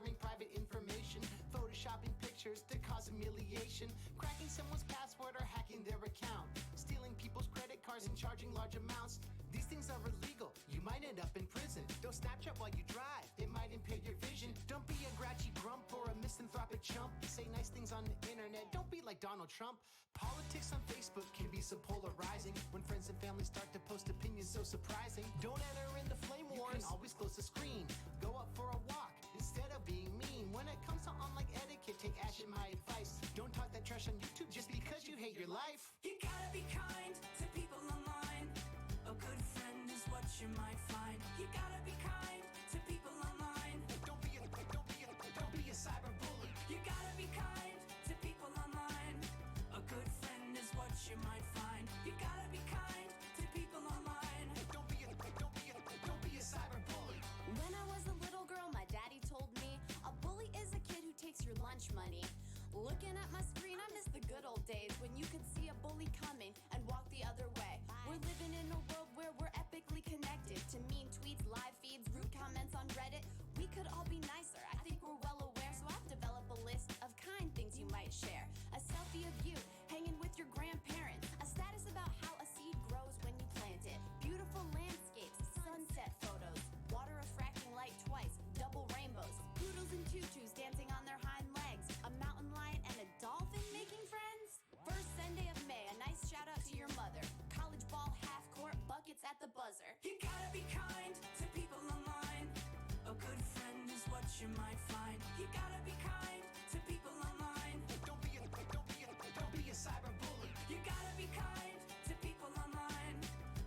sharing private information, photoshopping pictures to cause humiliation, cracking someone's password or hacking their account, stealing people's credit cards and charging large amounts. These things are illegal, you might end up in prison. Don't Snapchat while you drive, it might impair your vision. Don't be a grouchy grump or a misanthropic chump. Say nice things on the internet, don't be like Donald Trump. Politics on Facebook can be so polarizing, when friends and family start to post opinions so surprising. Don't enter in the flame wars, you can always close the screen. Go out for a walk instead of being mean. When it comes to online etiquette, take action, my advice. Don't talk that trash on YouTube just because you hate your life. You gotta be kind to people online. A good friend is what you might find. You gotta be kind to people online. Don't be a cyber bully. You gotta be kind to people online. A good friend is what you might find. You gotta be kind to people online. Don't be a cyber bully. When I was a little girl, my daddy told me a bully is a kid who takes your lunch money. Looking at my screen, I miss the good old days when you could see a bully coming and walk the other way. We're living in a world where we're epically connected to mean tweets, live feeds, rude comments on Reddit. We could all be nicer, I think we're well aware, so I've developed a list of kind things you might share. A selfie of you hanging with your grandparents, a status about how a seed grows when you plant it, beautiful landscapes, sunset photos, water refracting light twice, double rainbows, poodles and tutus dancing on their hind legs, a mountain lion and a dolphin making friends. First Sunday of May, a nice shout out to your mother. College ball, half court, buckets at the buzzer. You gotta be kind to people online. A good friend is what you might find. You gotta be kind to people online. Don't be a cyber bully. You gotta be kind to people online.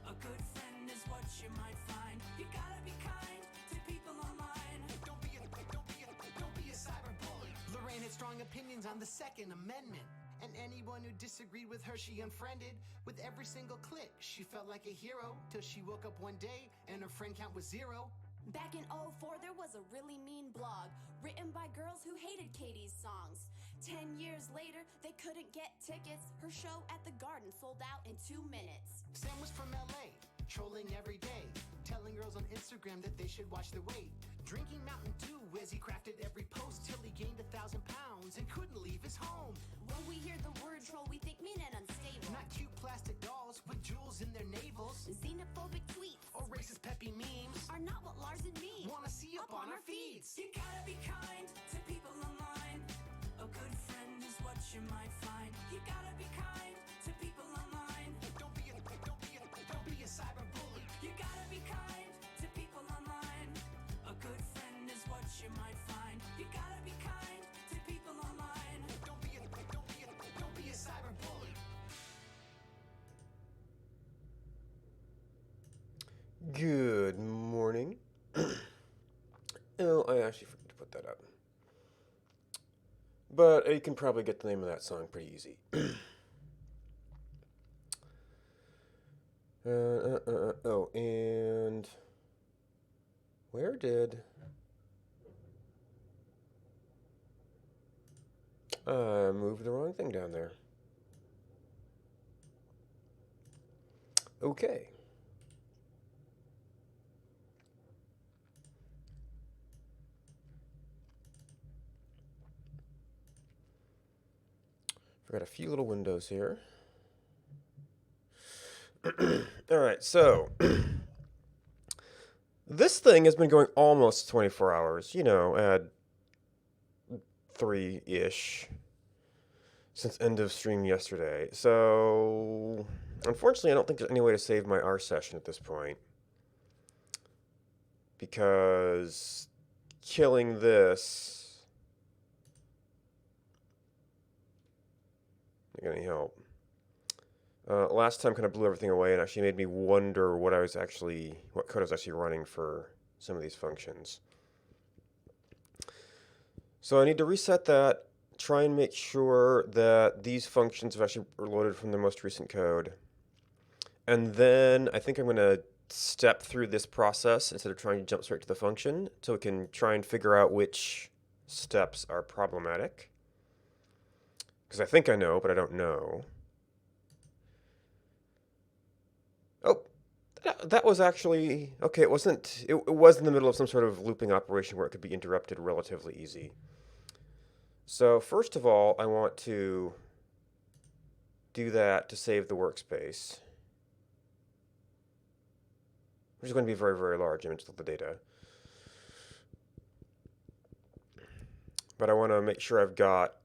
A good friend is what you might find. You gotta be kind to people online. Don't be a cyber bully. Lorraine had strong opinions on the Second Amendment, and anyone who disagreed with her, she unfriended. With every single click, she felt like a hero, till she woke up one day and her friend count was 0. Back in '04, there was a really mean blog written by girls who hated Katie's songs. 10 years later, they couldn't get tickets. Her show at the Garden sold out in 2 minutes. Sam was from LA, trolling every day, telling girls on Instagram that they should watch their weight. Drinking Mountain Dew as he crafted every post till he gained 1,000 pounds and couldn't leave his home. When we hear the word troll, we think mean and unstable. Not cute plastic dolls with jewels in their navels, Xenophobic tweets or racist peppy memes are not what Lars and me wanna see up on our feeds. You gotta be kind to people online. A good friend is what you might find. You gotta be kind to people online. Don't be a cyber bully. You gotta be kind to people online. A good friend is what you might find. You gotta be kind to people online. Don't be a cyber bully. Good morning. Oh, I actually forgot to put that up. But you can probably get the name of that song pretty easy. Oh, and where did I moved the wrong thing down there? Okay. Got a few little windows here. All right, so this thing has been going almost 24 hours, at 3-ish since end of stream yesterday. So unfortunately, I don't think there's any way to save my R session at this point, because killing this not any help. Last time kind of blew everything away and actually made me wonder what code I was actually running for some of these functions. So I need to reset that, try and make sure that these functions have actually loaded from the most recent code. And then I think I'm going to step through this process instead of trying to jump straight to the function, so we can try and figure out which steps are problematic. Because I think I know, but I don't know. Oh, That was actually okay. It wasn't. It was in the middle of some sort of looping operation where it could be interrupted relatively easy. So first of all, I want to do that to save the workspace, which is going to be a very, very large image of the data. But I want to make sure I've got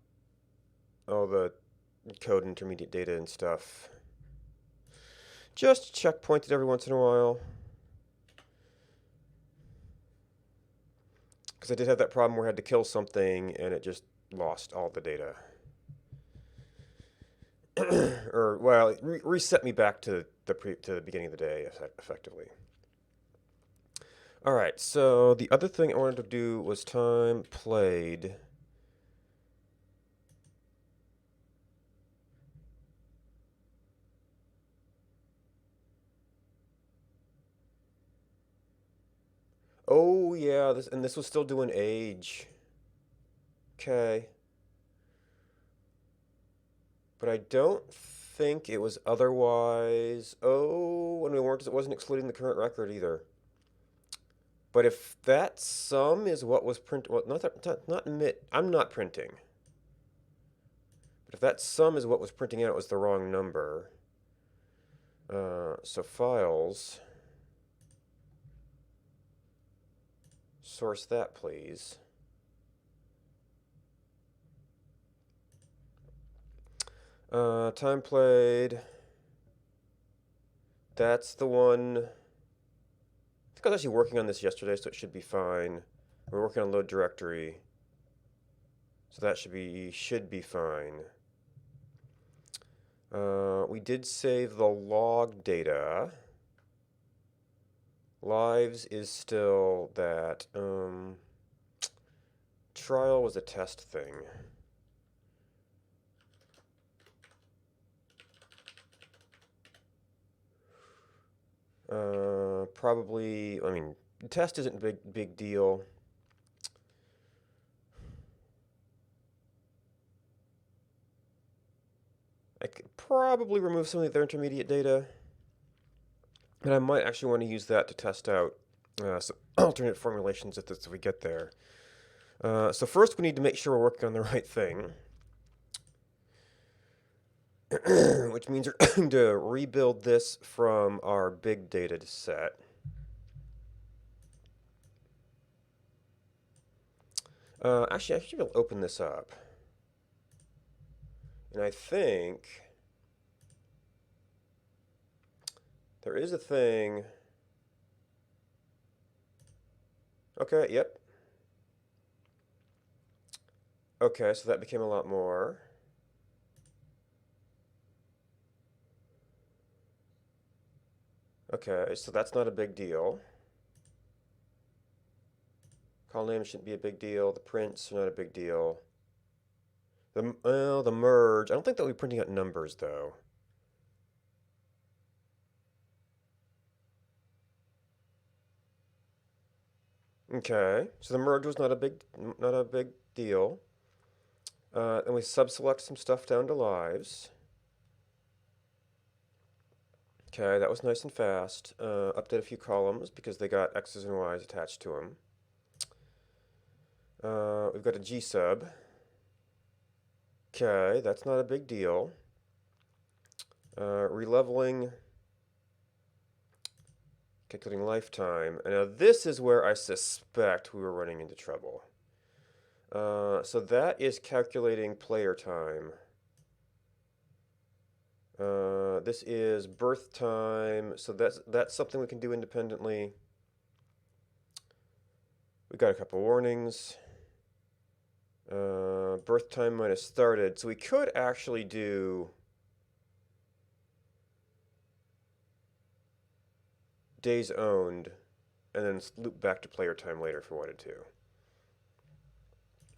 all the code intermediate data and stuff. Just checkpoint it every once in a while. Because I did have that problem where I had to kill something and it just lost all the data. Or, well, it reset me back to the beginning of the day, effectively. All right, so the other thing I wanted to do was time played. Oh yeah, this was still doing age. Okay. But I don't think it was otherwise. Oh, and it wasn't excluding the current record either. But if that sum is what was printed, well, I'm not printing. But if that sum is what was printing out, it was the wrong number. So files, source that, please. Time played. That's the one. I think I was actually working on this yesterday, so it should be fine. We're working on load directory, so that should be fine. We did save the log data. Lives is still that. Trial was a test thing. Probably, I mean, test isn't a big deal. I could probably remove some of their intermediate data. And I might actually want to use that to test out some alternate formulations if we get there. So first we need to make sure we're working on the right thing. Which means we're going to rebuild this from our big data set. Actually, I should be able to open this up. And I think there is a thing. Okay, yep. Okay, so that became a lot more. Okay, so that's not a big deal. Call name shouldn't be a big deal. The prints are not a big deal. The merge. I don't think that we'll be printing out numbers though. Okay, so the merge was not a big deal. And we subselect some stuff down to lives. Okay, that was nice and fast. Update a few columns because they got X's and Y's attached to them. We've got a G sub. Okay, that's not a big deal. Releveling, calculating lifetime. And now this is where I suspect we were running into trouble. So that is calculating player time. This is birth time, so that's something we can do independently. We got a couple warnings. Birth time minus started, so we could actually do days owned, and then loop back to player time later if we wanted to.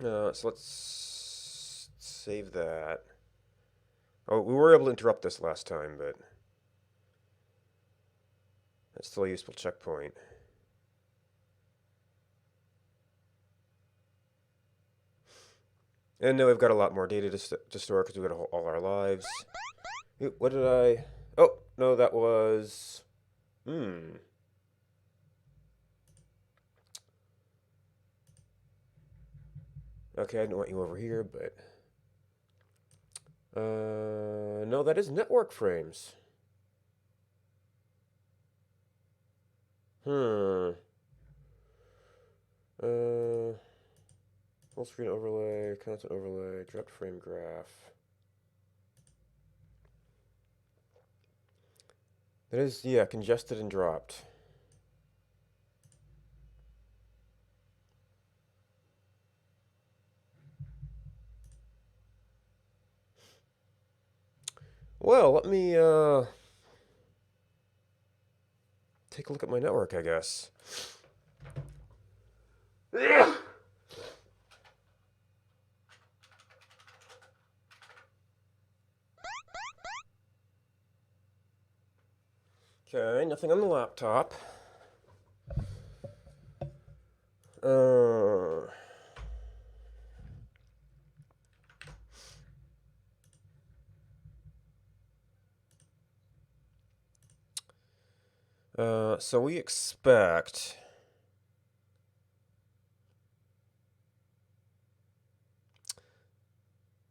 So let's save that. Oh, we were able to interrupt this last time, but that's still a useful checkpoint. And now we've got a lot more data to store because we've got all our lives. What did I... Oh, no, that was... Hmm. Okay, I didn't want you over here, but... no, that is network frames. Hmm. Full screen overlay, content overlay, dropped frame graph. That is, yeah, congested and dropped. Well, let me, take a look at my network, I guess. Okay, nothing on the laptop. Uh, so we expect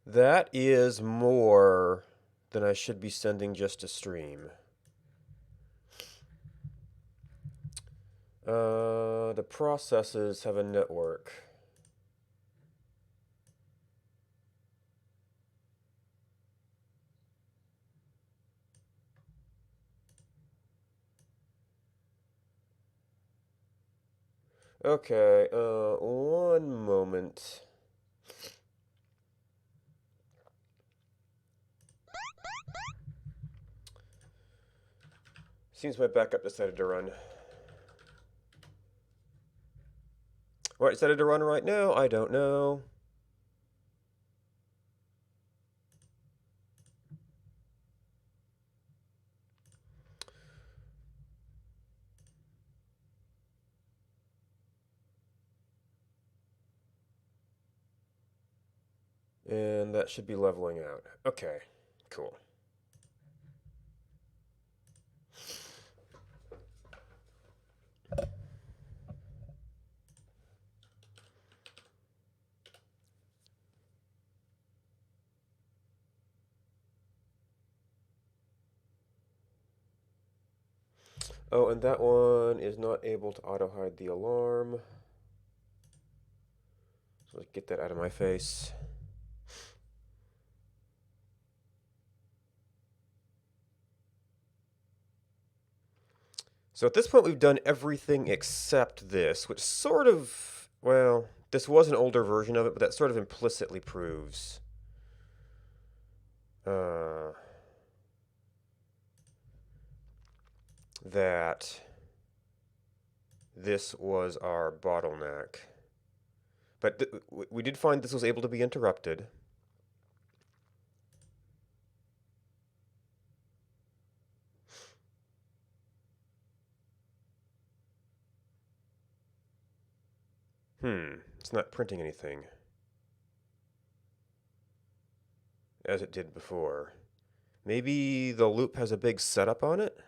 that is more than I should be sending just a stream. The processes have a network. Okay, one moment. Seems my backup decided to run. What decided to run right now? I don't know. And that should be leveling out. Okay, cool. Oh, and that one is not able to auto-hide the alarm. So let's get that out of my face. So at this point, we've done everything except this, which sort of, well, this was an older version of it, but that sort of implicitly proves that this was our bottleneck. But we did find this was able to be interrupted. It's not printing anything as it did before. Maybe the loop has a big setup on it?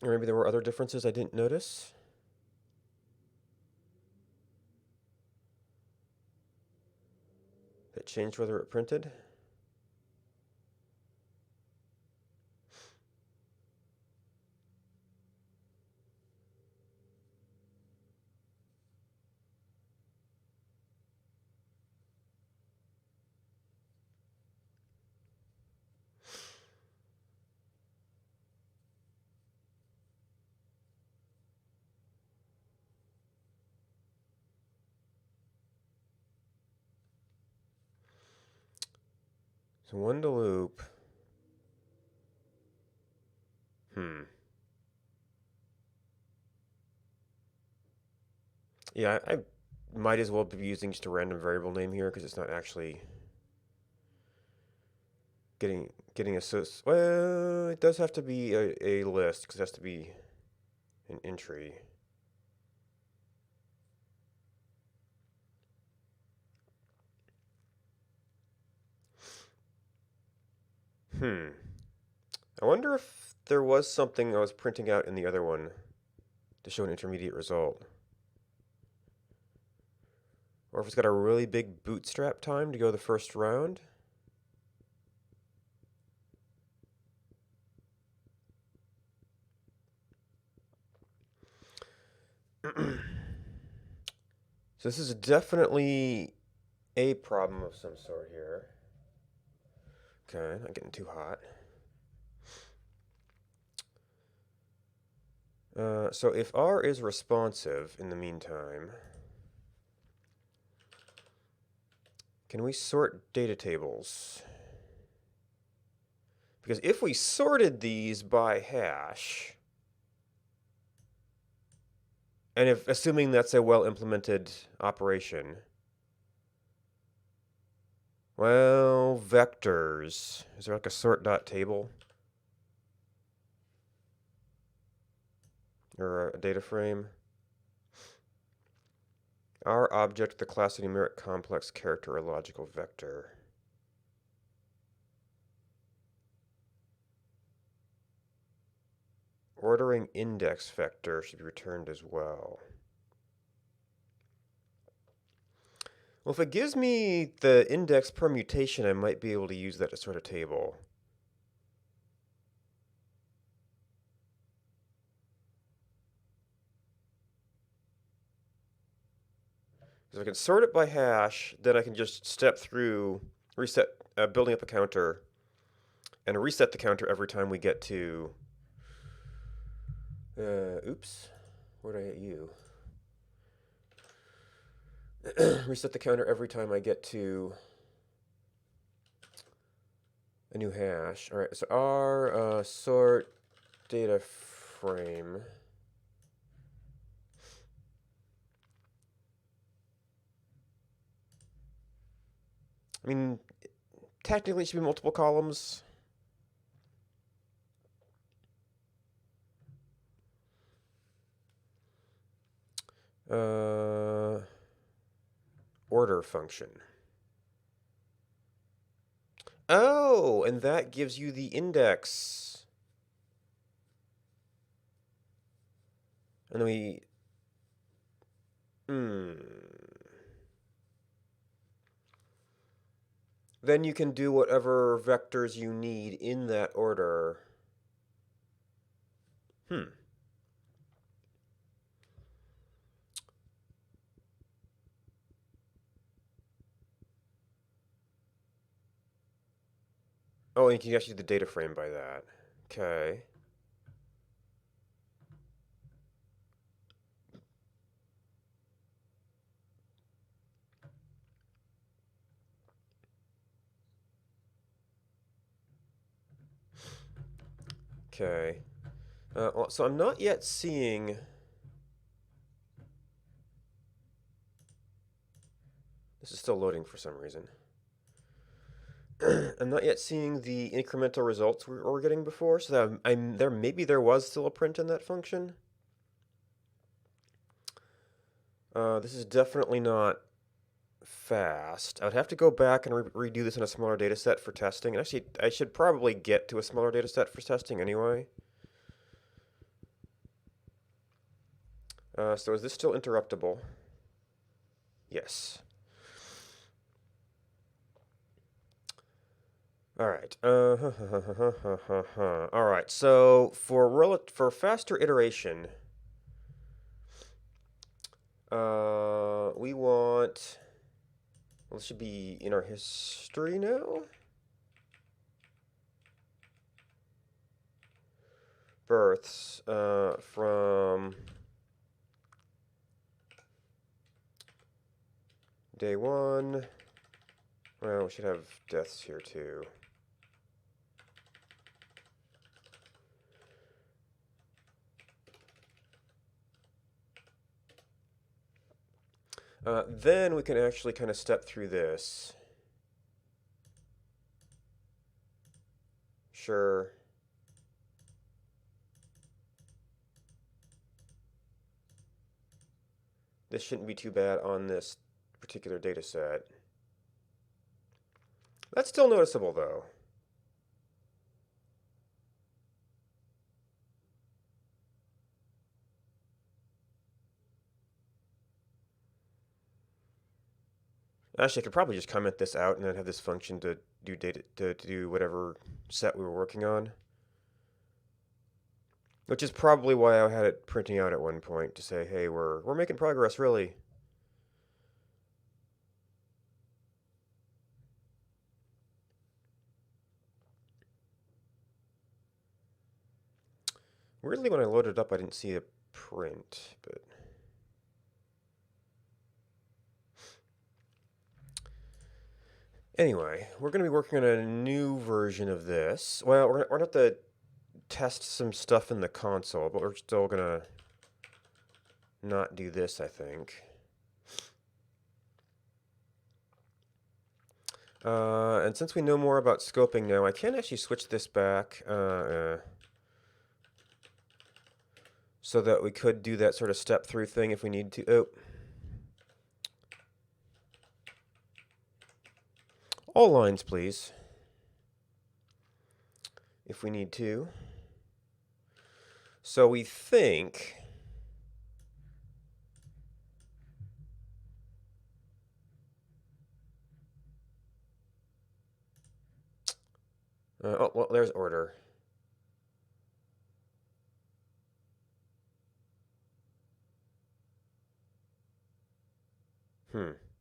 Or maybe there were other differences I didn't notice? That changed whether it printed? So one to loop. Yeah, I might as well be using just a random variable name here because it's not actually getting well, it does have to be a list because it has to be an entry. I wonder if there was something I was printing out in the other one to show an intermediate result. Or if it's got a really big bootstrap time to go the first round. So this is definitely a problem of some sort here. Okay, not getting too hot. So if R is responsive in the meantime, can we sort data tables? Because if we sorted these by hash, and if assuming that's a well-implemented operation, well, vectors. Is there like a sort.table? Or a data frame? Our object, the class of numeric complex character or logical vector. Ordering index vector should be returned as well. Well, if it gives me the index permutation, I might be able to use that to sort a table. So if I can sort it by hash, then I can just step through, reset, building up a counter, and reset the counter every time we get to... oops. Where'd I get you? Reset the counter every time I get to a new hash. All right, so our sort data frame. I mean, technically it should be multiple columns. Order function. Oh, and that gives you the index. And then we... Then you can do whatever vectors you need in that order. Oh, and you can actually do the data frame by that. Okay. Okay. So I'm not yet seeing... This is still loading for some reason. I'm not yet seeing the incremental results we were getting before, so that maybe there was still a print in that function. This is definitely not fast. I would have to go back and redo this in a smaller data set for testing. And actually, I should probably get to a smaller data set for testing anyway. So is this still interruptible? Yes. All right. All right. So for faster iteration, we want. Well, this should be in our history now. Births from day 1. Well, we should have deaths here too. Then we can actually kind of step through this. Sure. This shouldn't be too bad on this particular data set. That's still noticeable, though. Actually, I could probably just comment this out and then have this function to do data to do whatever set we were working on. Which is probably why I had it printing out at one point to say, hey, we're making progress, really. Weirdly, when I loaded it up, I didn't see a print, but... Anyway, we're going to be working on a new version of this. Well, we're going to have to test some stuff in the console, but we're still going to not do this, I think. And since we know more about scoping now, I can actually switch this back so that we could do that sort of step-through thing if we need to. Oh. All lines, please. If we need to. So we think... oh, well, there's order.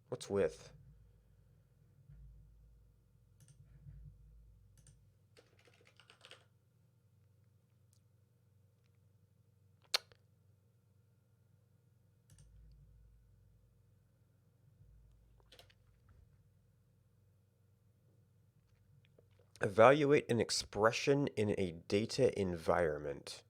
What's with? Evaluate an expression in a data environment.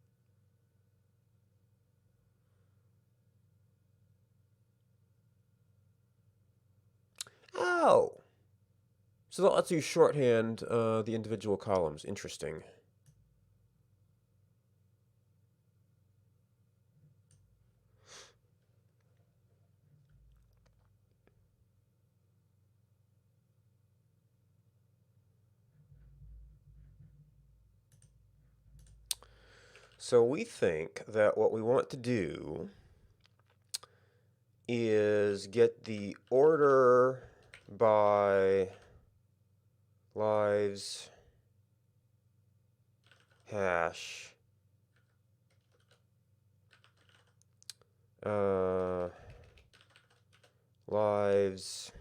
Oh! So that lets you shorthand the individual columns. Interesting. So we think that what we want to do is get the order by lives hash lives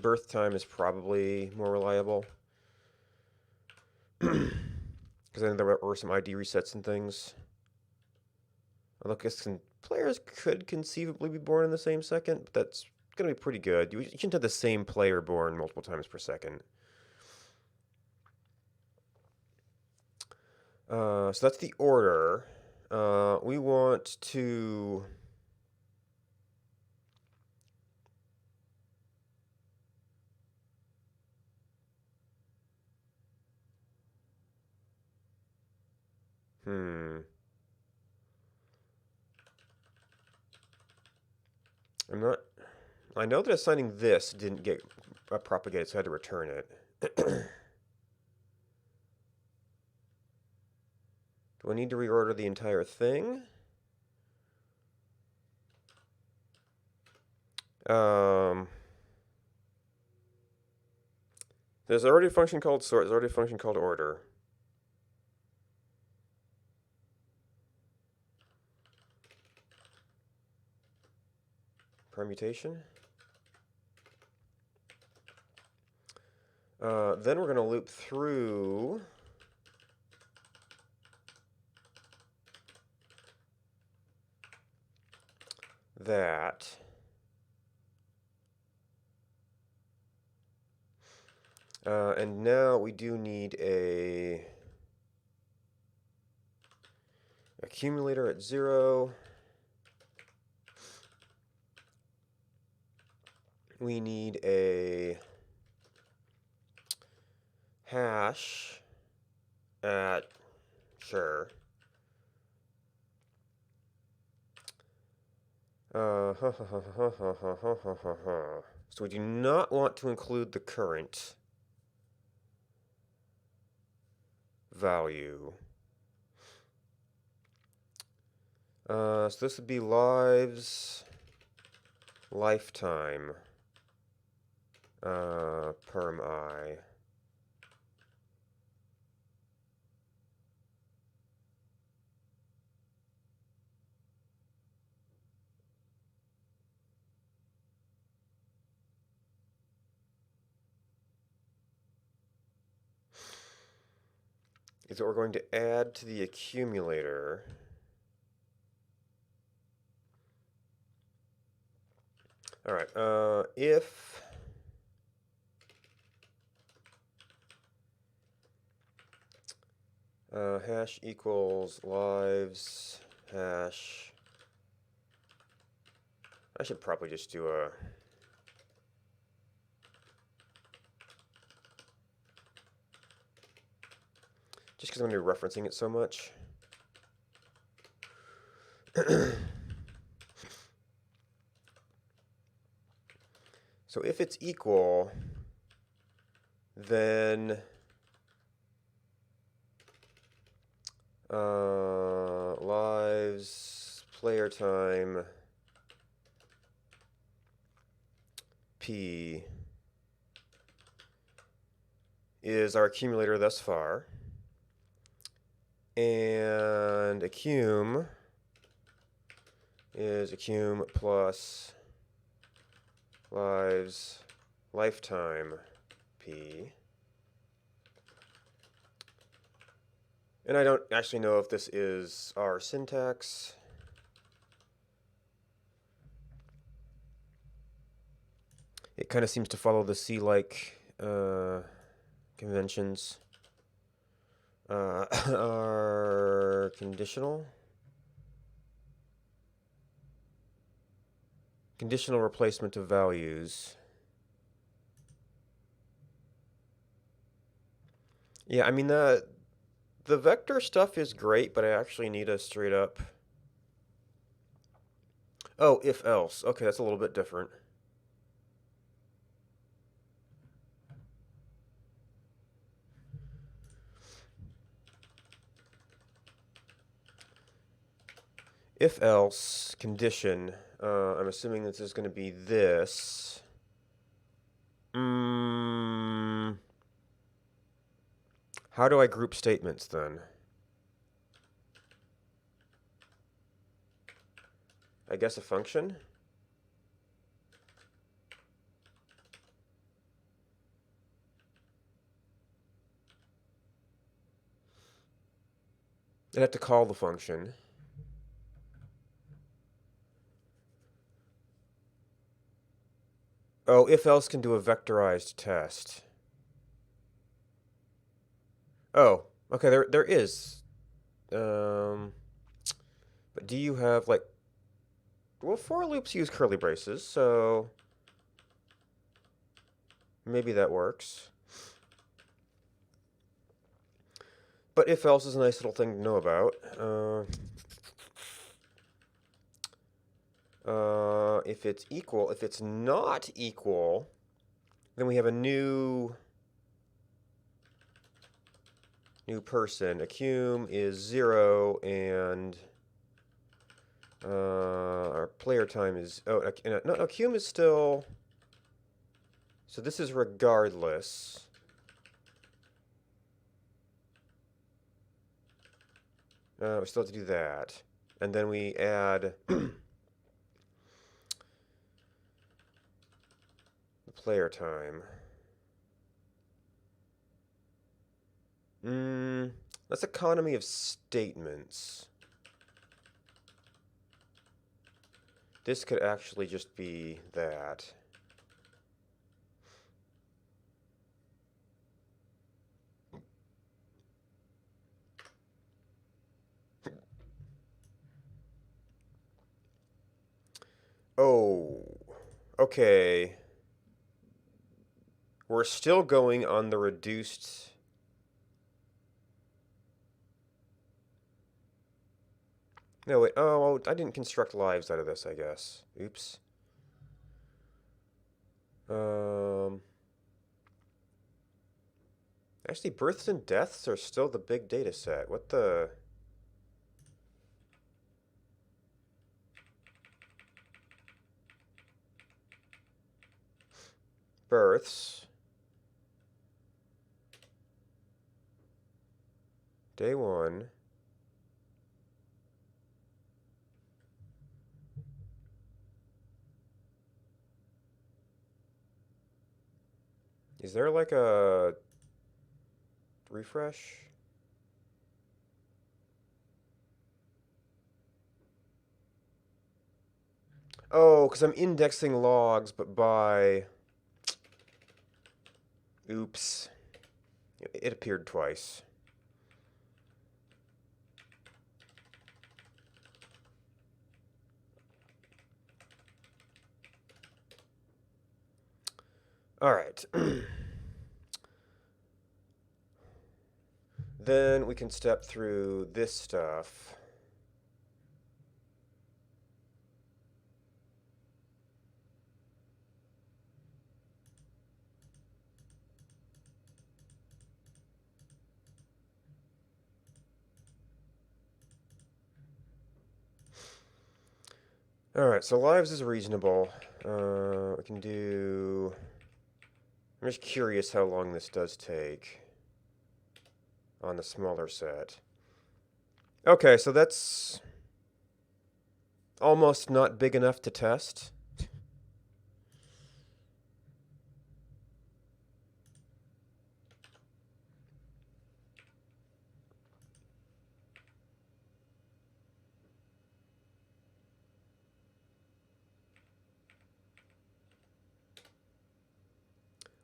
birth time is probably more reliable. Because I think there were some ID resets and things. Although players could conceivably be born in the same second, but that's going to be pretty good. You shouldn't have the same player born multiple times per second. So that's the order. We want to... I know that assigning this didn't get propagated, so I had to return it. Do I need to reorder the entire thing? There's already a function called sort. There's already a function called order. Permutation. Then we're going to loop through that. And now we do need a accumulator at 0. We need a hash at, sure. So we do not want to include the current value. So this would be lives, lifetime, perm I. Is what we're going to add to the accumulator. All right, if hash equals lives hash, I should probably just do a just because I'm going to be referencing it so much. So if it's equal, then lives player time P is our accumulator thus far, and accum is accum plus lives lifetime P. And I don't actually know if this is our syntax. It kind of seems to follow the C-like conventions. Are conditional. Conditional replacement of values. Yeah, I mean, the vector stuff is great, but I actually need a straight up... Oh, if else. Okay, that's a little bit different. If else condition. I'm assuming this is going to be this. How do I group statements then? I guess a function? I'd have to call the function. Oh, if else can do a vectorized test. Oh, okay, there is. But do you have like... Well, for loops use curly braces, so maybe that works. But if else is a nice little thing to know about. If it's equal, if it's not equal, then we have a new person. Accum is 0, and our player time is... Oh, no, accum is still... So this is regardless. We still have to do that. And then we add the player time. That's economy of statements. This could actually just be that. Oh, okay. We're still going on the reduced... No, wait. Oh, well, I didn't construct lives out of this, I guess. Oops. Actually, births and deaths are still the big data set. What the... births. Day 1. Is there like a refresh? Oh, because I'm indexing logs, but by... Oops. It appeared twice. All right. Then we can step through this stuff. All right, so lives is reasonable. We can do... I'm just curious how long this does take on the smaller set. Okay, so that's almost not big enough to test.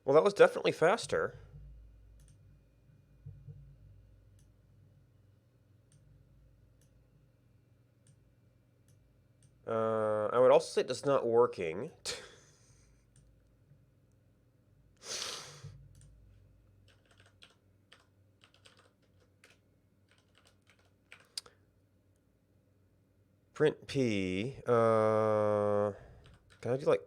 Well, that was definitely faster. I would also say it's not working. Print P. Can I do like...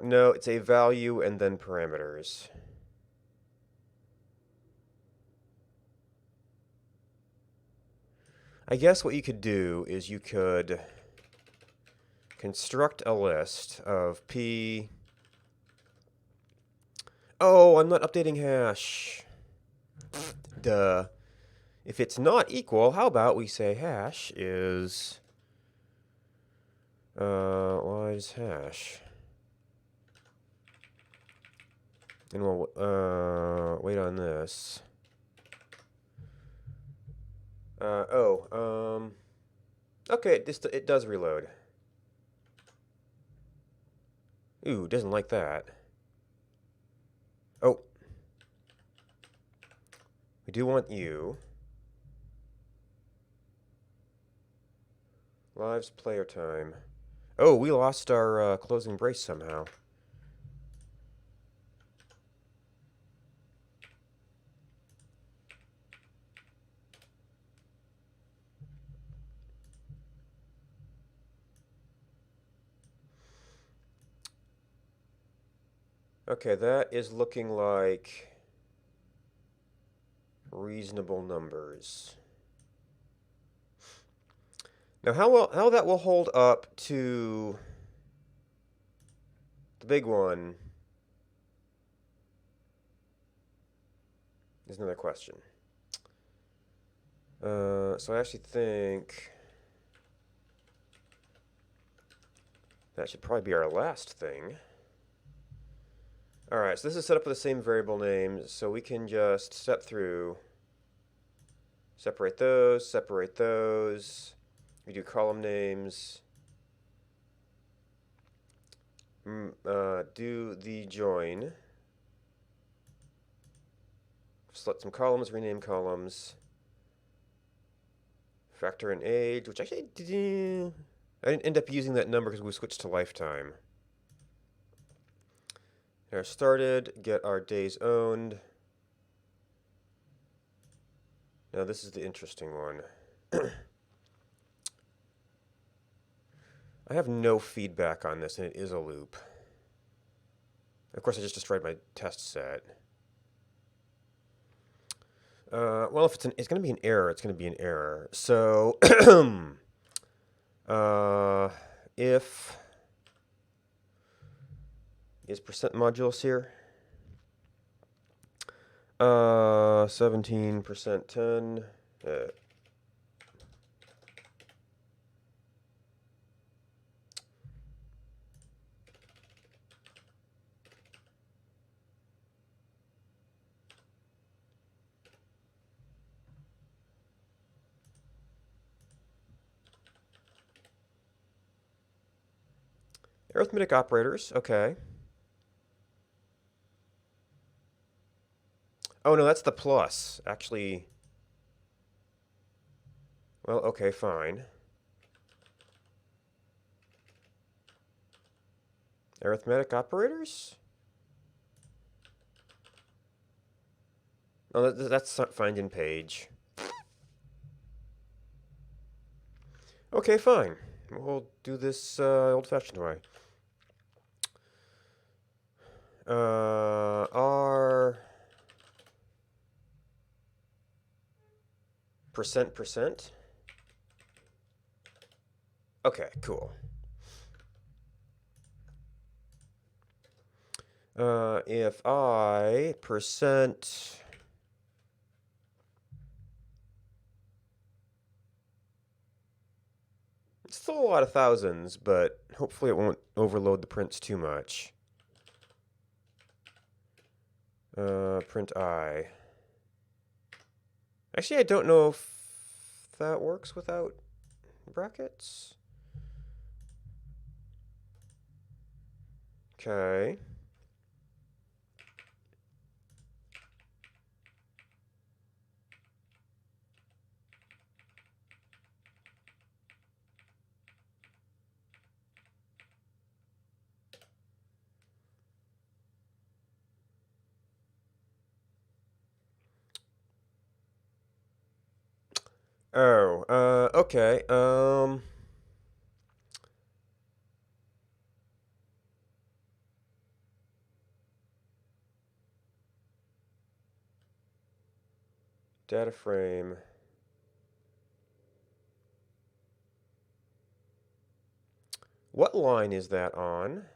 no, it's a value and then parameters. I guess what you could do is you could construct a list of P... Oh, I'm not updating hash. Duh. If it's not equal, how about we say hash is... lives hash. And we'll wait on this. Okay, it does reload. Ooh, doesn't like that. Oh. We do want you. Lives player time. Oh, we lost our closing brace somehow. Okay, that is looking like reasonable numbers. Now, how that will hold up to the big one is another question. So I actually think that should probably be our last thing. All right, so this is set up with the same variable names, so we can just step through, separate those. We do column names. Do the join. Select some columns, rename columns. Factor in age, which actually I didn't end up using that number because we switched to lifetime. Get our started, get our days owned. Now this is the interesting one. I have no feedback on this, and it is a loop. Of course, I just destroyed my test set. Well, if it's going to be an error, it's going to be an error. So, if is percent modulus here? 17% 10. Arithmetic operators, okay. Oh, no, that's the plus. Actually, well, okay, fine. Arithmetic operators? Oh, that's not find in page. Okay, fine. We'll do this old-fashioned way. R percent. Okay, cool. If I percent it's still a lot of thousands, but hopefully it won't overload the prints too much. Print I. Actually, I don't know if that works without brackets. Okay. Oh, okay. DataFrame. What line is that on?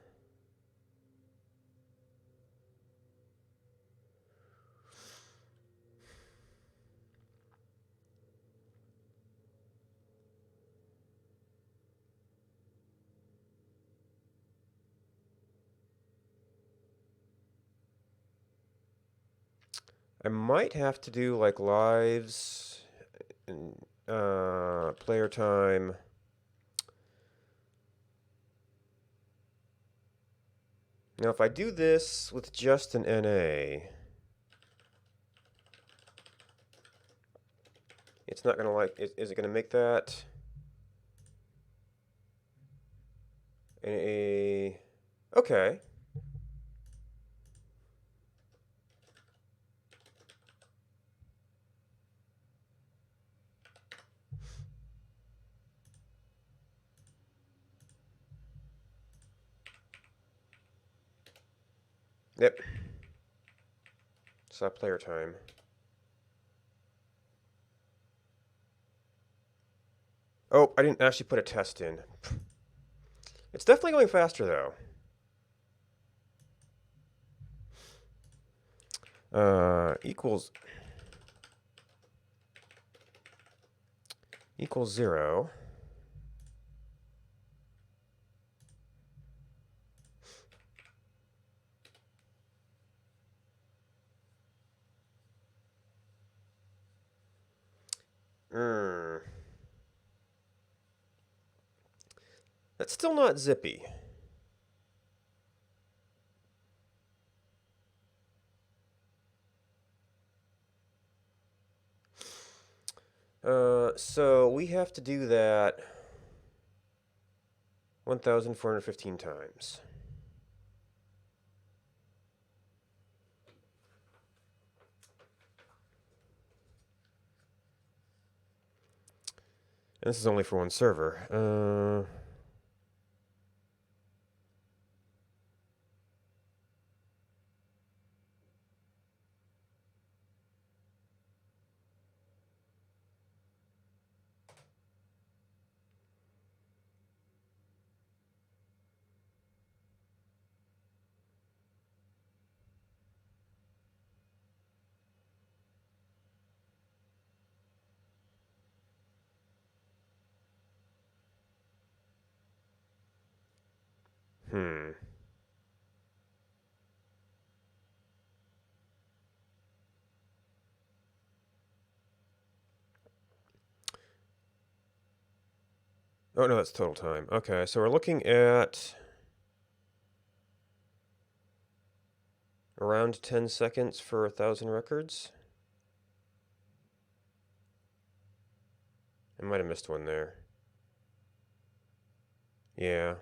I might have to do like lives and player time. Now, if I do this with just an NA, it's not going to like, is it going to make that a, okay. Yep. Stop player time. Oh, I didn't actually put a test in. It's definitely going faster, though. Equals 0. That's still not zippy. So we have to do that 1,415 times. And this is only for one server. Hmm. Oh, no, that's total time. Okay, so we're looking at around 10 seconds for 1,000 records. I might have missed one there. Yeah.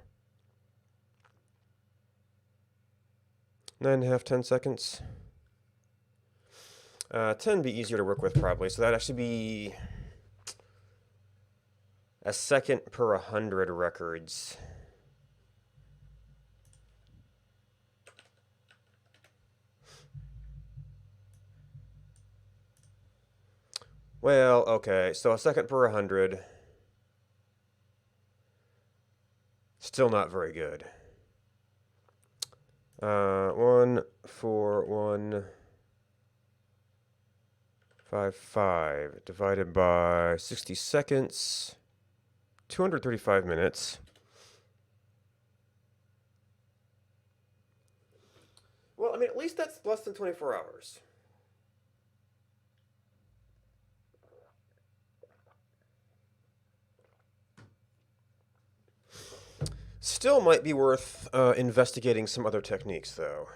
9.5, 10 seconds. 10 be easier to work with probably, so that'd actually be a second per 100 records. Well, okay, so a second per 100. Still not very good. 1, 4, 1, 5, 5 divided by 60 seconds, 235 minutes. Well, I mean, at least that's less than 24 hours. Still might be worth investigating some other techniques, though.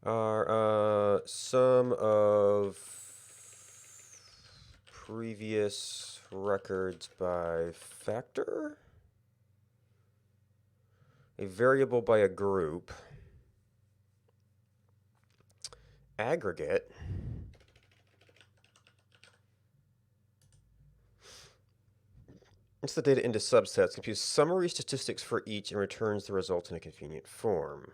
Are some of previous records by factor? A variable by a group. Aggregate. It's the data into subsets, computes summary statistics for each, and returns the results in a convenient form.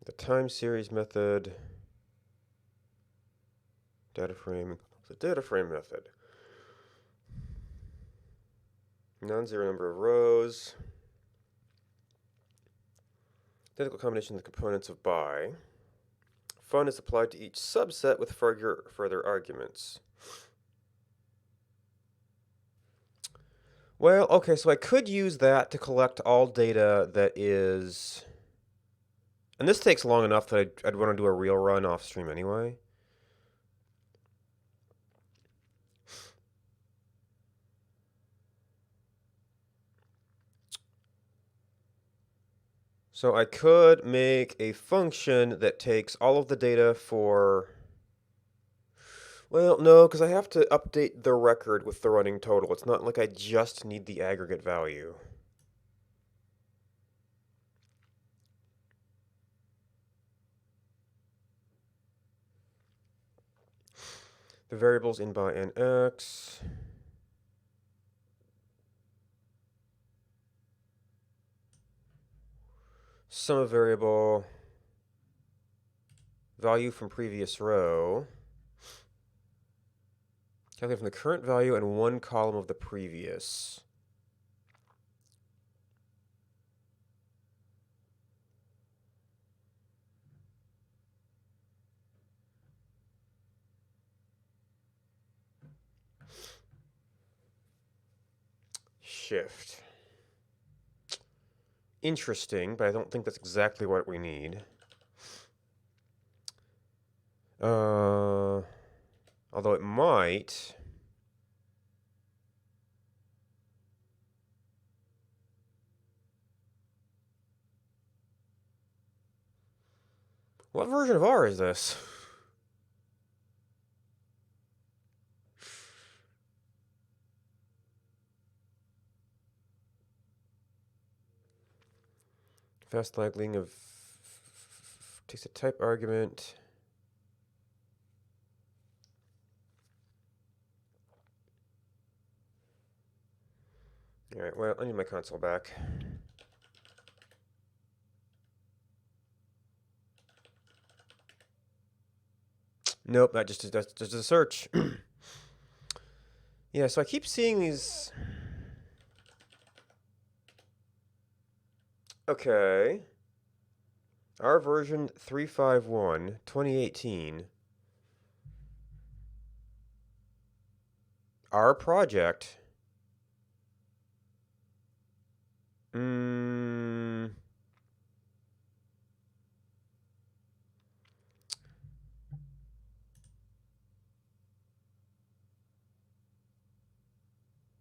The time series method. DataFrame. The DataFrame method. Non-zero number of rows. Identical combination of the components of by. Fun is applied to each subset with further arguments. Well, okay, so I could use that to collect all data that is... And this takes long enough that I'd want to do a real run off stream anyway. So I could make a function that takes all of the data for... Well, no, because I have to update the record with the running total. It's not like I just need the aggregate value. The variables in by and x. Sum of variable. Value from previous row. Calculate from the current value and one column of the previous. Shift. Interesting, but I don't think that's exactly what we need. Although it might. What version of R is this? Fast labeling of takes a type argument. All right, well, I need my console back. Nope, that's just a search. Yeah, so I keep seeing these. Okay. Our version 351, 2018. Our project.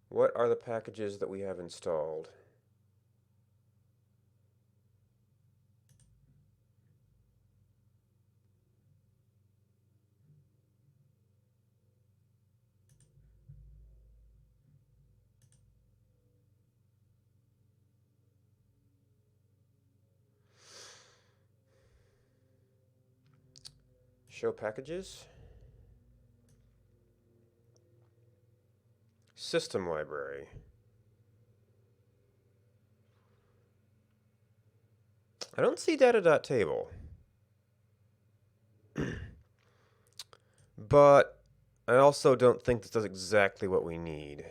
What are the packages that we have installed? Show packages. System library. I don't see data.table. But I also don't think this does exactly what we need.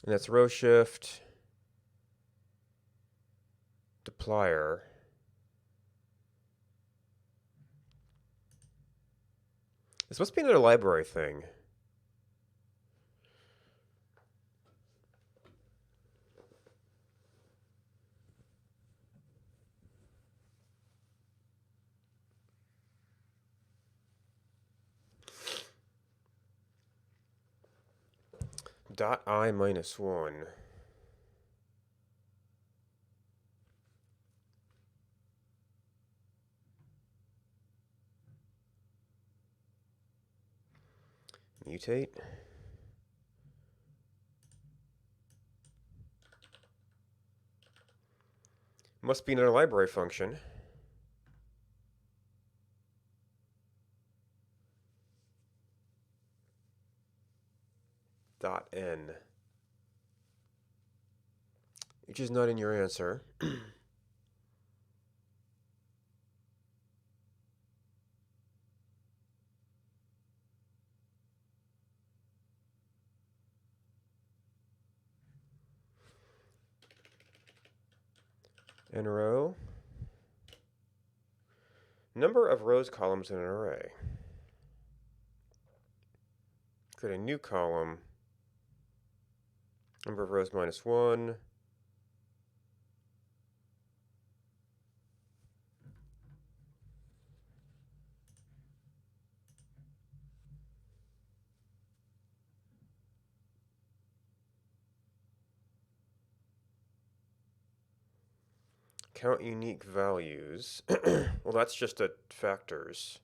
And that's row shift, deployer. This must be another library thing. .I minus 1. Mutate. Must be another library function. .n. Which is not in your answer. N row. Number of rows, columns in an array. Create a new column. Number of rows minus 1. Count unique values. Well, that's just a factors.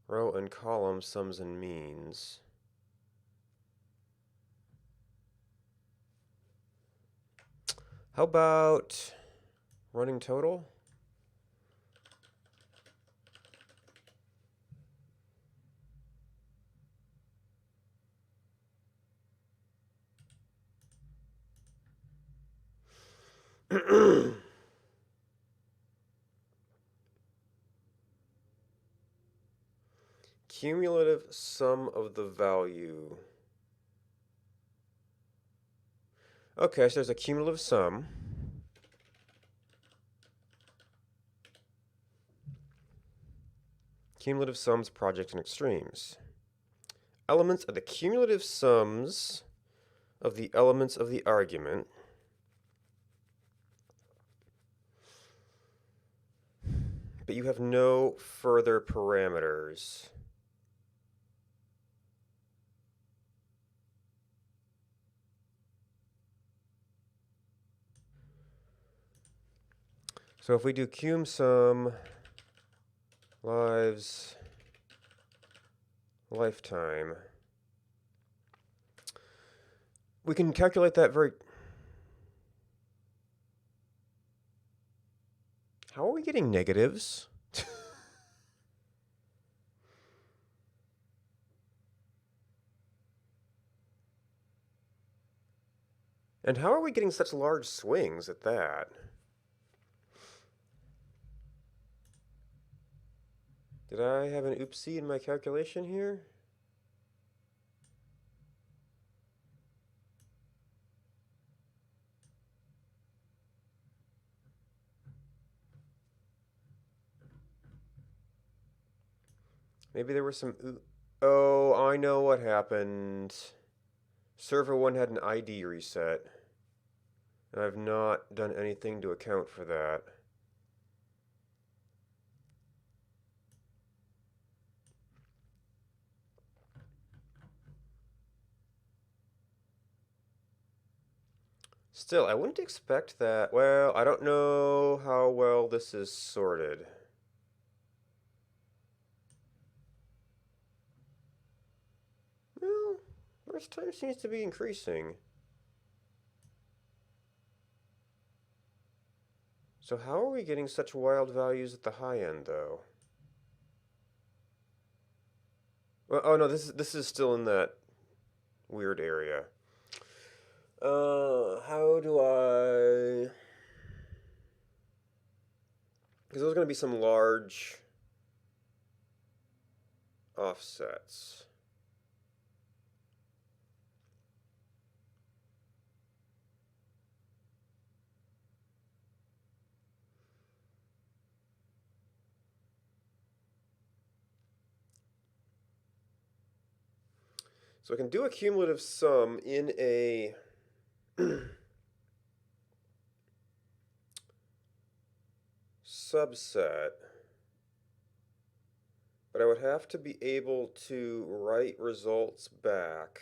Row and column sums and means. How about running total? Cumulative sum of the value. Okay, so there's a cumulative sum. Cumulative sums, projects, and extremes. Elements are the cumulative sums of the elements of the argument. But you have no further parameters. So if we do cum sum lives lifetime, we can calculate that very... How are we getting negatives? And how are we getting such large swings at that? Did I have an oopsie in my calculation here? Maybe there was some... Oh, I know what happened. Server 1 had an ID reset. And I've not done anything to account for that. Still, I wouldn't expect that. Well, I don't know how well this is sorted. Well, burst time seems to be increasing. So how are we getting such wild values at the high end, though? Well, oh no, this is still in that weird area. How do I... Because there's going to be some large offsets. So I can do a cumulative sum in a subset, but I would have to be able to write results back.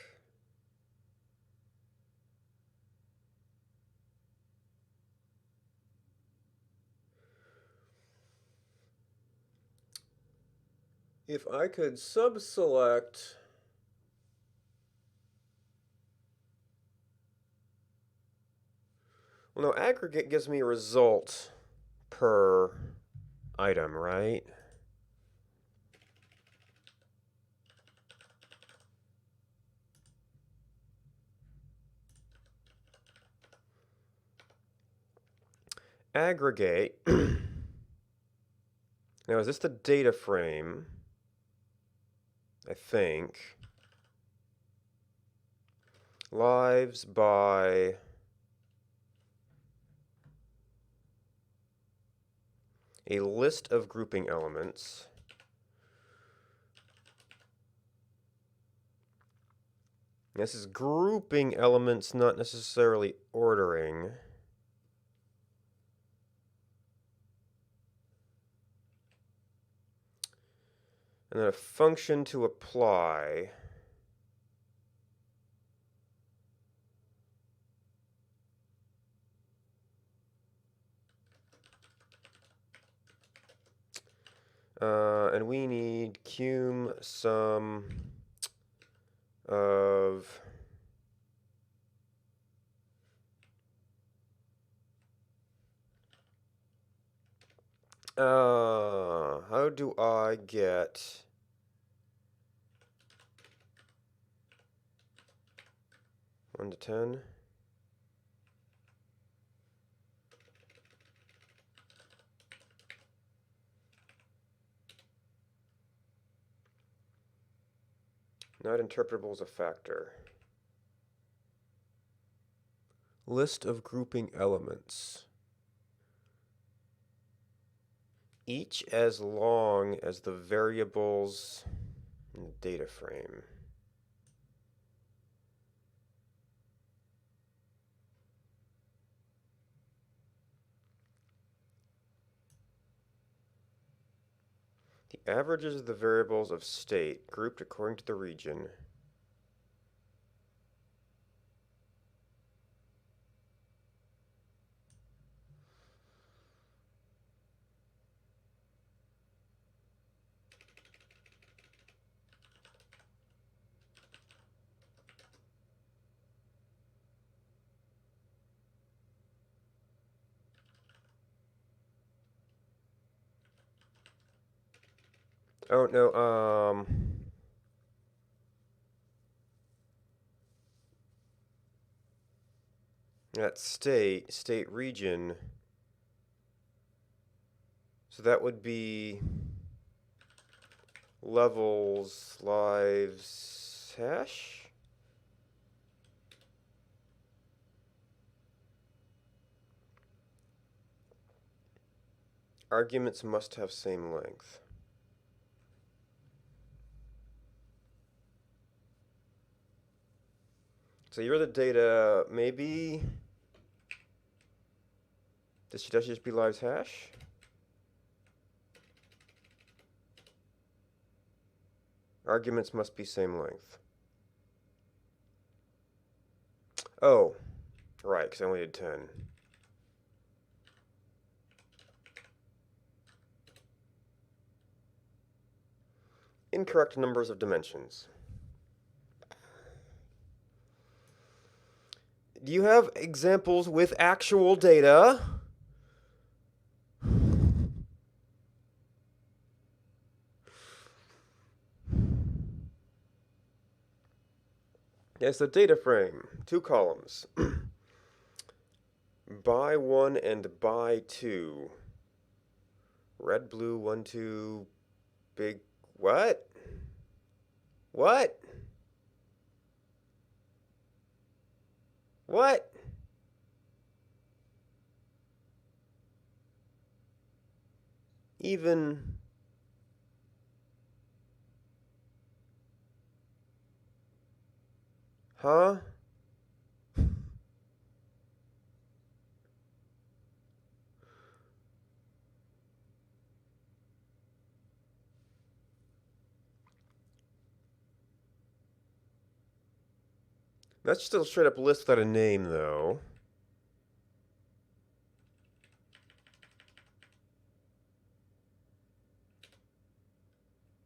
If I could subselect well, no, aggregate gives me a result per item, right? Aggregate. Now, is this the data frame? I think. Lives by a list of grouping elements. This is grouping elements, not necessarily ordering. And then a function to apply. And we need cum sum of how do I get 1 to 10? Not interpretable as a factor. List of grouping elements. Each as long as the variables in the data frame. The averages of the variables of state grouped according to the region. Oh, no, That's state region. So that would be levels, lives, hash? Arguments must have same length. So you're the data, maybe this should just be lives hash? Arguments must be same length. Oh, right, because I only did 10. Incorrect numbers of dimensions. Do you have examples with actual data? Yes, the data frame, 2 columns. By 1 and by 2. Red, blue, 1, 2, big, what? What? What? Even. Huh? That's still straight up list without a name, though.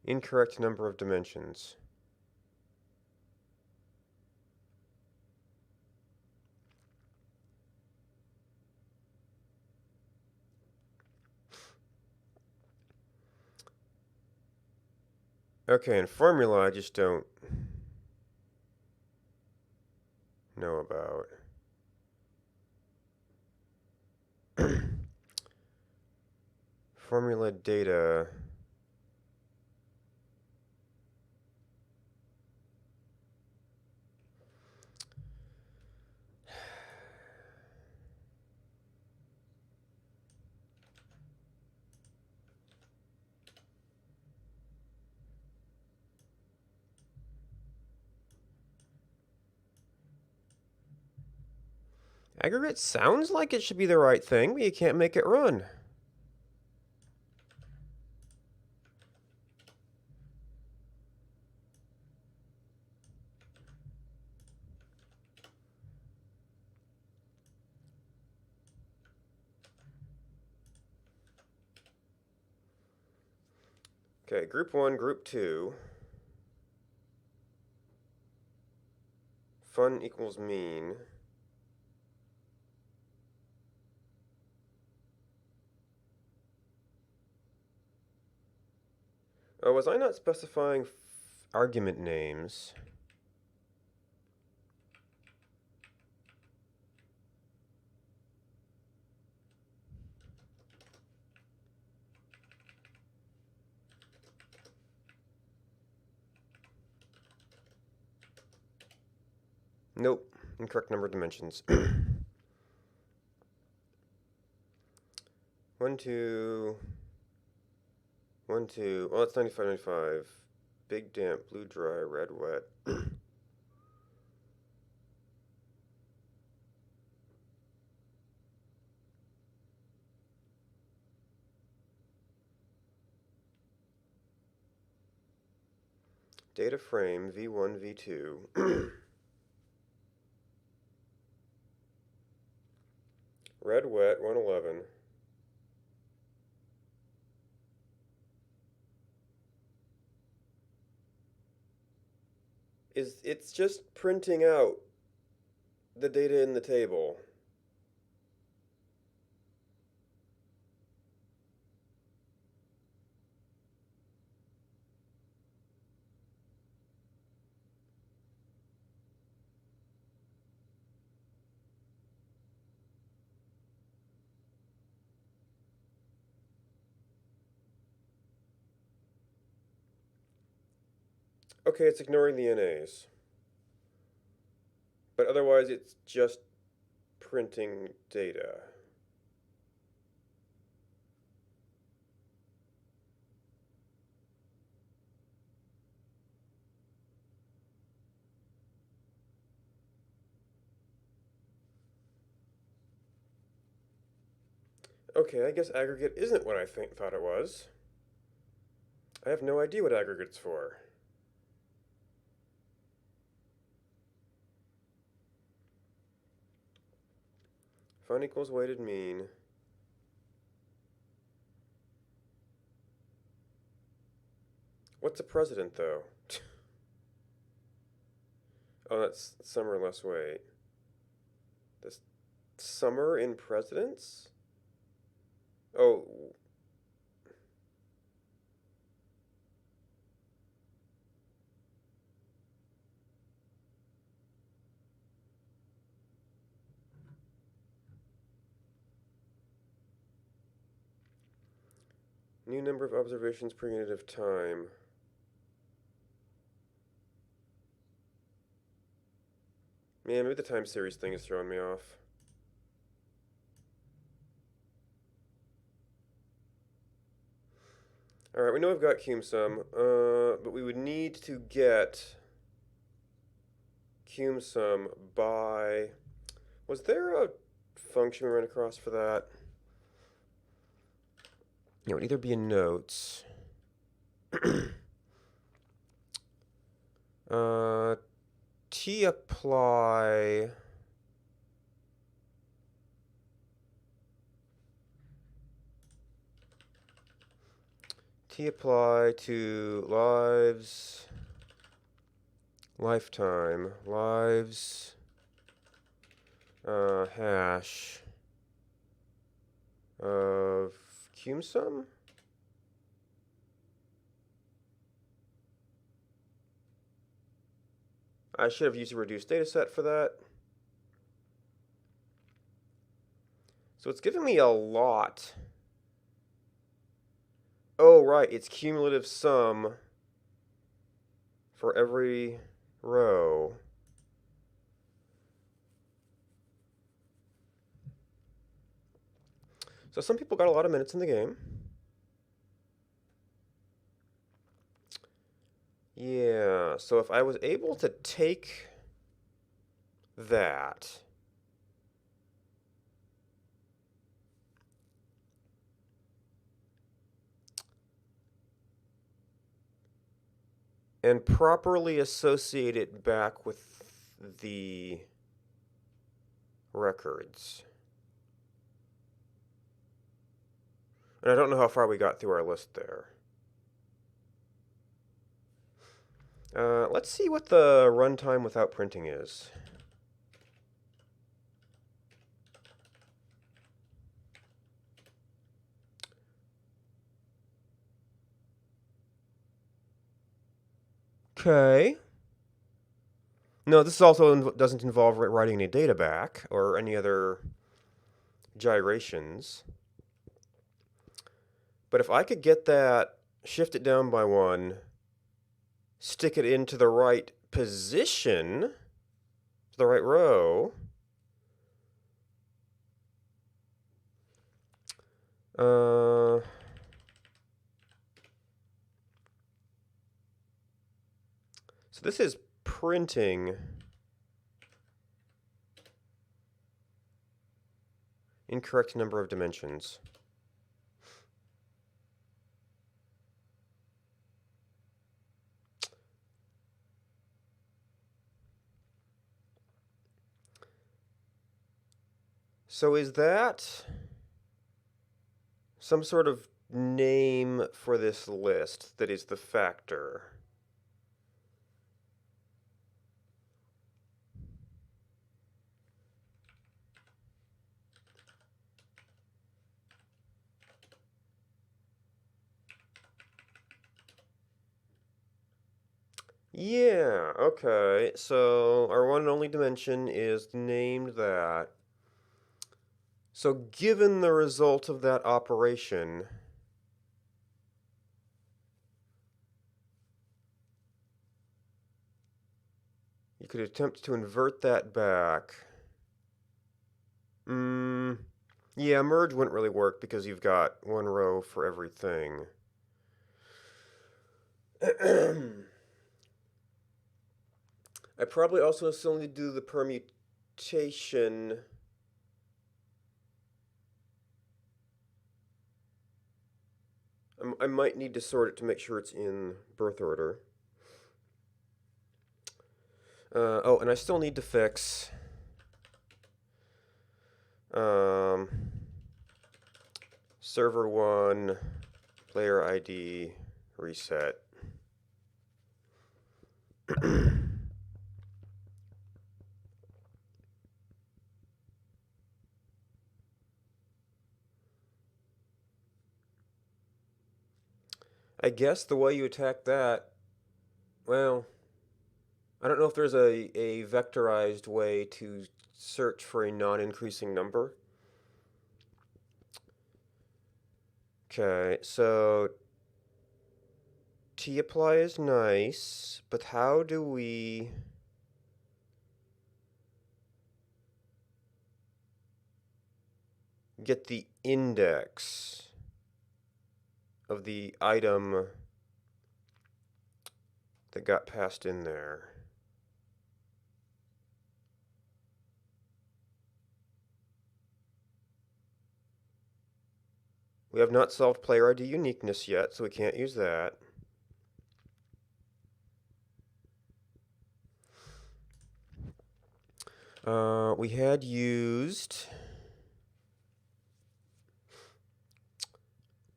Incorrect number of dimensions. Okay, and formula I just don't know about. Formula data. Aggregate sounds like it should be the right thing, but you can't make it run. Okay, group 1, group 2. Fun equals mean. Oh, was I not specifying argument names? Nope. Incorrect number of dimensions. 1, 2. 1, 2. Oh, it's 95, 95. Big, damp, blue, dry, red, wet. Data frame, V1, V2. Red, wet, 111. It's just printing out the data in the table. Okay, it's ignoring the NAs. But otherwise, it's just printing data. Okay, I guess aggregate isn't what I thought it was. I have no idea what aggregate's for. Fun equals weighted mean. What's a president, though? Oh, that's summer less weight. This summer in presidents? Oh. New number of observations per unit of time. Man, maybe the time series thing is throwing me off. Alright, we know we've got CumSum, but we would need to get CumSum by... Was there a function we ran across for that? It would either be in notes. T apply... T apply to lives, lifetime, lives, hash of CumSum? I should have used a reduced data set for that. So it's giving me a lot. Oh, right, it's cumulative sum for every row. So some people got a lot of minutes in the game. Yeah, so if I was able to take that and properly associate it back with the records. And I don't know how far we got through our list there. Let's see what the runtime without printing is. Okay. No, this also doesn't involve writing any data back or any other gyrations. But if I could get that, shift it down by 1, stick it into the right position, to the right row, so this is printing incorrect number of dimensions. So is that some sort of name for this list that is the factor? Yeah, okay. So our one and only dimension is named that. So given the result of that operation, could attempt to invert that back. Yeah, merge wouldn't really work because you've got one row for everything. I probably also still need to do the permutation. I might need to sort it to make sure it's in birth order. Oh, and I still need to fix server 1 player ID reset. I guess the way you attack that, well, I don't know if there's a vectorized way to search for a non-increasing number. Okay, so tapply is nice, but how do we get the index of the item that got passed in there? We have not solved player ID uniqueness yet, so we can't use that. We had used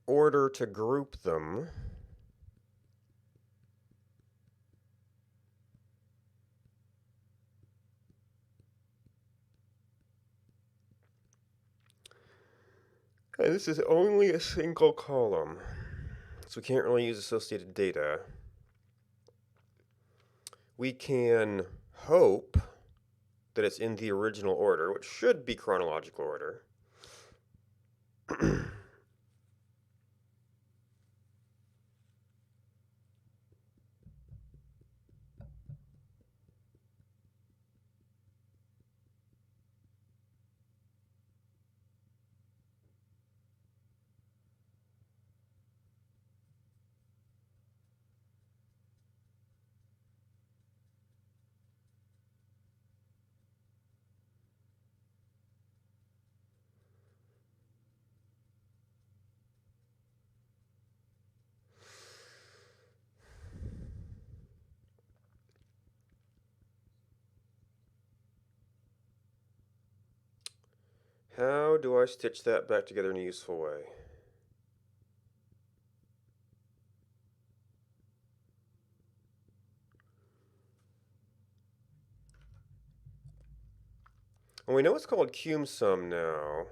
order to group them. And this is only a single column, so we can't really use associated data. We can hope that it's in the original order, which should be chronological order. How do I stitch that back together in a useful way? Well, we know it's called CumSum now.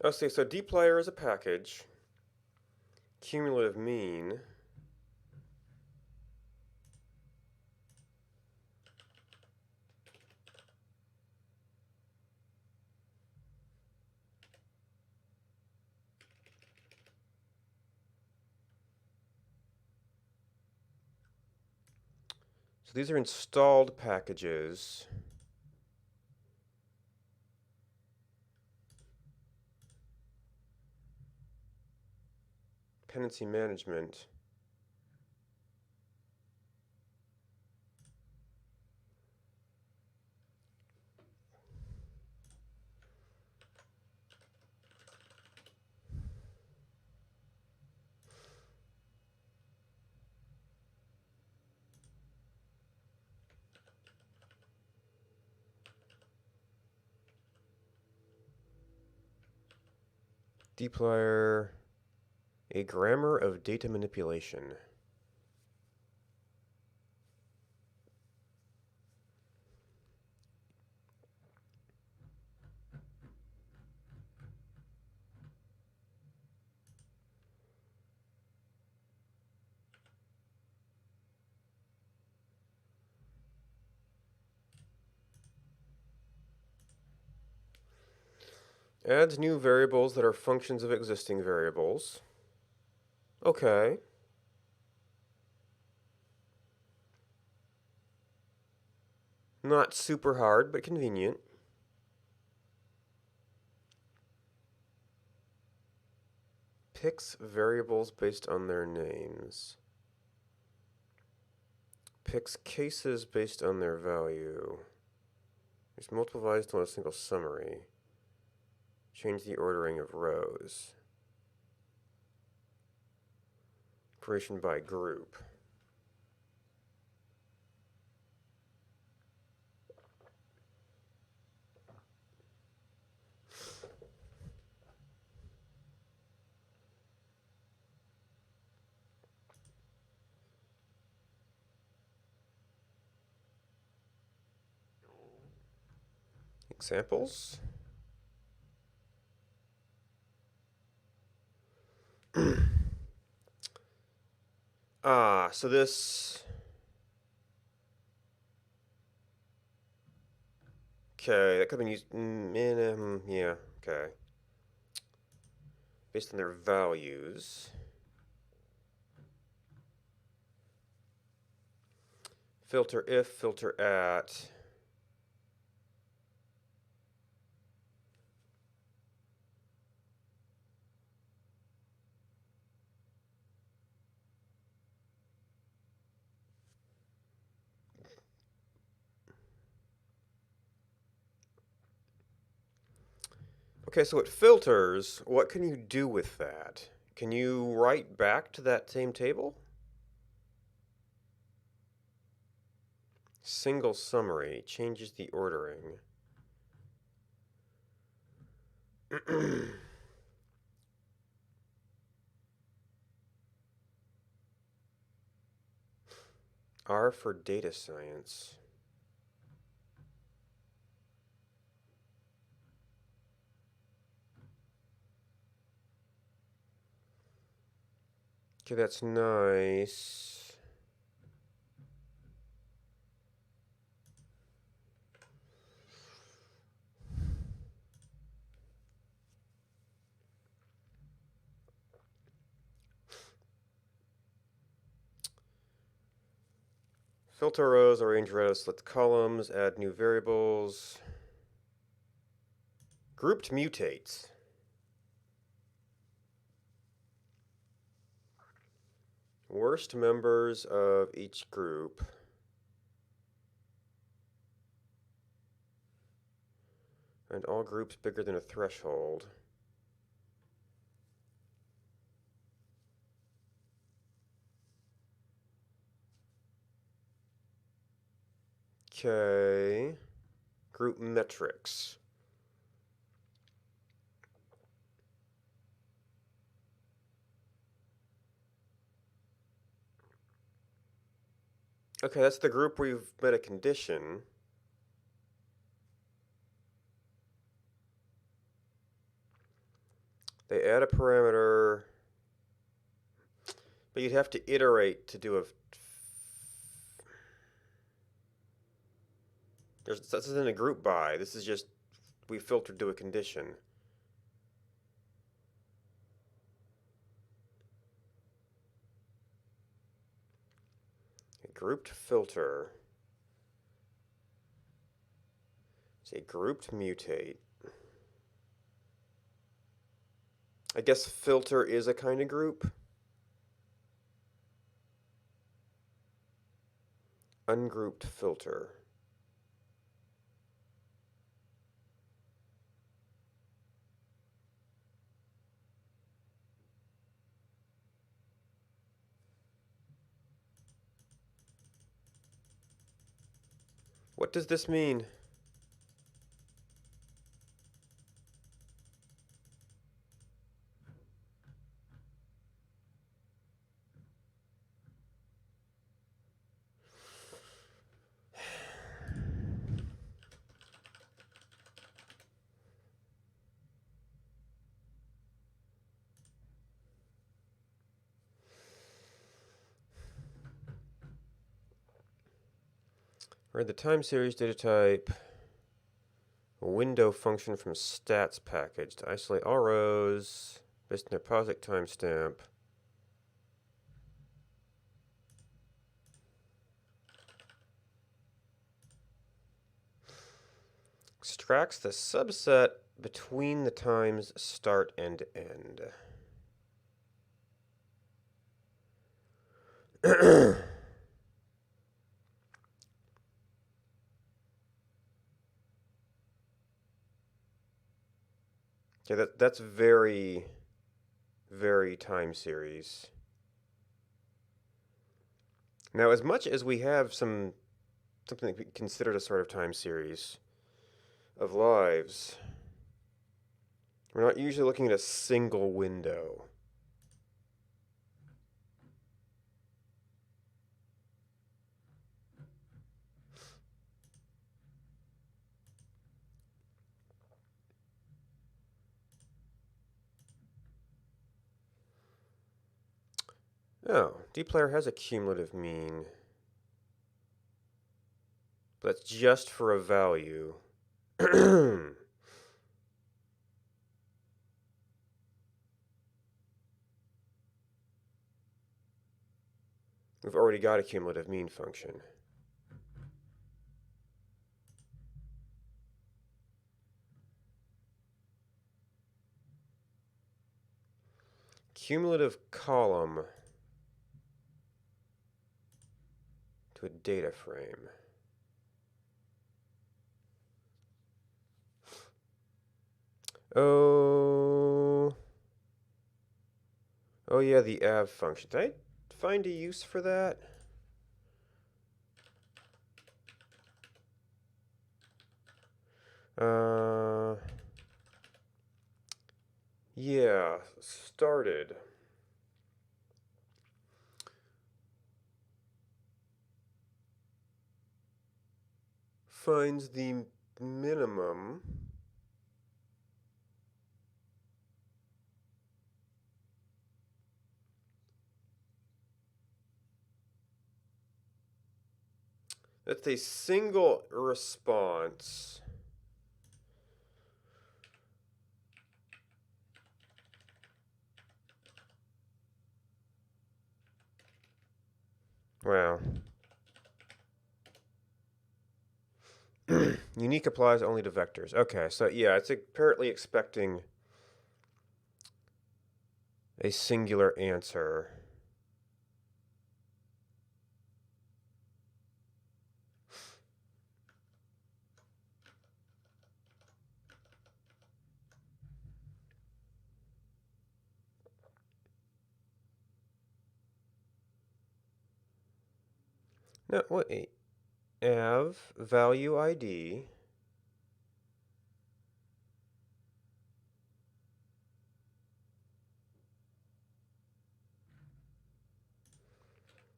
Let's see, so dplyr is a package. Cumulative mean. So these are installed packages. Dependency management. dplyr, a grammar of data manipulation. Adds new variables that are functions of existing variables. Okay. Not super hard, but convenient. Picks variables based on their names. Picks cases based on their value. There's multiple values to a single summary. Change the ordering of rows. Creation by group. Examples? So this... Okay, that could have been used... yeah, okay. Based on their values. Filter if, filter at. Okay, so it filters. What can you do with that? Can you write back to that same table? Single summary changes the ordering. R for data science. Okay, that's nice. Filter rows, arrange rows, select columns, add new variables. Grouped mutates. Worst members of each group. And all groups bigger than a threshold. Okay. Group metrics. Okay, that's the group where you've met a condition. They add a parameter, but you'd have to iterate to do a... This isn't a group by. This is just, we filtered to a condition. A grouped filter. It's a grouped mutate. I guess filter is a kind of group. Ungrouped filter. What does this mean? Right, the time series data type a window function from stats package to isolate all rows based on their POSIX timestamp. Extracts the subset between the times start and end. Yeah, that's very, very time series. Now, as much as we have something that we considered a sort of time series of lives, we're not usually looking at a single window. Oh, dplayer has a cumulative mean. But that's just for a value. We've already got a cumulative mean function. Cumulative column to a data frame. Oh yeah, the av function. Did I find a use for that? Yeah, started. Finds the minimum. That's a single response. Wow. Unique applies only to vectors. Okay, so yeah, it's apparently expecting a singular answer. No, wait. Av value ID.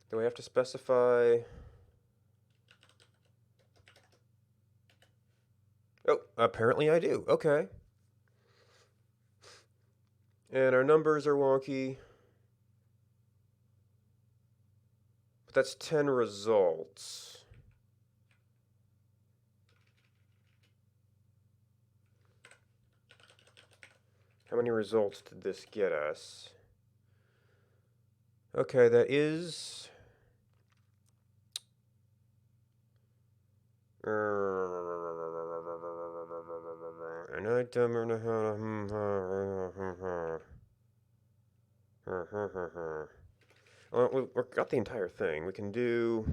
Do we have to specify? Oh, apparently I do. Okay. And our numbers are wonky. But that's 10 results. How many results did this get us? Okay, that is... an item and well, we've got the entire thing. We can do...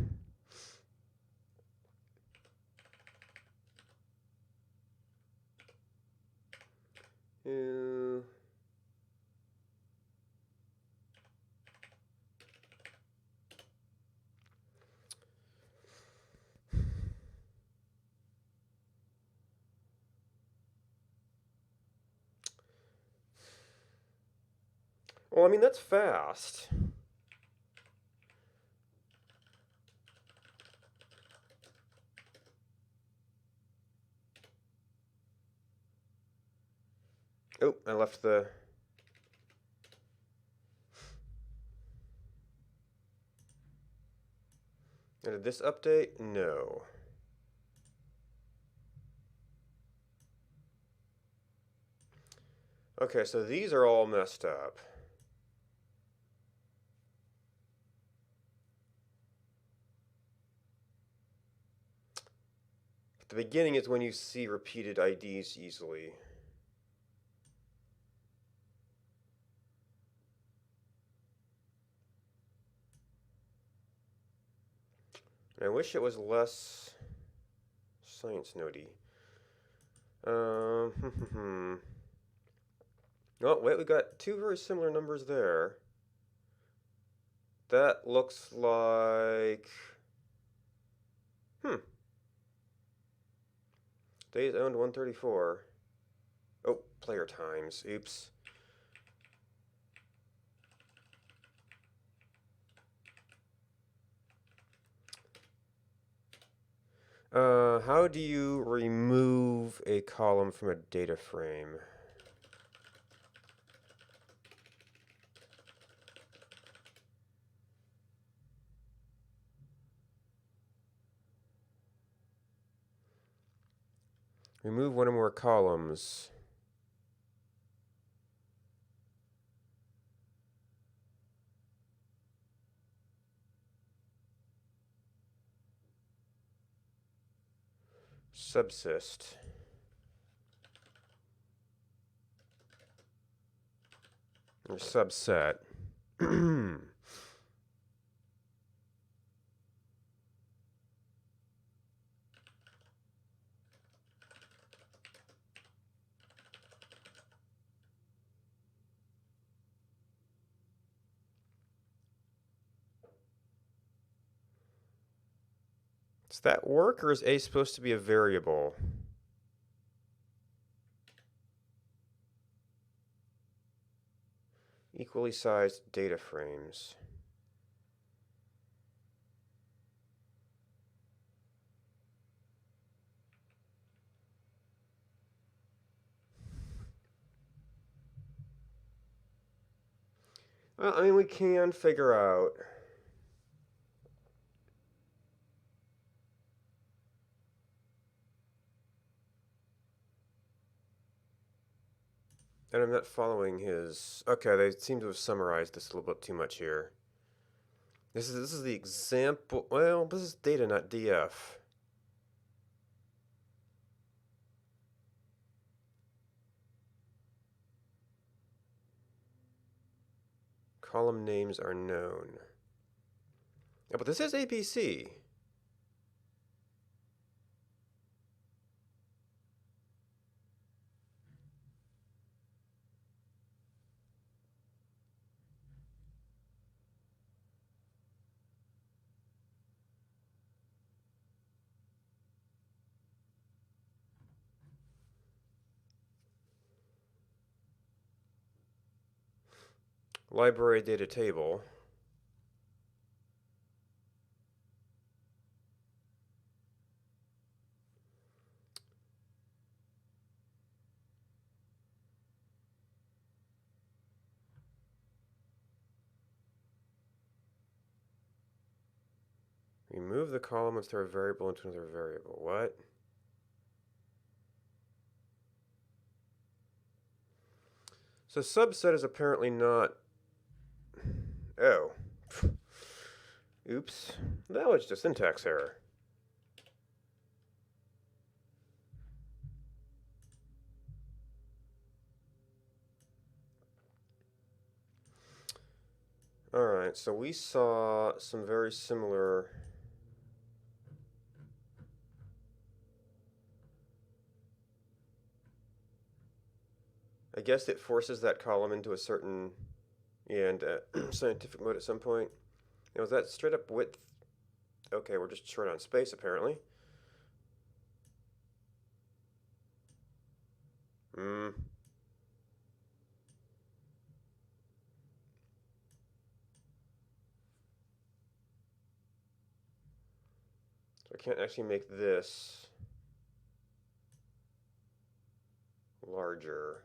Well, I mean, that's fast. Oh, I left the... Did this update? No. Okay, so these are all messed up. The beginning is when you see repeated IDs easily. And I wish it was less science notey. Oh, wait, we got two very similar numbers there. That looks like... Days owned 134. Oh, player times. Oops. How do you remove a column from a data frame? Remove one or more columns. Subsist. Or subset. Does that work, or is A supposed to be a variable? Equally sized data frames. Well, I mean, we can figure out. And I'm not following his... Okay, they seem to have summarized this a little bit too much here. This is the example... Well, this is data, not DF. Column names are known. Yeah, but this is ABC. Library data table. Remove the column and store a variable into another variable. What? So subset is apparently not... Oh. Oops. That was just syntax error. Alright, so we saw some very similar... I guess it forces that column into a certain scientific mode at some point. Now, is that straight up width? Okay, we're just short on space, apparently. So I can't actually make this larger.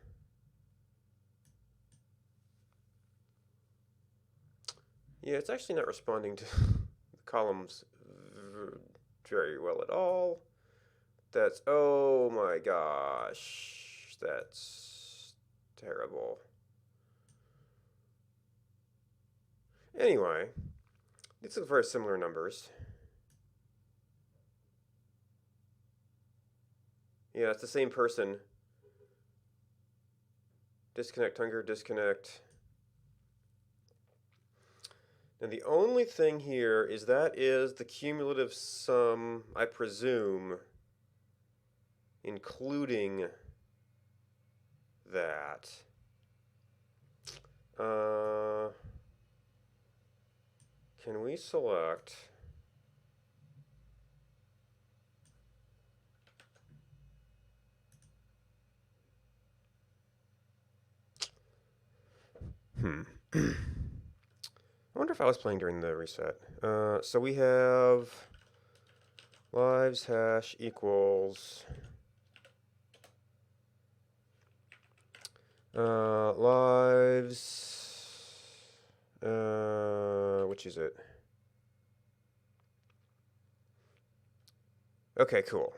Yeah, it's actually not responding to the columns very well at all. That's, oh my gosh, that's Terrible. Anyway, these are very similar numbers. Yeah, it's the same person. Disconnect, hunger, disconnect. And the only thing here is that is the cumulative sum, I presume, including that. Can we select? I wonder if I was playing during the reset. So we have lives hash equals lives, which is it? Okay, cool.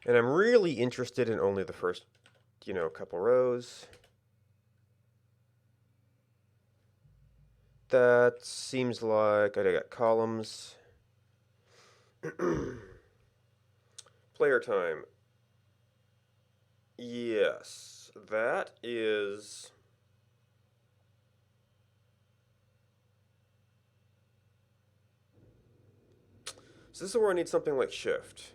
And I'm really interested in only the first, couple rows. That seems like I got columns. Player time. Yes, that is. So this is where I need something like shift.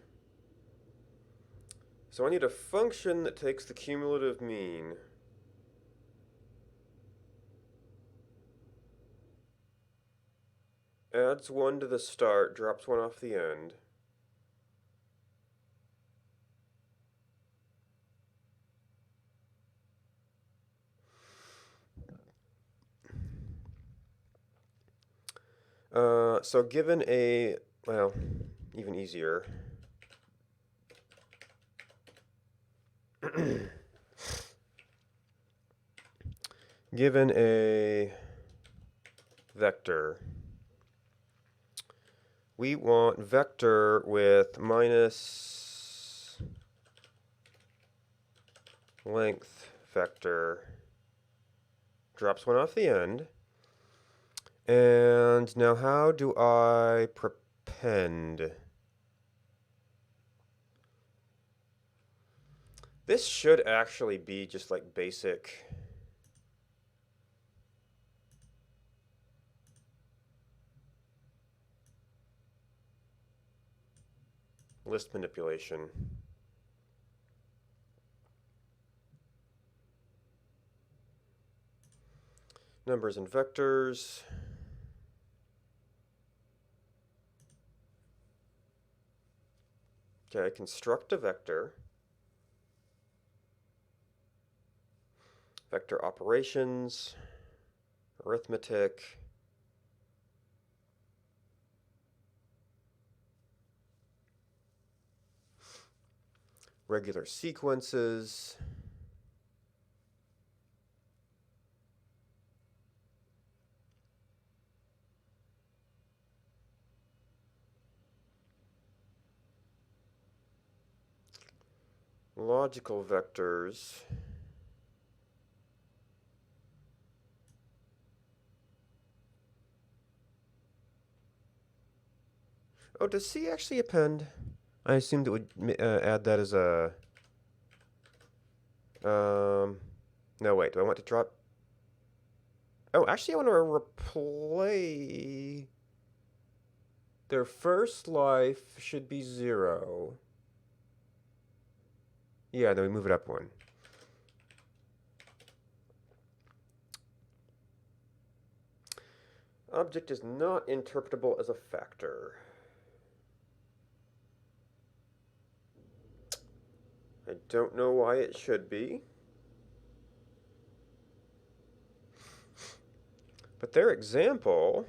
So I need a function that takes the cumulative mean. Adds 1 to the start, drops 1 off the end. So given a, well, even easier. Given a vector, we want vector with minus length vector, drops 1 off the end. And now how do I prepend? This should actually be just like basic list manipulation. Numbers and vectors. Okay, construct a vector. Vector operations, arithmetic, regular sequences, logical vectors, oh, does C actually append? I assumed it would add that as a, no wait, do I want to drop, oh, actually I want to replay, their first life should be 0. Yeah, then we move it up 1. Object is not interpretable as a factor. I don't know why it should be. But their example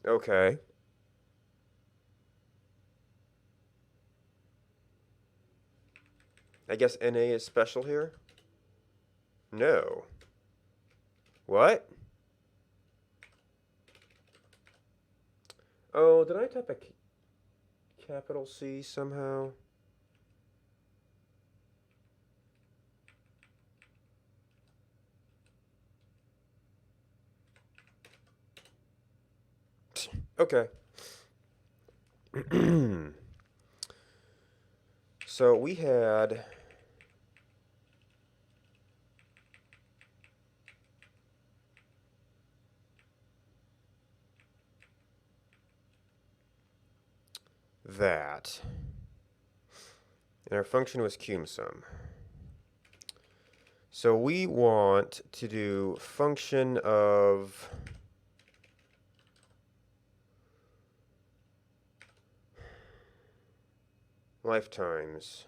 okay. I guess NA is special here? No. What? Oh, did I type a capital C somehow. Okay. So we had that, and our function was cumsum. So we want to do function of lifetimes.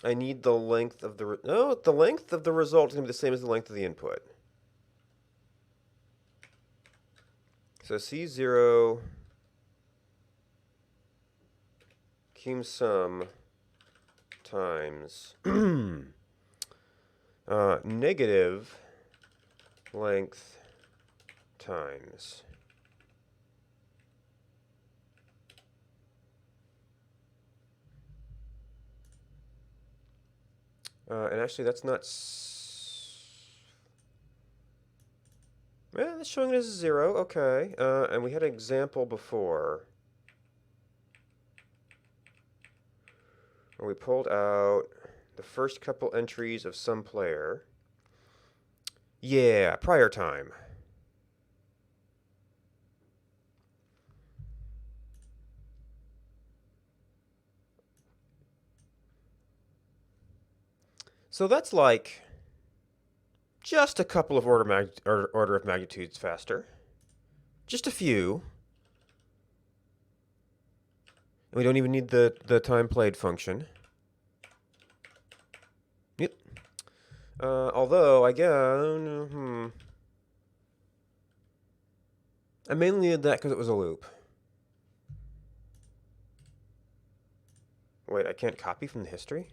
I need the length of the the length of the result is going to be the same as the length of the input. So C0 cumsum times negative length times and actually that's not yeah, that's showing it as a 0. Okay. And we had an example before where we pulled out the first couple entries of some player. Yeah, prior time. So that's like just a couple of order of magnitudes faster. Just a few. And we don't even need the time played function. Yep. Although, again, I mainly did that because it was a loop. Wait, I can't copy from the history?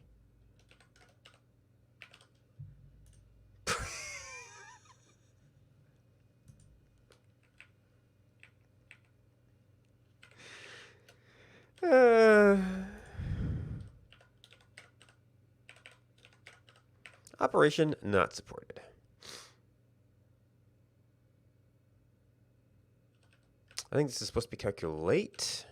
Operation not supported. I think this is supposed to be calculate.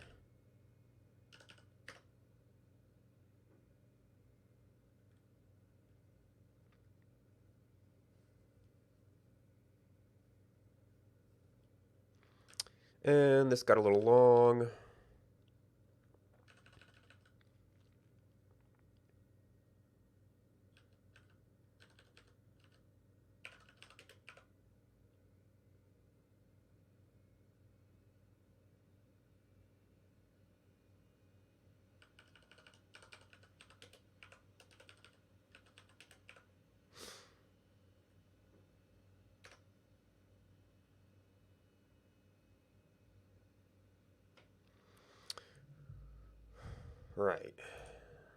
And this got a little long. Right.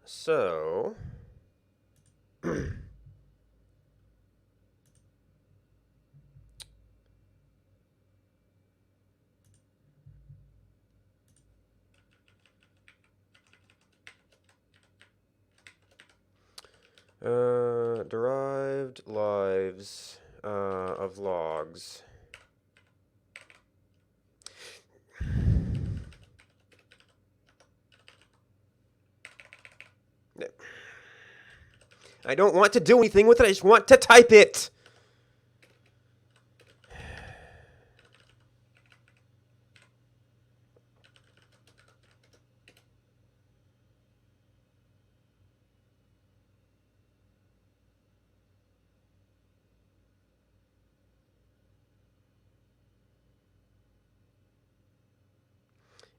So derived lives of logs. I don't want to do anything with it. I just want to type it.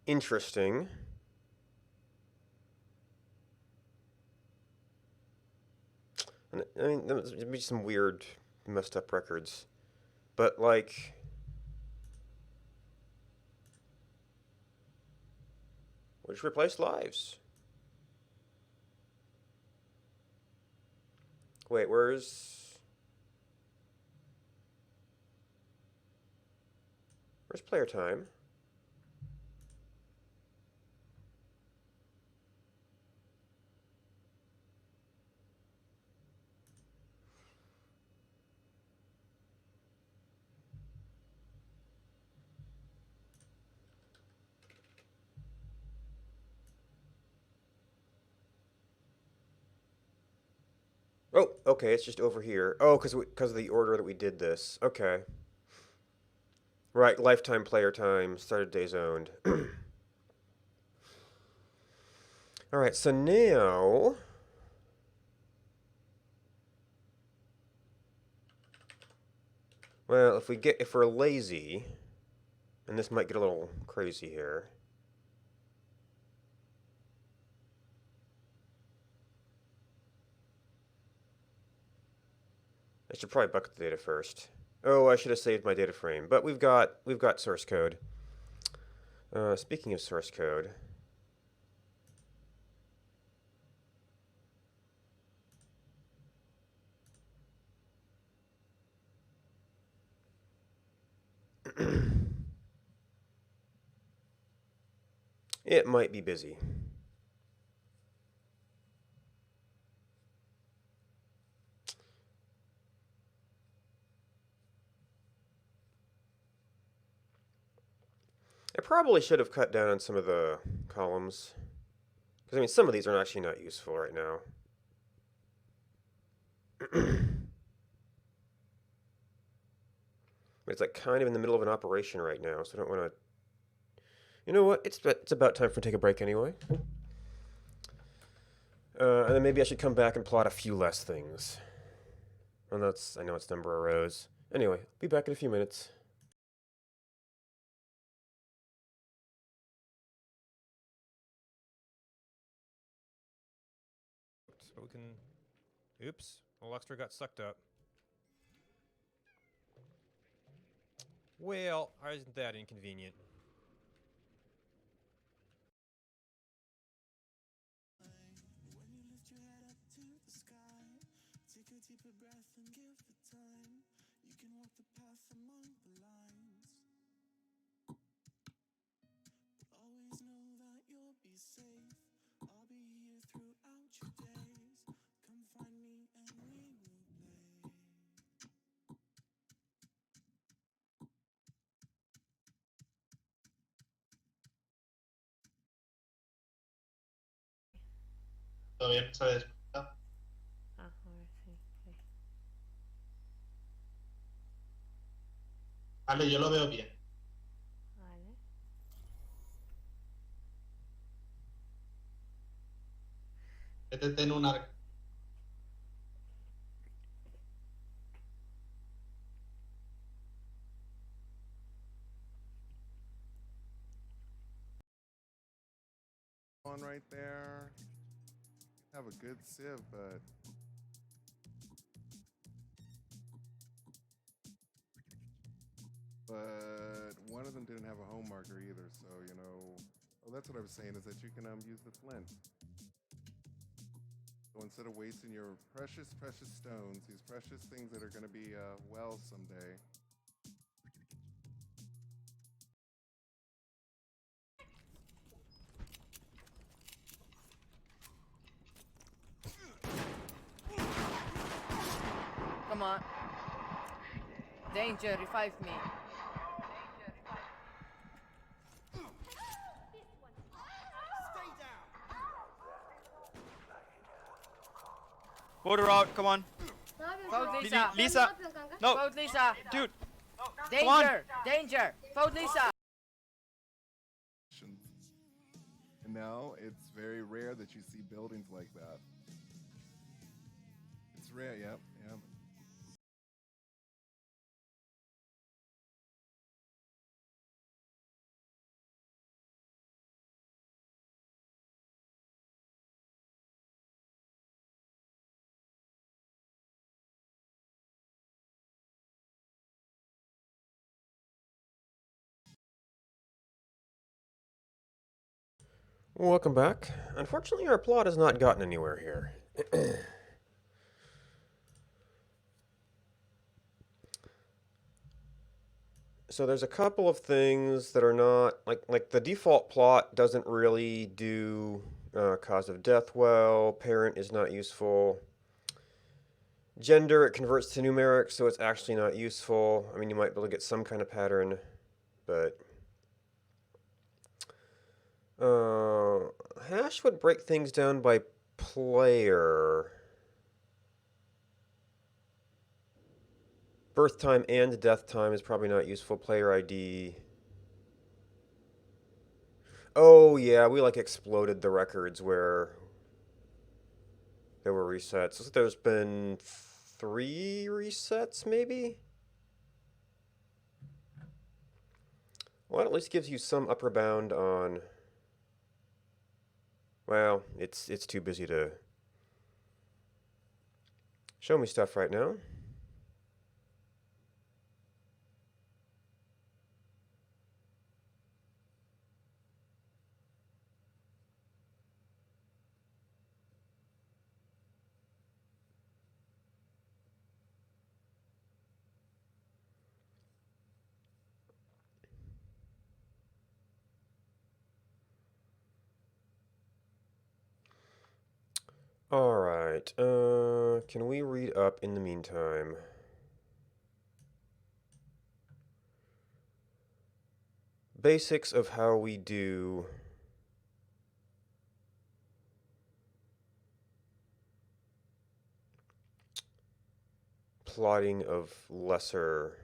Interesting. I mean, there'd be some weird, messed up records. But, like, we just replace lives. Wait, where's... There's player time. Oh, okay, it's just over here. Oh, because of the order that we did this. Okay. Right, lifetime player time, started days owned. All right, so now well, if we're lazy, and this might get a little crazy here. I should probably bucket the data first. Oh, I should have saved my data frame, but we've got source code. Speaking of source code, it might be busy. I probably should have cut down on some of the columns. Because, I mean, some of these are actually not useful right now. It's like kind of in the middle of an operation right now, so I don't want to... You know what? It's about time for take a break anyway. And then maybe I should come back and plot a few less things. Well, I know it's number of rows. Anyway, be back in a few minutes. So we can... Oops, Luxtra got sucked up. Well, isn't that inconvenient? Deeper breath and give the time. You can walk the path among the lines. But always know that you'll be safe. I'll be here throughout your days. Come find me and we will play. Todavía no se despertado. A ver si. Sí. Vale, yo lo veo bien. Vale. Métete en un arco. One right there. Have a good sieve, but one of them didn't have a home marker either, so you know. Oh, that's what I was saying, is that you can use the flint. So instead of wasting your precious stones, these precious things that are going to be wells someday. Come on. Danger, revive me. Vote her out, come on. Vote Lisa. Lisa! No! Vote Lisa. Dude! Danger! Danger! Vote Lisa! And now it's very rare that you see buildings like that. It's rare, yep. Welcome back. Unfortunately, our plot has not gotten anywhere here. So there's a couple of things that are not like the default plot doesn't really do cause of death well. Parent is not useful. Gender, it converts to numeric, so it's actually not useful. I mean, you might be able to get some kind of pattern, but hash would break things down by player. Birth time and death time is probably not useful. Player ID. Oh yeah, we like exploded the records where there were resets. Looks like there's been 3 resets, maybe? Well, that at least gives you some upper bound on... Well, it's too busy to show me stuff right now. Alright, can we read up in the meantime? Basics of how we do plotting of lesser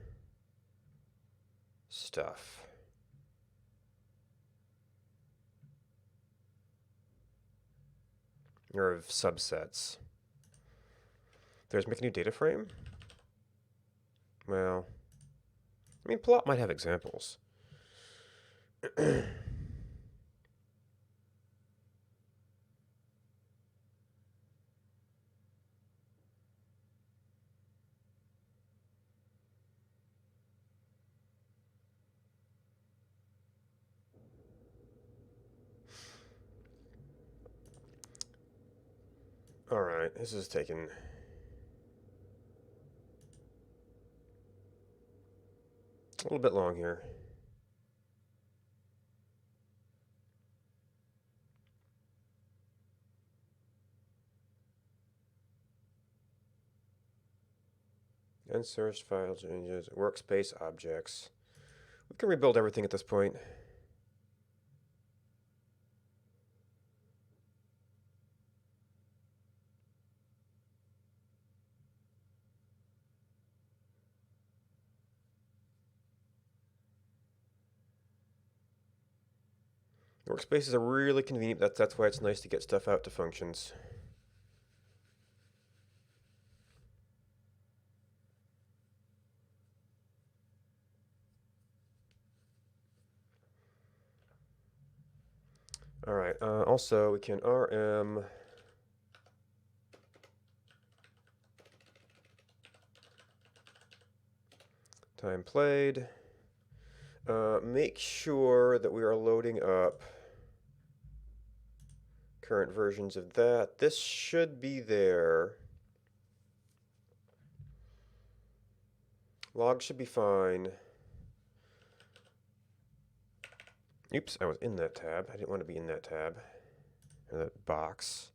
stuff. Or of subsets. There's make a new data frame? Well, I mean, plot might have examples. Alright, this is taking a little bit long here. Unsearched file changes, workspace objects. We can rebuild everything at this point. Workspaces are really convenient. That's why it's nice to get stuff out to functions. Alright, also we can rm time played. Make sure that we are loading up current versions of that. This should be there. Log should be fine. Oops, I was in that tab. I didn't want to be in that tab. Or that box.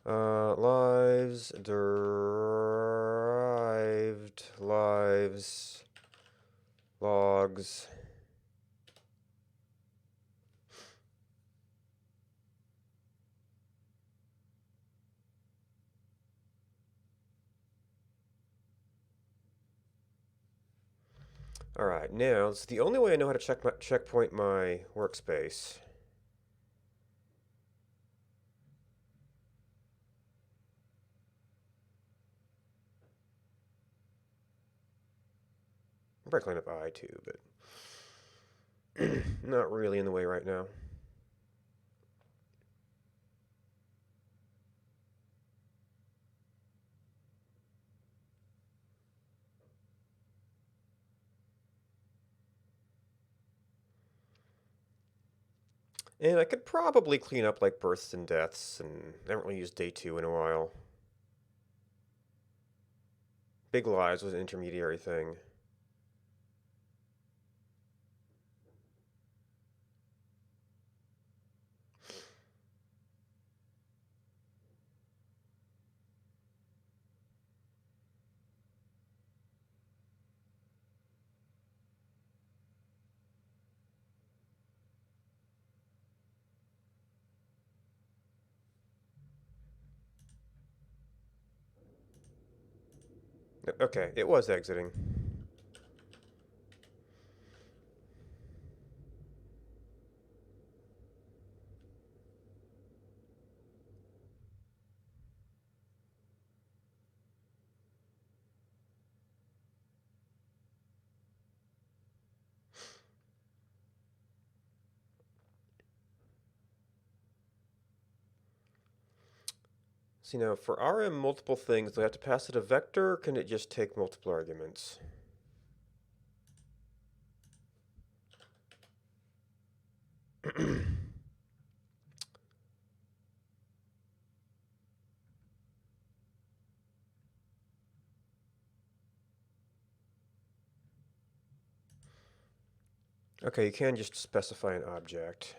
Lives, derived, lives, logs. Alright, now, it's the only way I know how to checkpoint my workspace. I'm probably clean up I too, but not really in the way right now. And I could probably clean up like births and deaths, and I haven't really used day 2 in a while. Big Lives was an intermediary thing. Okay, it was exiting. So now, for RM multiple things, do I have to pass it a vector, or can it just take multiple arguments? Okay, you can just specify an object.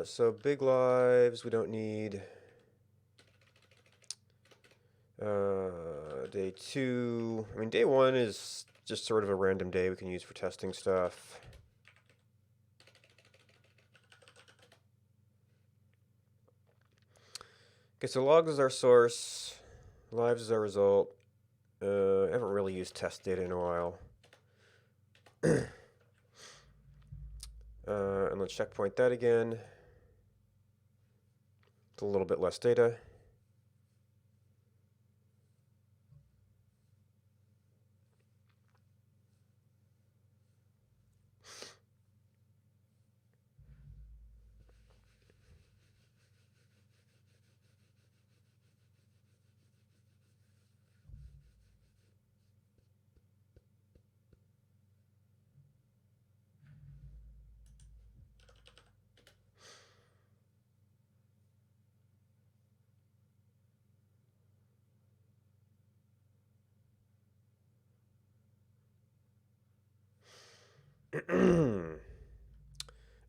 So big lives we don't need. Day 2. I mean, day 1 is just sort of a random day we can use for testing stuff. Okay, so logs is our source. Lives is our result. I haven't really used test data in a while. And let's checkpoint that again. It's a little bit less data.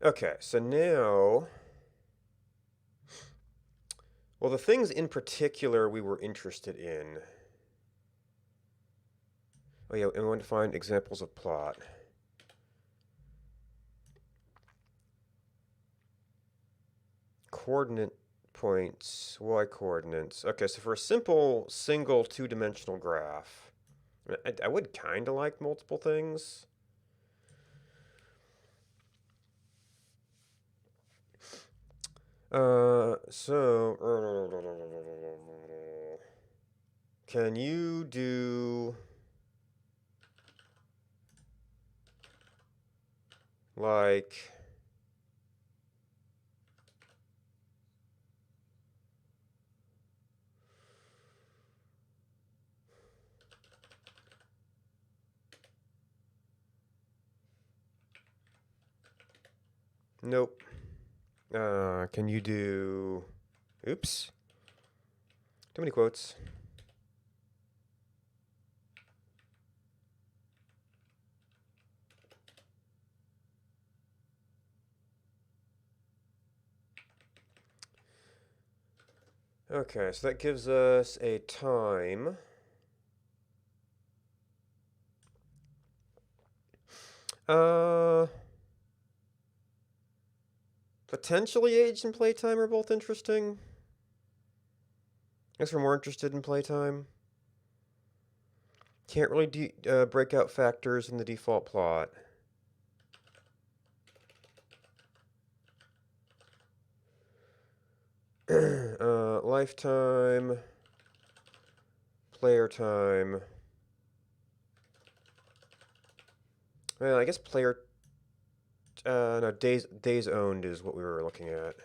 Okay, so now, well, the things in particular we were interested in. Oh yeah, and we want to find examples of plot. Coordinate points, y coordinates. Okay, so for a simple single two-dimensional graph, I would kind of like multiple things. So can you do like nope. Can you do oops. Too many quotes. Okay, so that gives us a time. Potentially age and playtime are both interesting. I guess we're more interested in playtime. Can't really break out factors in the default plot. Lifetime, player time. Well, I guess player. No, days owned is what we were looking at.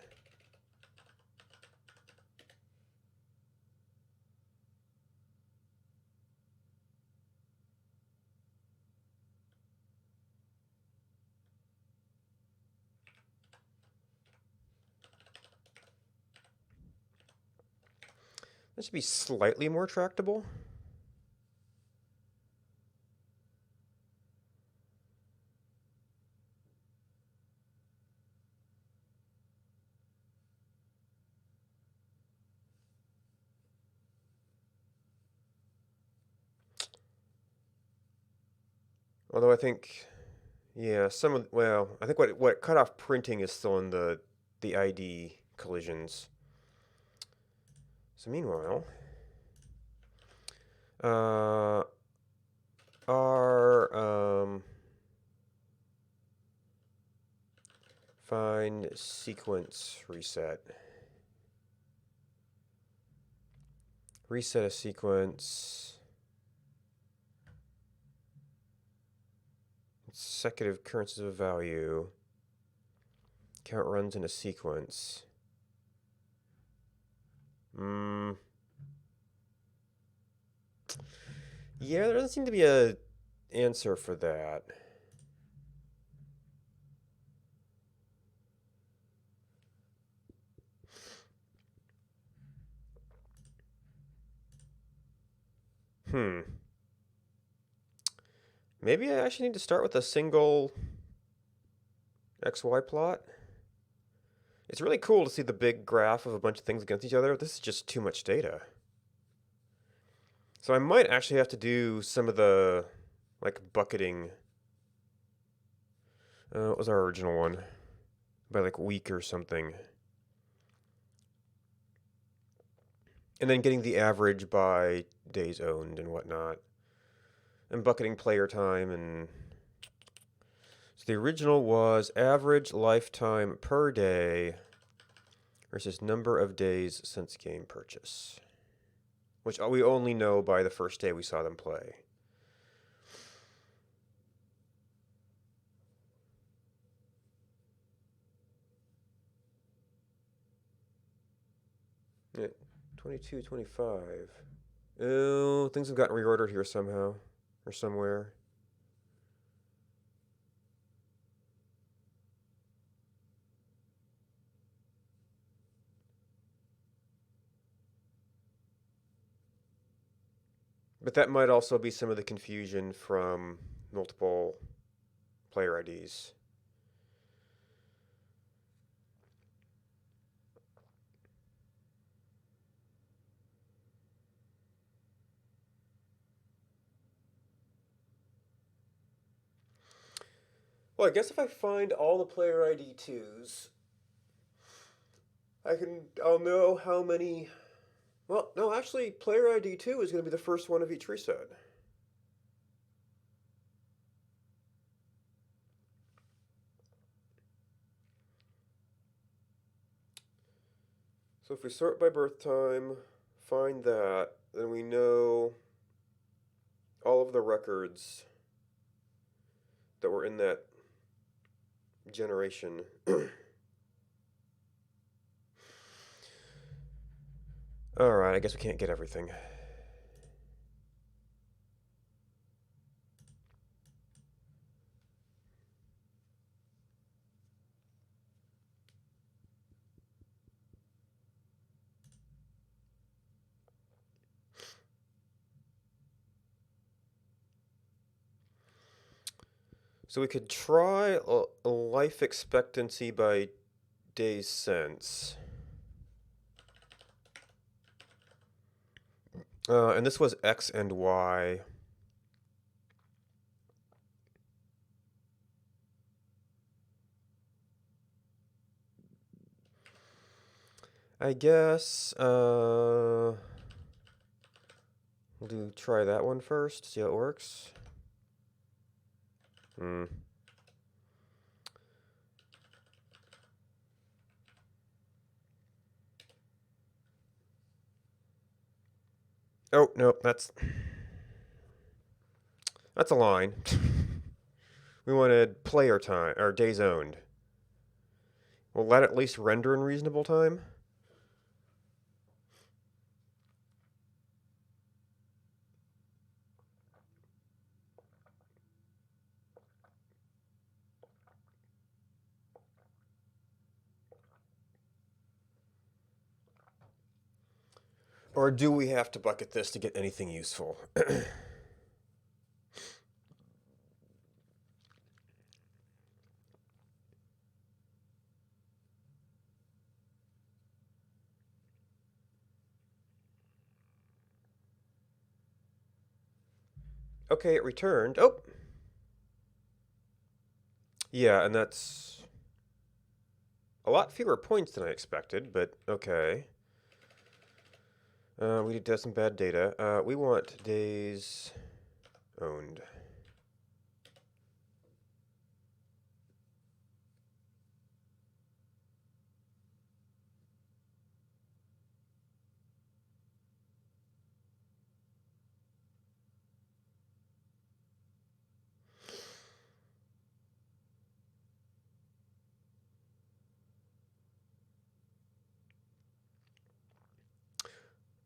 This should be slightly more tractable. Although I think, yeah, I think what cut off printing is still in the ID collisions. So meanwhile, R find sequence reset. Reset a sequence. Consecutive occurrences of value. Count runs in a sequence. Yeah, there doesn't seem to be a answer for that. Maybe I actually need to start with a single XY plot. It's really cool to see the big graph of a bunch of things against each other. This is just too much data. So I might actually have to do some of the, like, bucketing. What was our original one? By, like, week or something. And then getting the average by days owned and whatnot. And bucketing player time and... So the original was average lifetime per day versus number of days since game purchase, which we only know by the first day we saw them play. Yeah, 22, 25. Oh, things have gotten reordered here somehow or somewhere. But that might also be some of the confusion from multiple player IDs. Well, I guess if I find all the player ID 2s, I'll know how many... Well, no, actually, player ID 2 is going to be the first one of each reset. So if we sort by birth time, find that, then we know all of the records that were in that generation. Alright, I guess we can't get everything. So we could try a life expectancy by days since. And this was X and Y. I guess we'll try that one first, see how it works. Oh, nope, that's a line. We wanted player time, or days owned. Will that at least render in reasonable time? Or do we have to bucket this to get anything useful? Okay, it returned. Oh! Yeah, and that's a lot fewer points than I expected, but okay. We did have some bad data. We want days owned.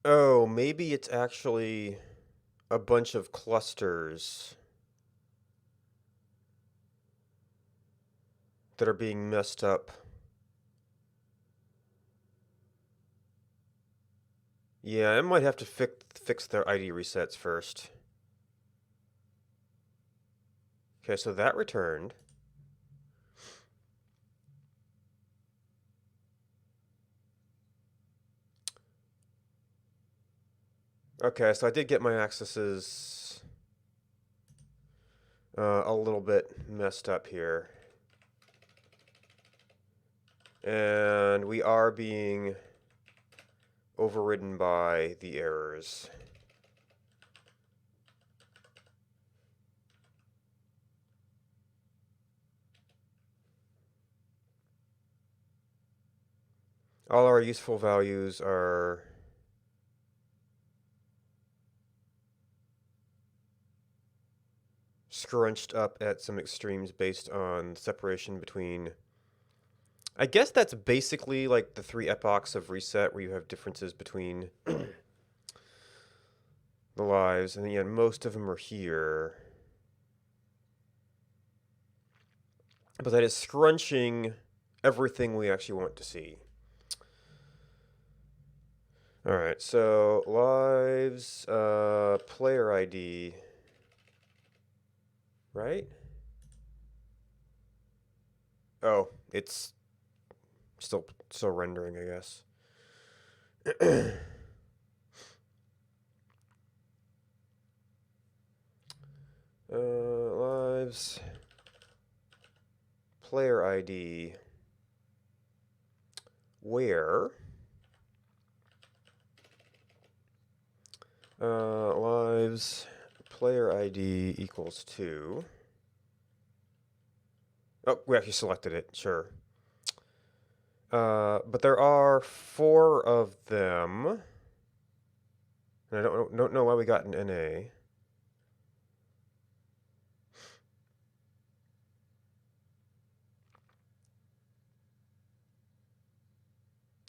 Oh, maybe it's actually a bunch of clusters that are being messed up. Yeah, I might have to fix their ID resets first. Okay, so that returned. Okay, so I did get my accesses a little bit messed up here. And we are being overridden by the errors. All our useful values are scrunched up at some extremes based on separation between... I guess that's basically like the 3 epochs of reset where you have differences between the lives, and yeah, most of them are here. But that is scrunching everything we actually want to see. Alright, so lives, player ID, right? Oh, it's still rendering, I guess. Lives, player ID, where lives player ID equals 2. Oh, we actually selected it, sure. But there are 4 of them. And I don't know why we got an NA.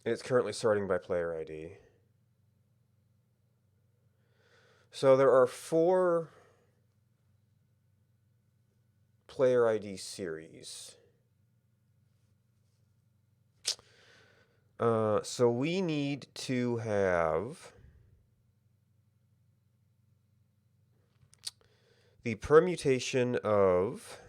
It's currently sorting by player ID. So there are 4 player ID series. So we need to have the permutation of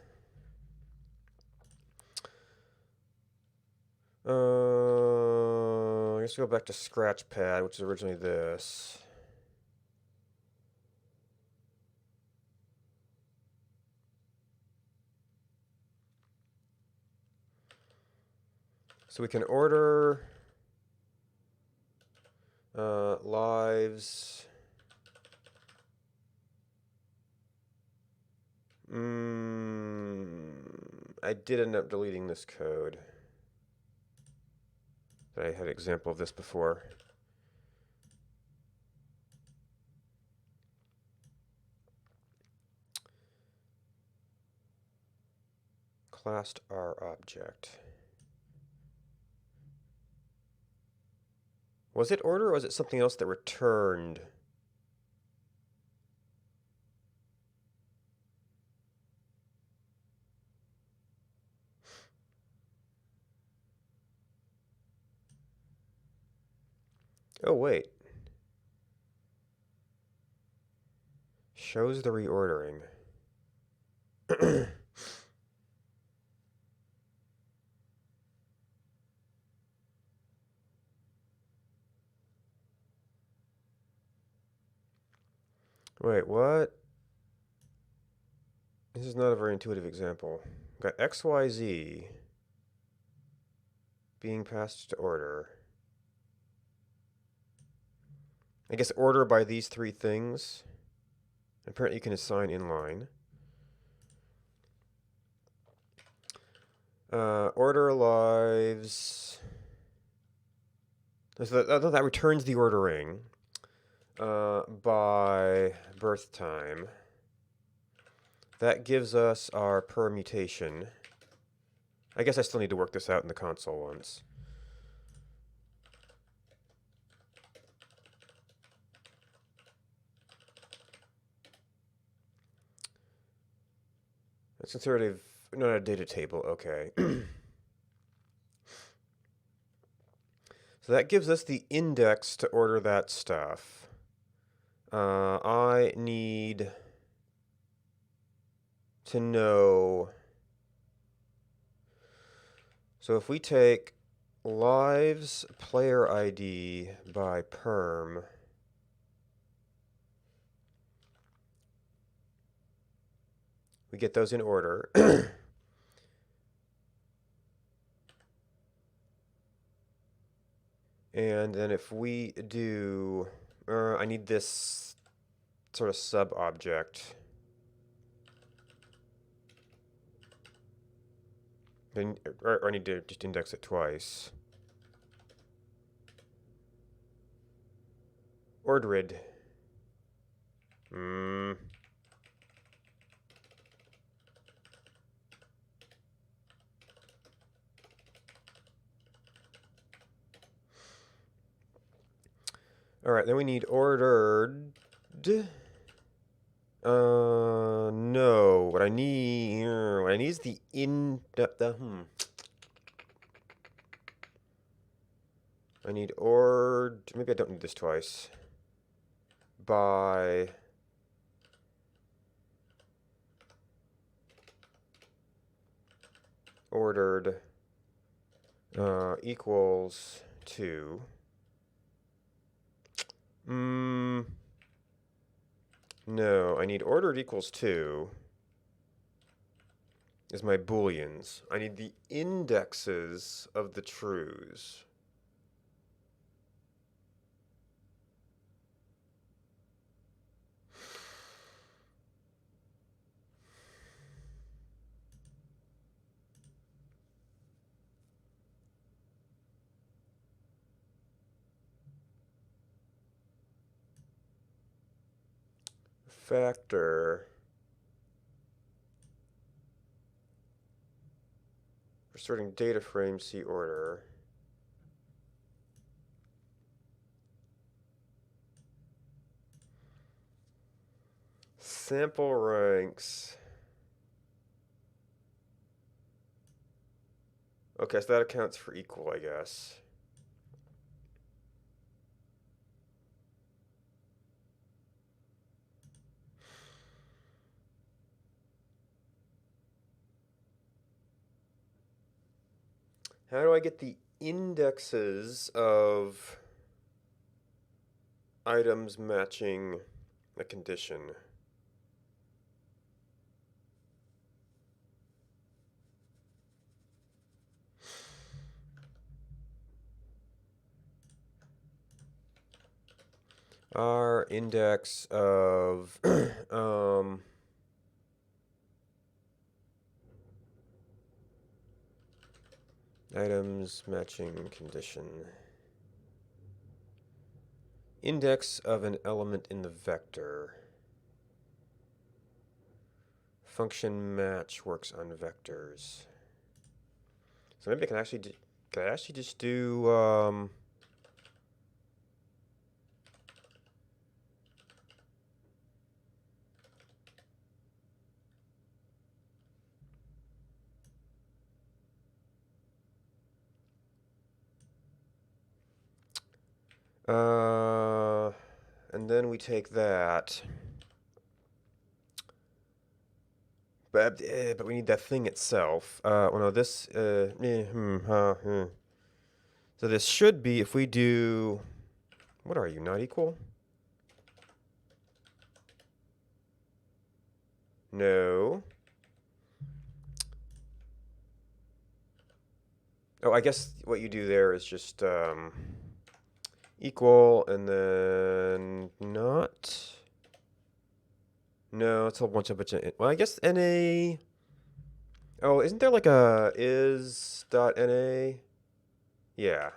I guess go back to Scratchpad, which is originally this. So we can order lives. I did end up deleting this code. I had an example of this before. Classed R object. Was it order or was it something else that returned? Oh, wait. Shows the reordering. Wait, what? This is not a very intuitive example. We've got XYZ being passed to order. I guess order by these three things. Apparently you can assign inline. Order lives. So that returns the ordering by birth time. That gives us our permutation. I guess I still need to work this out in the console once. That's considered not a data table, okay. So that gives us the index to order that stuff. I need to know. So if we take lives player ID by perm, we get those in order. And then if we do, I need this sort of sub-object. Then, or I need to just index it twice. Ordered. All right, then we need ordered. No. What I need is the I need maybe I don't need this twice. By ordered equals to. No, I need ordered equals 2 is my booleans. I need the indexes of the trues. Factor for sorting data frame, see order. Sample ranks. Okay, so that accounts for equal, I guess. How do I get the indexes of items matching a condition? Our index of items matching condition. Index of an element in the vector. Function match works on vectors. So maybe I can actually just do and then we take that. But we need that thing itself. Well, no, this. So this should be if we do. What are you? Not equal? No. Oh, I guess what you do there is just equal, and then not. No, it's a bunch of well, I guess NA. Oh, isn't there like a is.na? Yeah.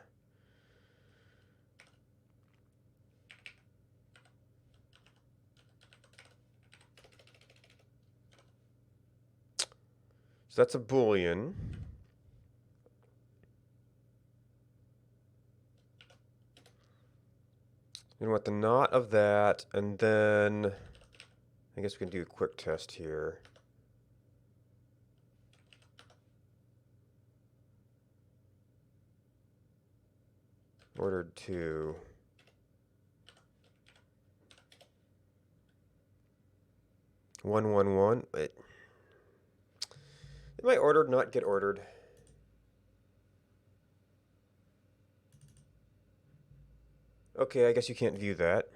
So that's a Boolean. And what the not of that, and then I guess we can do a quick test here. Ordered to. One, one, one. Did my ordered not get ordered? Okay, I guess you can't view that.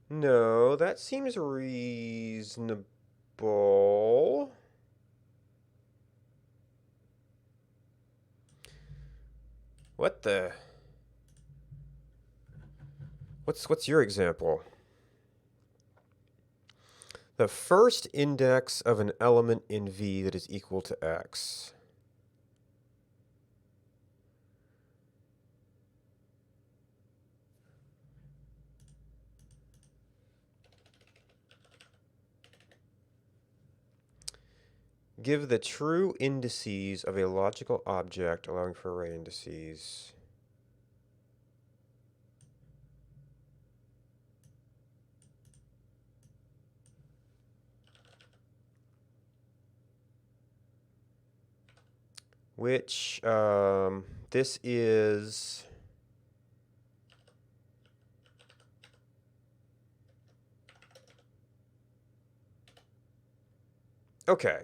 No, that seems reasonable. What the? What's your example? The first index of an element in V that is equal to X. Give the true indices of a logical object allowing for array indices. Which, this is... Okay.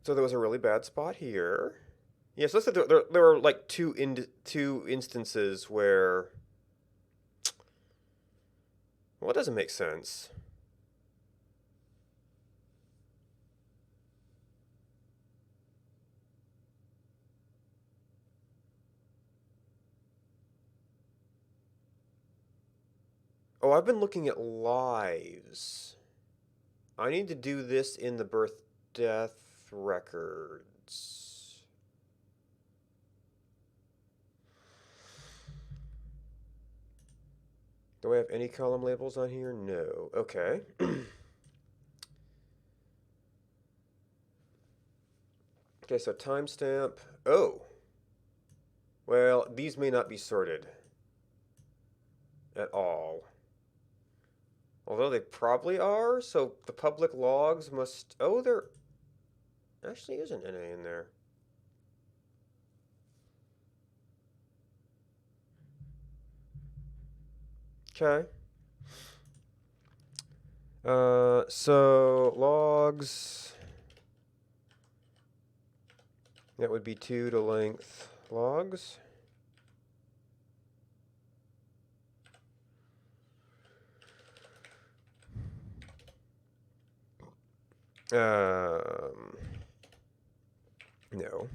So there was a really bad spot here. Yes, yeah, so there were like two instances where... Well, it doesn't make sense. Oh, I've been looking at lives. I need to do this in the birth-death records. Do I have any column labels on here? No. Okay. Okay, so timestamp. Oh. Well, these may not be sorted at all. Although they probably are, so the public logs must... Oh, there actually is an NA in there. Okay. So logs... That would be 2 to length logs. No.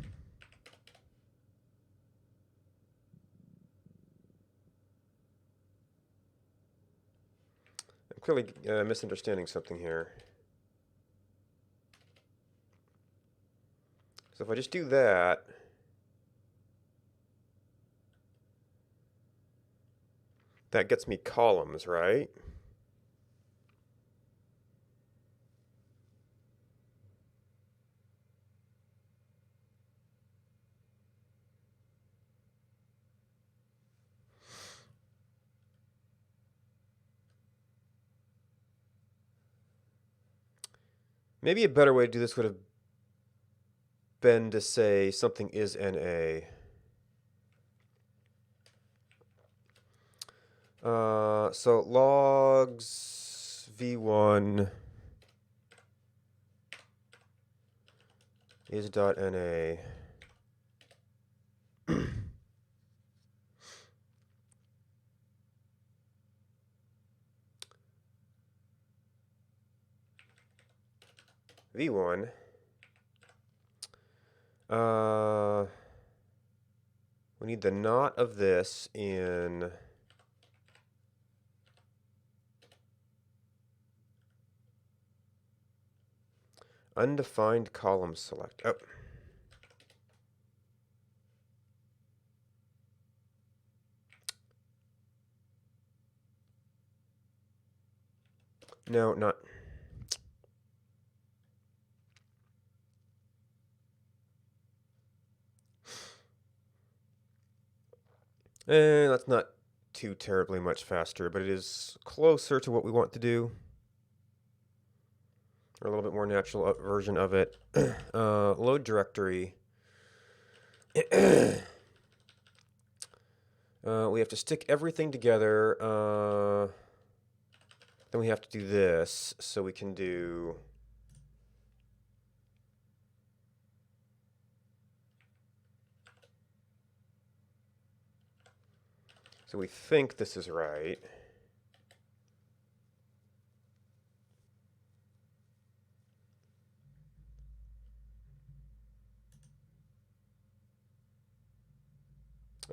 I'm clearly misunderstanding something here. So if I just do that, that gets me columns, right? Maybe a better way to do this would have been to say something is NA. So logs v1 is .na. v1. We need the not of this in undefined column select. Oh. No, not. That's not too terribly much faster, but it is closer to what we want to do. Or a little bit more natural version of it. Load directory. We have to stick everything together. Then we have to do this, so we can do so we think this is right.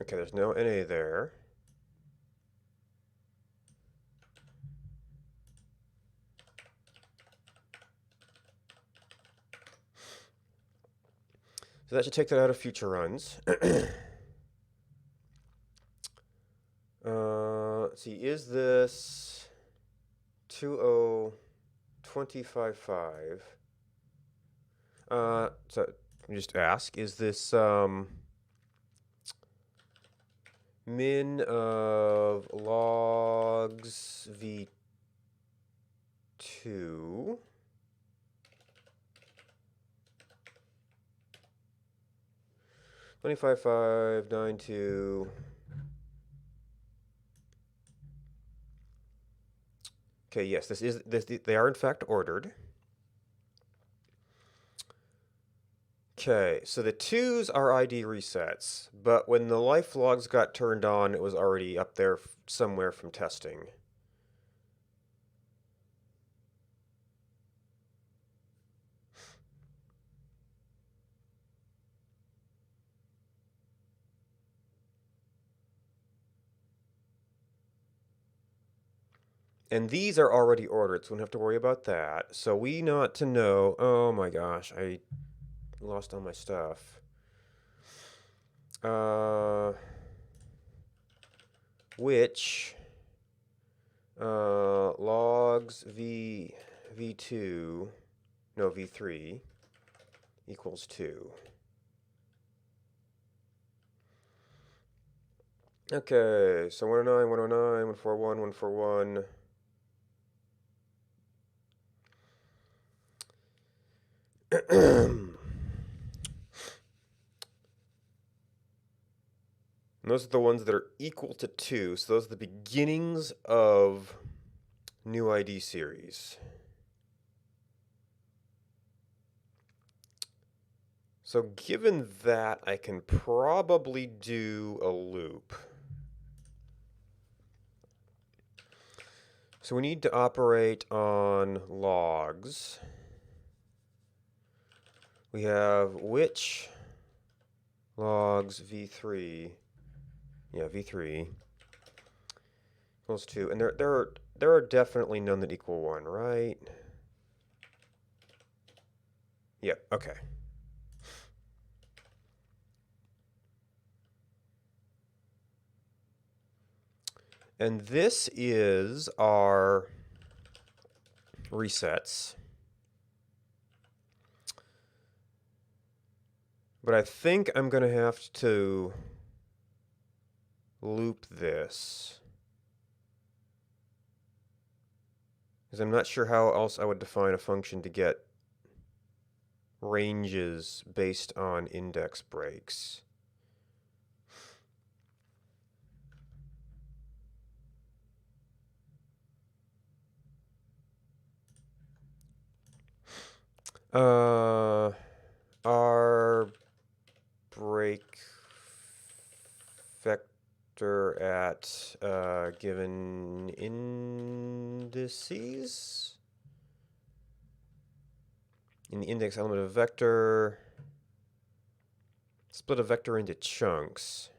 Okay, there's no NA there. So that should take that out of future runs. Let's see, is this 20255? So let me just ask, is this min of logs v2 25592. Okay, yes, they are in fact ordered. Okay, so the 2s are ID resets, but when the life logs got turned on, it was already up there somewhere from testing. And these are already ordered, so we don't have to worry about that. So we want to know, oh my gosh, I lost all my stuff. Which logs v2, no, v3 equals 2. Okay, so 109, 109, 141, 141. And those are the ones that are equal to 2, so those are the beginnings of new ID series. So given that, I can probably do a loop. So we need to operate on logs. We have which logs v3, yeah, v3 equals 2, and there are definitely none that equal 1, right? Yep, okay. And this is our resets. But I think I'm going to have to loop this, because I'm not sure how else I would define a function to get ranges based on index breaks. Our break vector at given indices. in the index element of a vector, split a vector into chunks.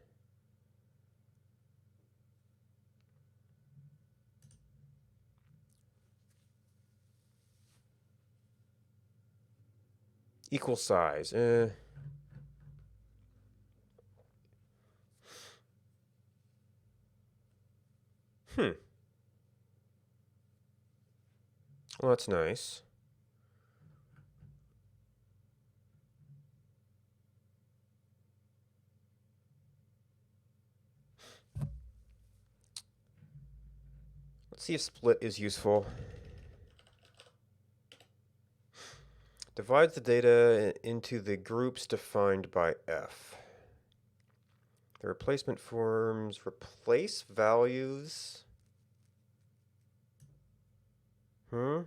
Equal size. Well, that's nice. Let's see if split is useful. Divides the data into the groups defined by F. The replacement forms replace values. And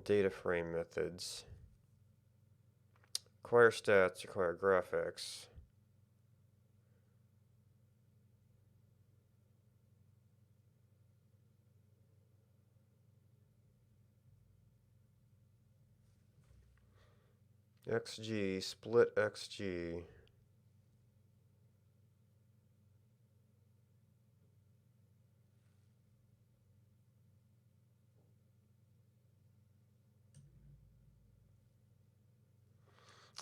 DataFrame methods. Require stats, require graphics. XG, split XG.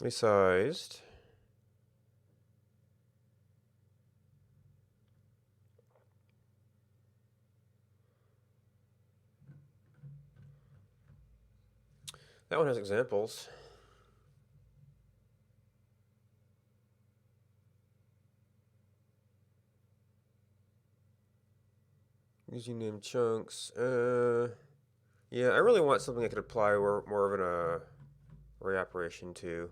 Resized. That one has examples. Using name chunks. Yeah, I really want something I could apply more of an array operation to.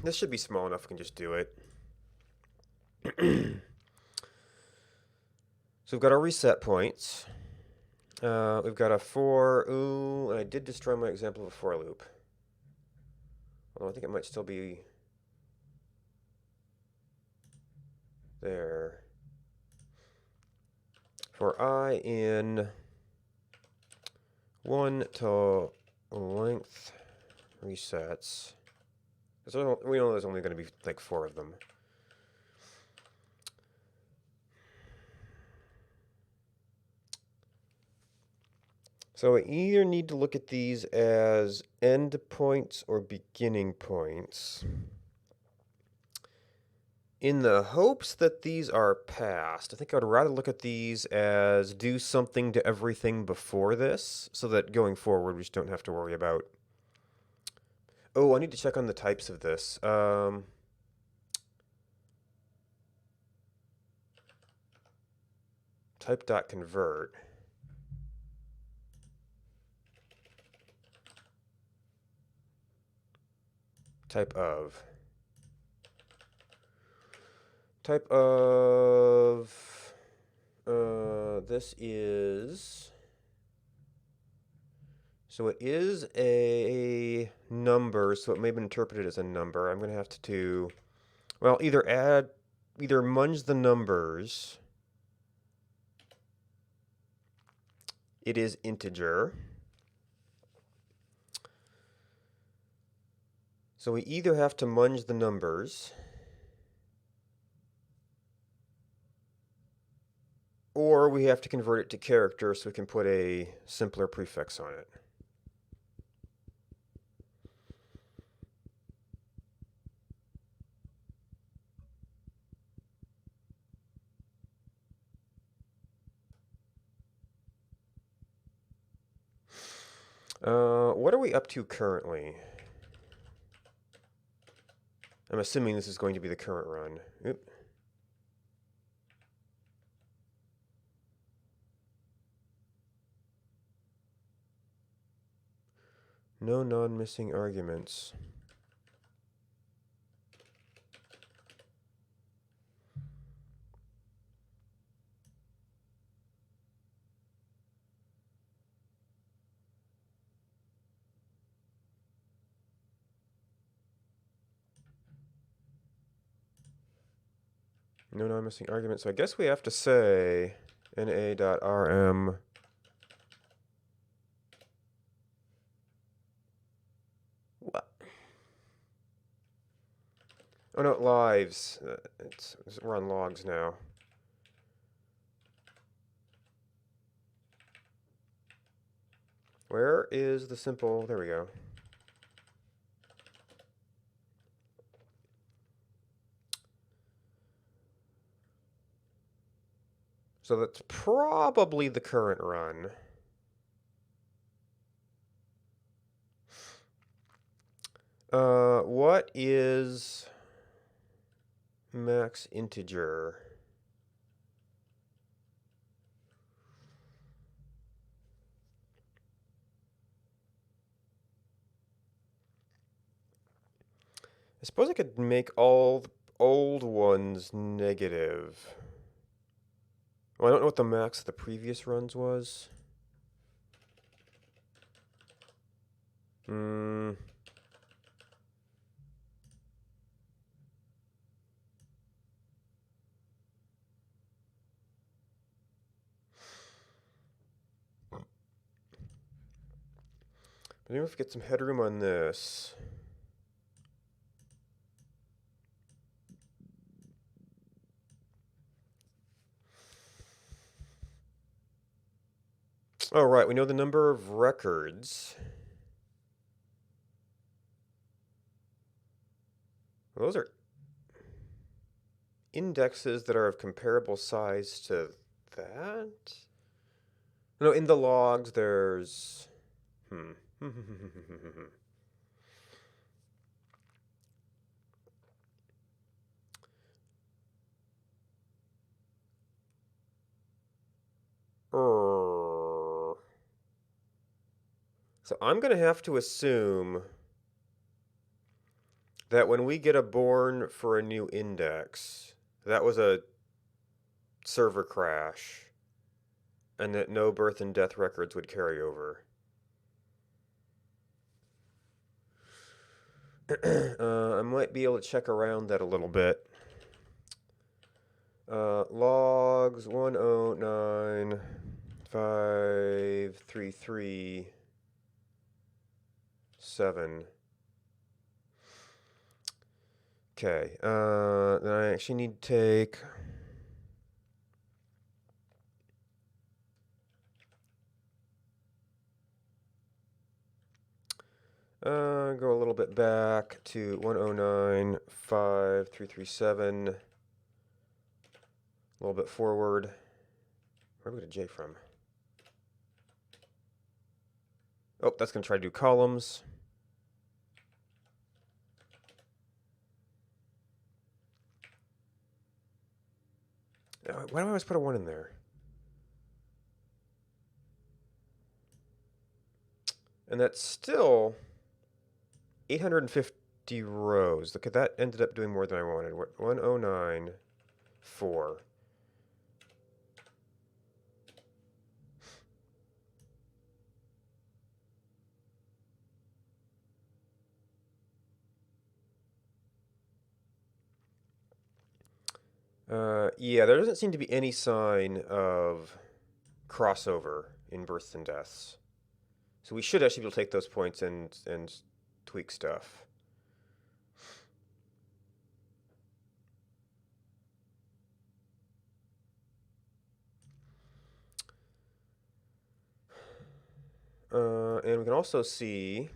This should be small enough I can just do it. So we've got our reset points. We've got a for. Ooh, and I did destroy my example of a for loop. Although I think it might still be there. For I in 1 to length resets. So we know there's only going to be like 4 of them. So I either need to look at these as end points or beginning points, in the hopes that these are passed. I think I would rather look at these as do something to everything before this, so that going forward we just don't have to worry about. Oh, I need to check on the types of this. Type.convert. Type of. Type of. This is. So it is a number, so it may be interpreted as a number. I'm going to have to do. Well, either munge the numbers. It is integer. So we either have to munge the numbers, or we have to convert it to character so we can put a simpler prefix on it. What are we up to currently? I'm assuming this is going to be the current run. Oop. No non-missing arguments. No non-missing arguments. So I guess we have to say na.rm. What? Oh no, it lives. We're on logs now. Where is the simple? There we go. So that's probably the current run. What is max integer? I suppose I could make all the old ones negative. Well, I don't know what the max of the previous runs was. Maybe if we get some headroom on this. Oh, right, we know the number of records. Those are indexes that are of comparable size to that? No, in the logs there's... So I'm going to have to assume that when we get a born for a new index, that was a server crash, and that no birth and death records would carry over. I might be able to check around that a little bit. Logs 1095337. Okay, then I actually need to take... go a little bit back to 1095337. A little bit forward. Where do we get a J from? Oh, that's going to try to do columns. Why do I always put a 1 in there? And that's still 850 rows. Look at that, ended up doing more than I wanted. 1094. Yeah, there doesn't seem to be any sign of crossover in births and deaths. So we should actually be able to take those points and tweak stuff. And we can also see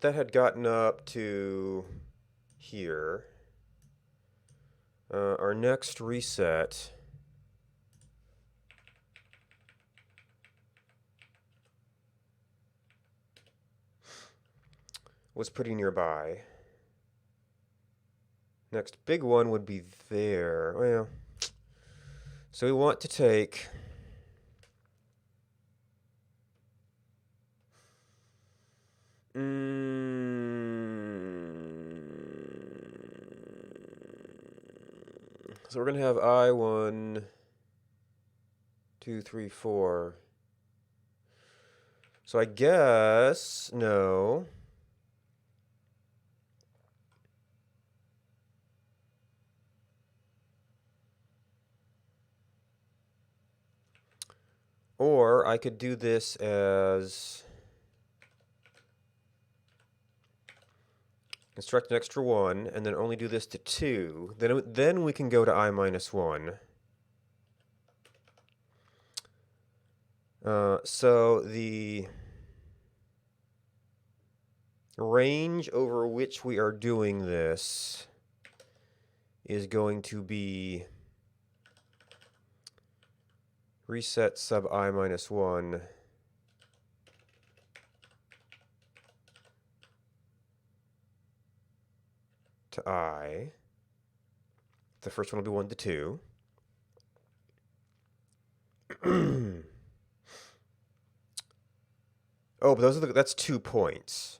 that had gotten up to here. Our next reset was pretty nearby. Next big one would be there. Well, so we want to take so we're going to have I1, 2, 3, 4. So I guess, no. Or I could do this as construct an extra 1, and then only do this to 2. Then we can go to I minus 1. So the range over which we are doing this is going to be reset sub I minus 1 to I. The first one will be 1 to 2. Oh, but that's 2 points.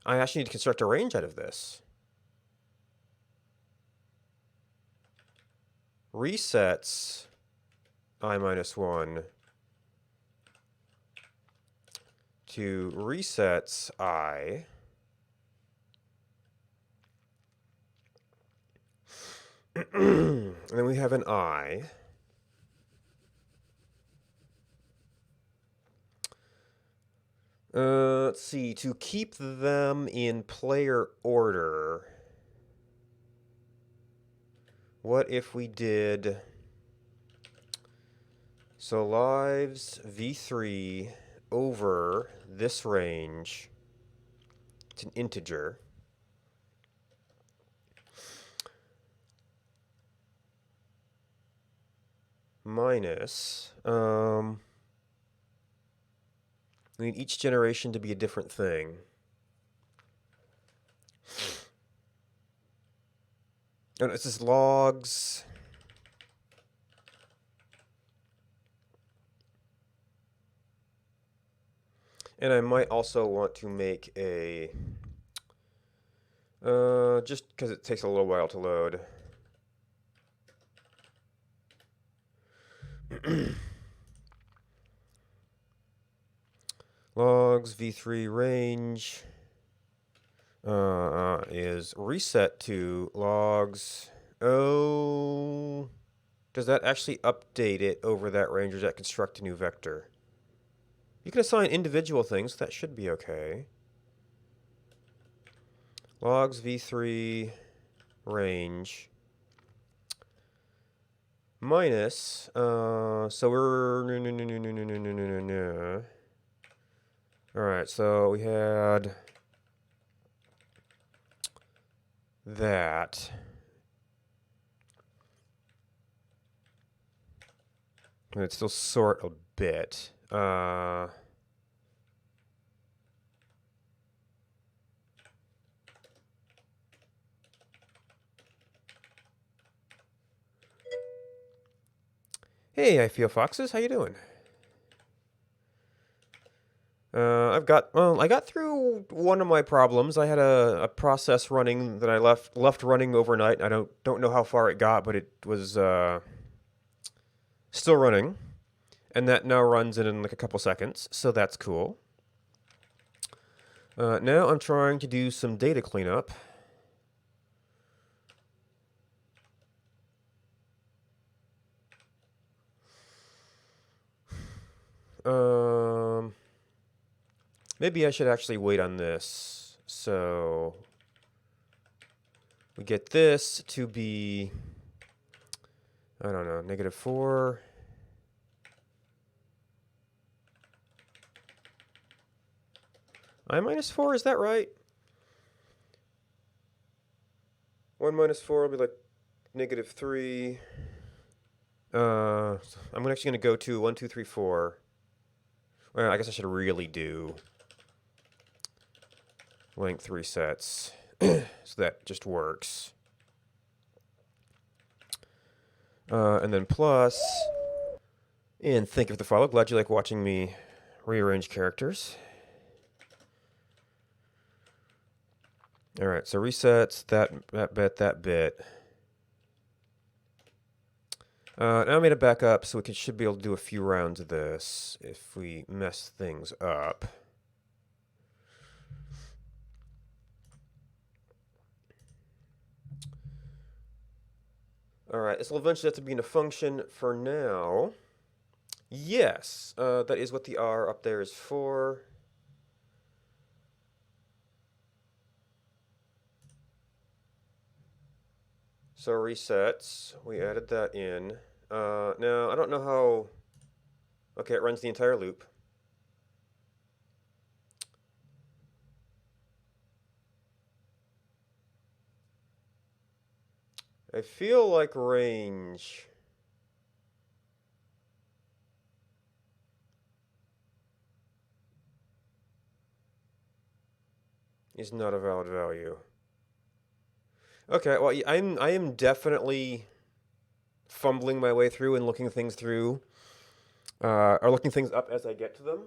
I actually need to construct a range out of this. Resets I minus 1 to resets I. And then we have an I. Let's see, to keep them in player order, what if we did, so lives v3 over this range, it's an integer, minus, we need each generation to be a different thing. And this is logs. And I might also want to make a, just because it takes a little while to load. Logs v3 range is reset to logs. Oh, does that actually update it over that range, or does that construct a new vector? You can assign individual things, so that should be okay. Logs v3 range minus, so we're, no. All right, so we had that. And it's still sort a bit. Hey, I feel foxes. How you doing? I got through one of my problems. I had a process running that I left running overnight. I don't know how far it got, but it was still running, and that now runs in like a couple seconds. So that's cool. Now I'm trying to do some data cleanup. Maybe I should actually wait on this. So we get this to be, I don't know, -4. I minus 4, is that right? 1 minus 4 will be like -3. I'm actually going to go to 1, 2, 3, 4. Well, I guess I should really do length resets. So that just works. And then plus, and thank you for the follow. Glad you like watching me rearrange characters. All right, so resets that bit. Now I made it back up, so we should be able to do a few rounds of this if we mess things up. All right, this will eventually have to be in a function. For now, yes, that is what the R up there is for. So resets, we added that in. Now, I don't know how... Okay, it runs the entire loop. I feel like range is not a valid value. Okay, well, I am definitely fumbling my way through and looking things through, or looking things up as I get to them.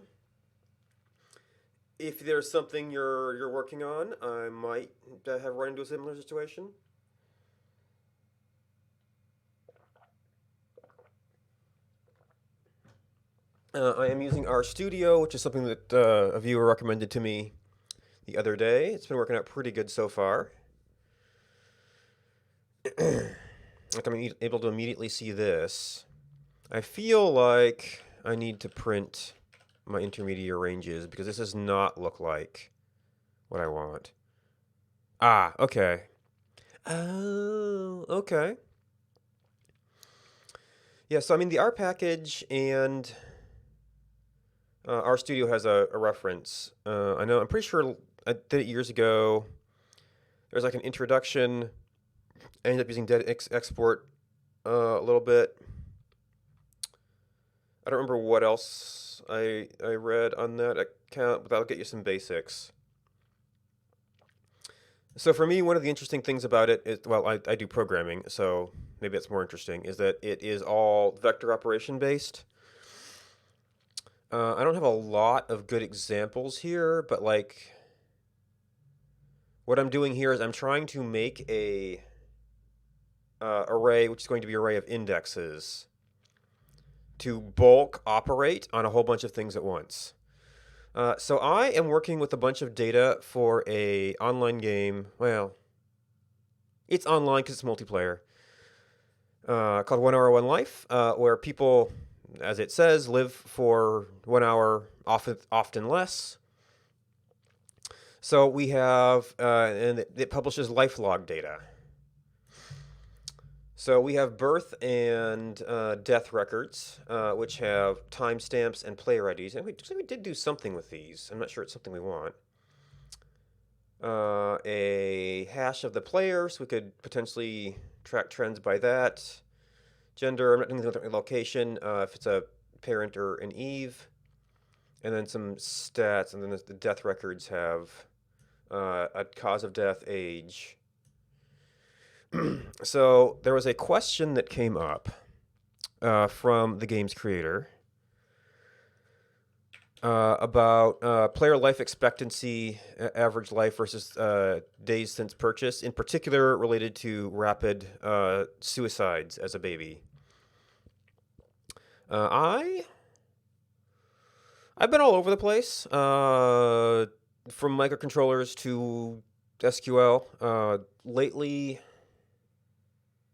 If there's something you're working on, I might have run into a similar situation. I am using RStudio, which is something that a viewer recommended to me the other day. It's been working out pretty good so far. Like I'm able to immediately see this. I feel like I need to print my intermediate ranges because this does not look like what I want. Ah, okay. Oh, okay. Yeah, so I mean the R package and RStudio has a reference. I know, I'm pretty sure I did it years ago. There's like an introduction. I ended up using export a little bit. I don't remember what else I read on that account, but that'll get you some basics. So for me, one of the interesting things about it is, well, I do programming, so maybe it's more interesting, is that it is all vector operation based. I don't have a lot of good examples here, but like what I'm doing here is I'm trying to make a array, which is going to be an array of indexes, to bulk operate on a whole bunch of things at once. So I am working with a bunch of data for a online game. Well, it's online because it's multiplayer. Called 1 Hour 1 Life, where people, as it says, live for 1 hour, often less. So we have, and it publishes life log data. So we have birth and death records, which have timestamps and player IDs. And we did do something with these. I'm not sure it's something we want. A hash of the player, so we could potentially track trends by that. Gender, I'm not doing the location, if it's a parent or an Eve. And then some stats, and then the death records have a cause of death, age. So there was a question that came up from the game's creator about player life expectancy, average life versus days since purchase, in particular related to rapid suicides as a baby. I've been all over the place, from microcontrollers to SQL. Lately,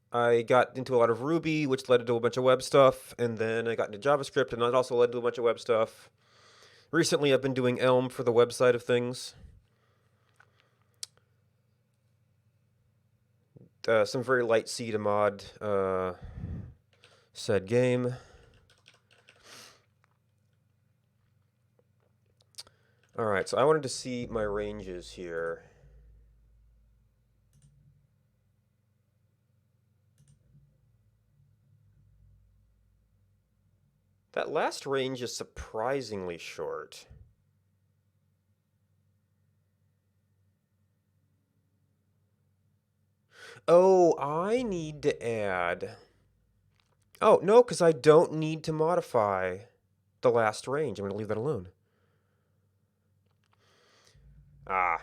I got into a lot of Ruby, which led to a bunch of web stuff, and then I got into JavaScript, and that also led to a bunch of web stuff. Recently, I've been doing Elm for the web side of things. Some very light C to mod said game. All right, so I wanted to see my ranges here. That last range is surprisingly short. Oh, I need to add... Oh, no, because I don't need to modify the last range. I'm going to leave that alone. Ah.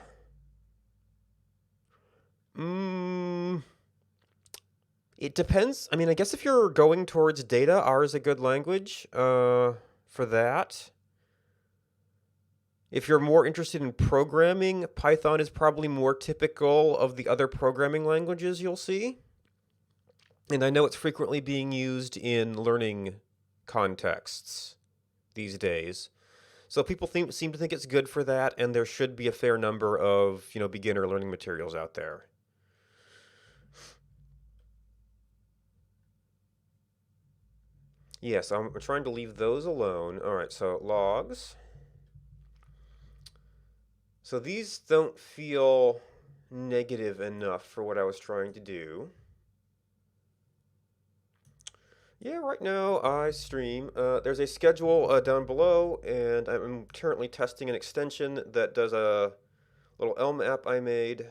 It depends. I mean, I guess if you're going towards data, R is a good language for that. If you're more interested in programming, Python is probably more typical of the other programming languages you'll see. And I know it's frequently being used in learning contexts these days. So people seem to think it's good for that, and there should be a fair number of, beginner learning materials out there. Yes, I'm trying to leave those alone. All right, so logs. So these don't feel negative enough for what I was trying to do. Yeah, right now I stream. There's a schedule down below, and I'm currently testing an extension that does a little Elm app I made.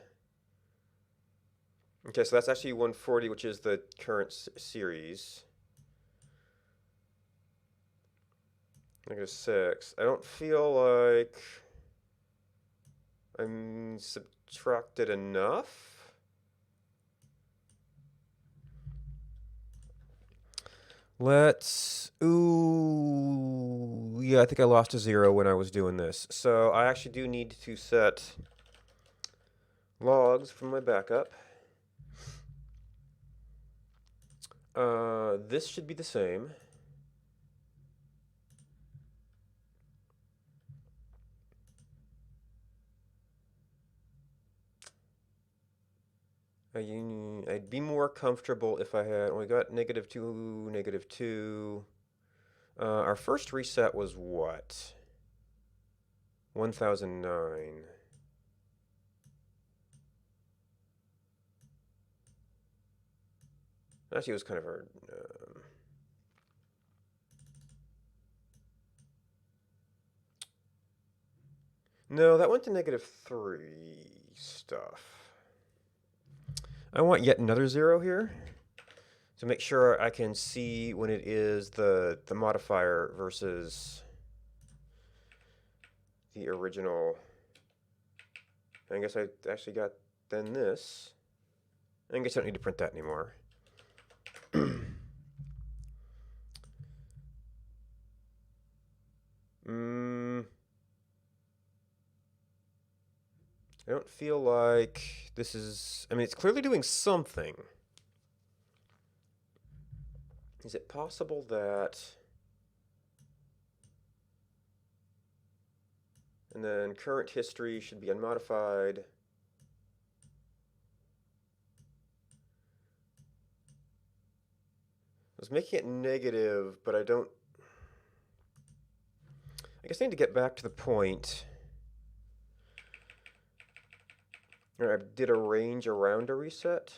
Okay, so that's actually 140, which is the current series. -6. I don't feel like I'm subtracted enough. Ooh, yeah, I think I lost a 0 when I was doing this. So I actually do need to set logs from my backup. This should be the same. I'd be more comfortable if I had only got -2, -2. Our first reset was what? 1009. Actually, it was kind of hard. No, that went to -3 stuff. I want yet another 0 here to make sure I can see when it is the modifier versus the original. I guess I actually got then this. I guess I don't need to print that anymore. I don't feel like this is... I mean, it's clearly doing something. Is it possible that... And then current history should be unmodified. I was making it negative, but I don't... I guess I need to get back to the point. I did a range around a reset.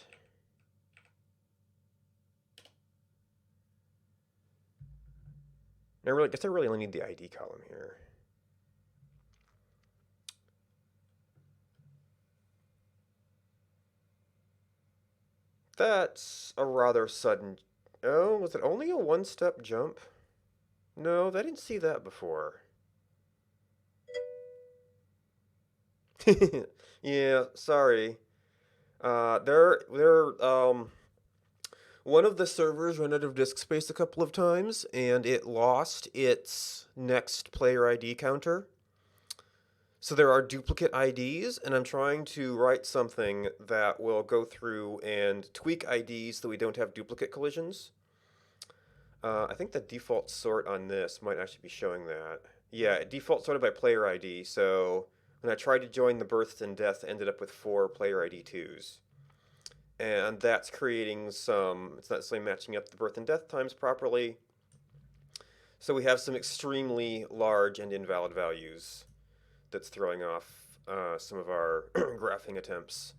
I guess I really only need the ID column here. That's a rather sudden... Oh, was it only a one-step jump? No, I didn't see that before. Yeah, sorry. One of the servers ran out of disk space a couple of times, and it lost its next player ID counter. So there are duplicate IDs, and I'm trying to write something that will go through and tweak IDs so we don't have duplicate collisions. I think the default sort on this might actually be showing that. Yeah, it default sorted by player ID, so when I tried to join the births and deaths, I ended up with 4 player ID 2s. And that's creating some, it's not necessarily matching up the birth and death times properly. So we have some extremely large and invalid values that's throwing off some of our graphing attempts.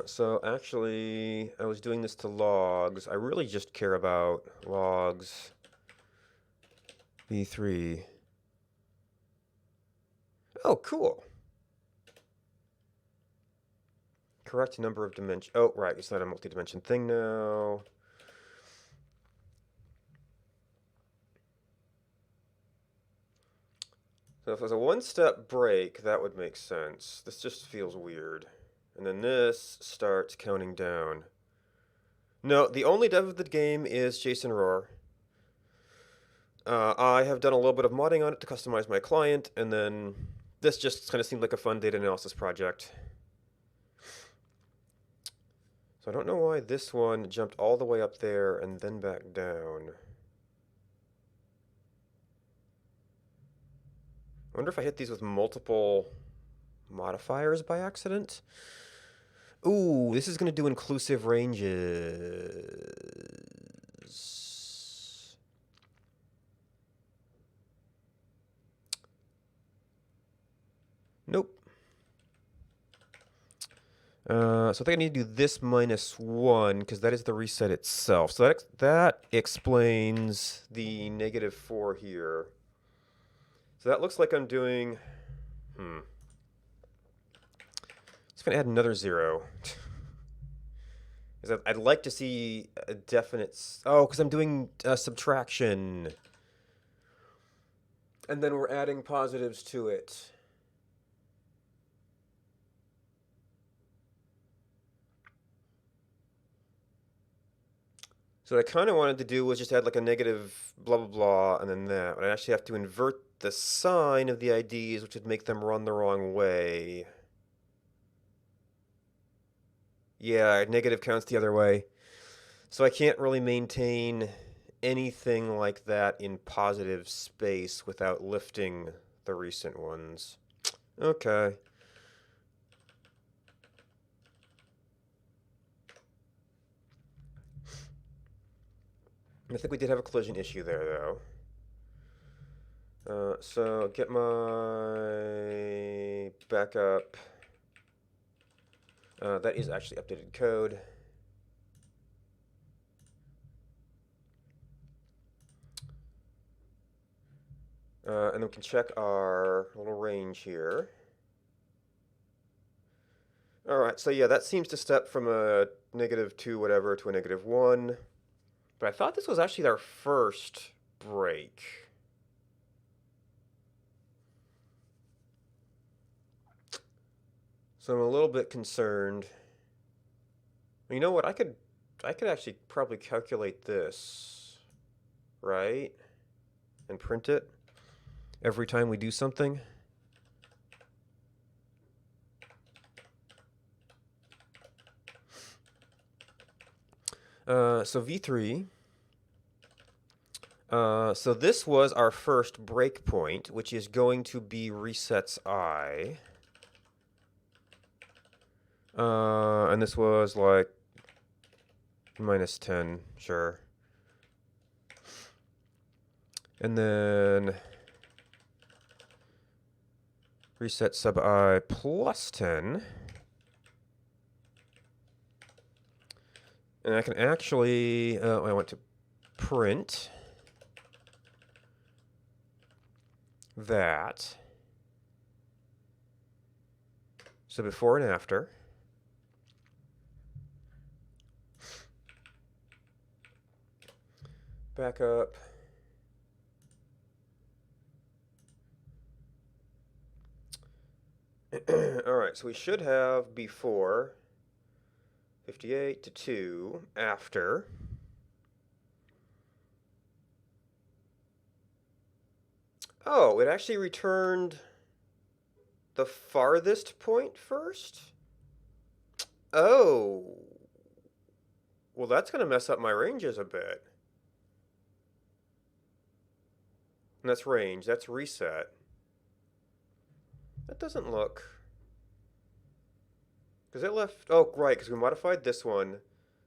So actually, I was doing this to logs. I really just care about logs v3. Oh, cool. Correct number of dimensions. Oh, right. It's not a multi-dimension thing now. So if it was a one-step break, that would make sense. This just feels weird. And then this starts counting down. No, the only dev of the game is Jason Rohr. I have done a little bit of modding on it to customize my client, and then this just kind of seemed like a fun data analysis project. So I don't know why this one jumped all the way up there and then back down. I wonder if I hit these with multiple modifiers by accident. Ooh, this is going to do inclusive ranges. Nope. So I think I need to do this -1 because that is the reset itself. So that explains the -4 here. So that looks like I'm doing. It's going to add another 0. I'd like to see a definite. Oh, because I'm doing subtraction. And then we're adding positives to it. So what I kind of wanted to do was just add like a negative blah, blah, blah, and then that. But I actually have to invert the sign of the IDs, which would make them run the wrong way. Yeah, negative counts the other way. So I can't really maintain anything like that in positive space without lifting the recent ones. Okay. I think we did have a collision issue there, though. So get my backup. That is actually updated code. And then we can check our little range here. All right, so yeah, that seems to step from a -2 whatever to a -1. But I thought this was actually our first break. So I'm a little bit concerned. You know what? I could actually probably calculate this, right? And print it every time we do something. So V3. So this was our first breakpoint, which is going to be resets I. And this was like -10, sure. And then reset sub I +10. And I can actually, I want to print that. So before and after. Back up. All right, so we should have before 58 to 2, after. Oh, it actually returned the farthest point first? Oh. Well, that's going to mess up my ranges a bit. And that's range, that's reset. That doesn't look... Because it left... Oh, right, because we modified this one.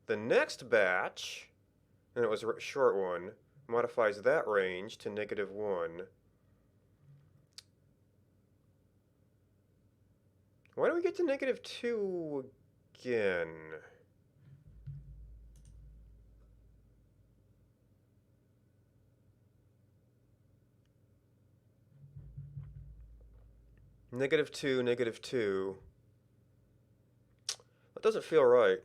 The next batch, and it was a short one, modifies that range to -1. Why do we get to -2 again? -2, -2. That doesn't feel right.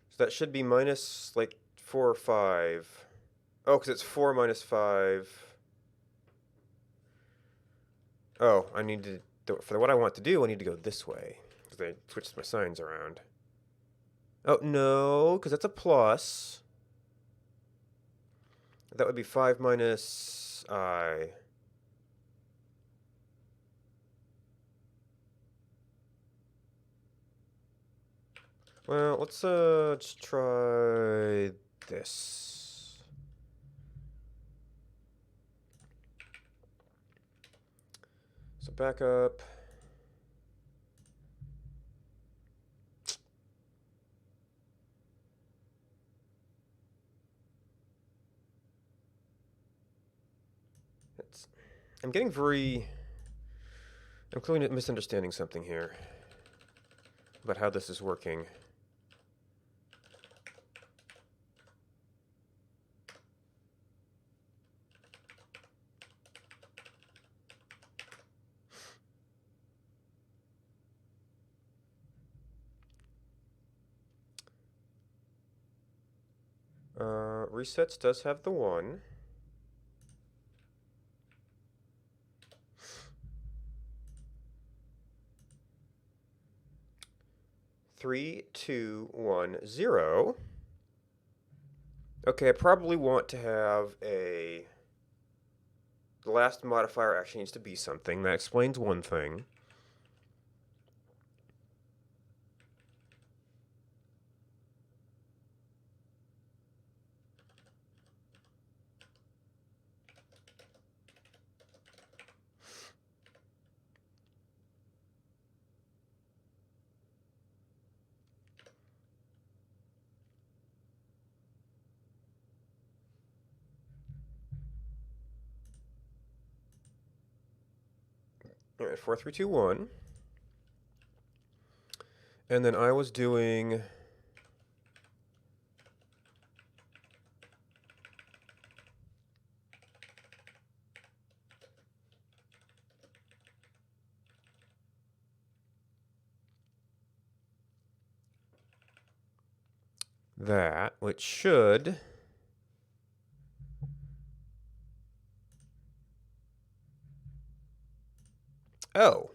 So that should be minus like 4 or 5. Oh, because it's 4 minus 5. Oh, I need to... For what I want to do, I need to go this way. Because they switched my signs around. Oh, no, because that's a plus. That would be 5 minus I. Well, let's just try this. So back up. I'm getting very... I'm clearly misunderstanding something here about how this is working. Resets does have the 1. Three, 2, 1, 0. Okay, I probably want to have a... The last modifier actually needs to be something. That explains one thing. All right, 4, 3, 2, 1. And then I was doing... that, which should... Oh.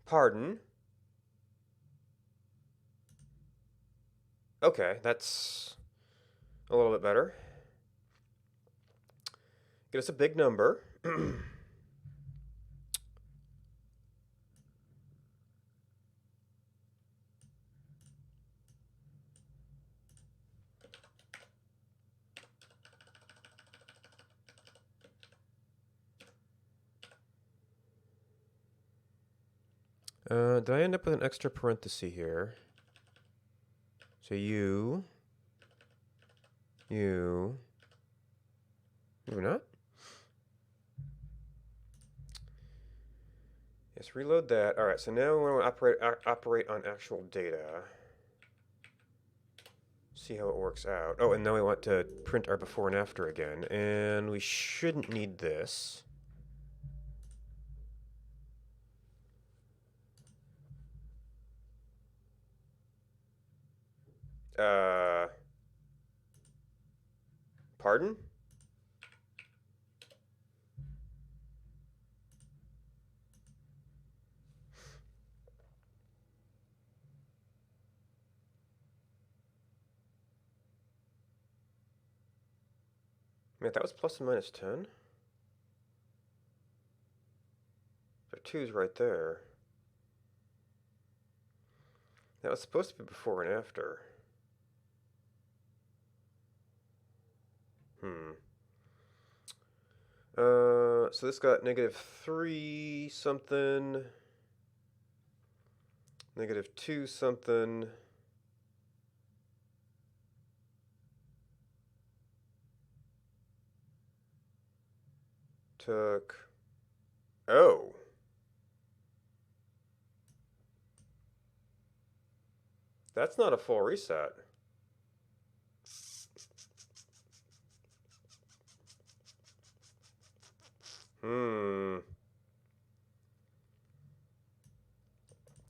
Pardon. Okay, that's a little bit better. Get us a big number. Did I end up with an extra parenthesis here? So you... Maybe not? Yes, reload that. All right, so now we want to operate on actual data. See how it works out. Oh, and now we want to print our before and after again. And we shouldn't need this. Pardon? Man, that was plus and minus 10. There are 2's right there. That was supposed to be before and after. So this got -3 something, -2 something. Took... Oh. That's not a full reset.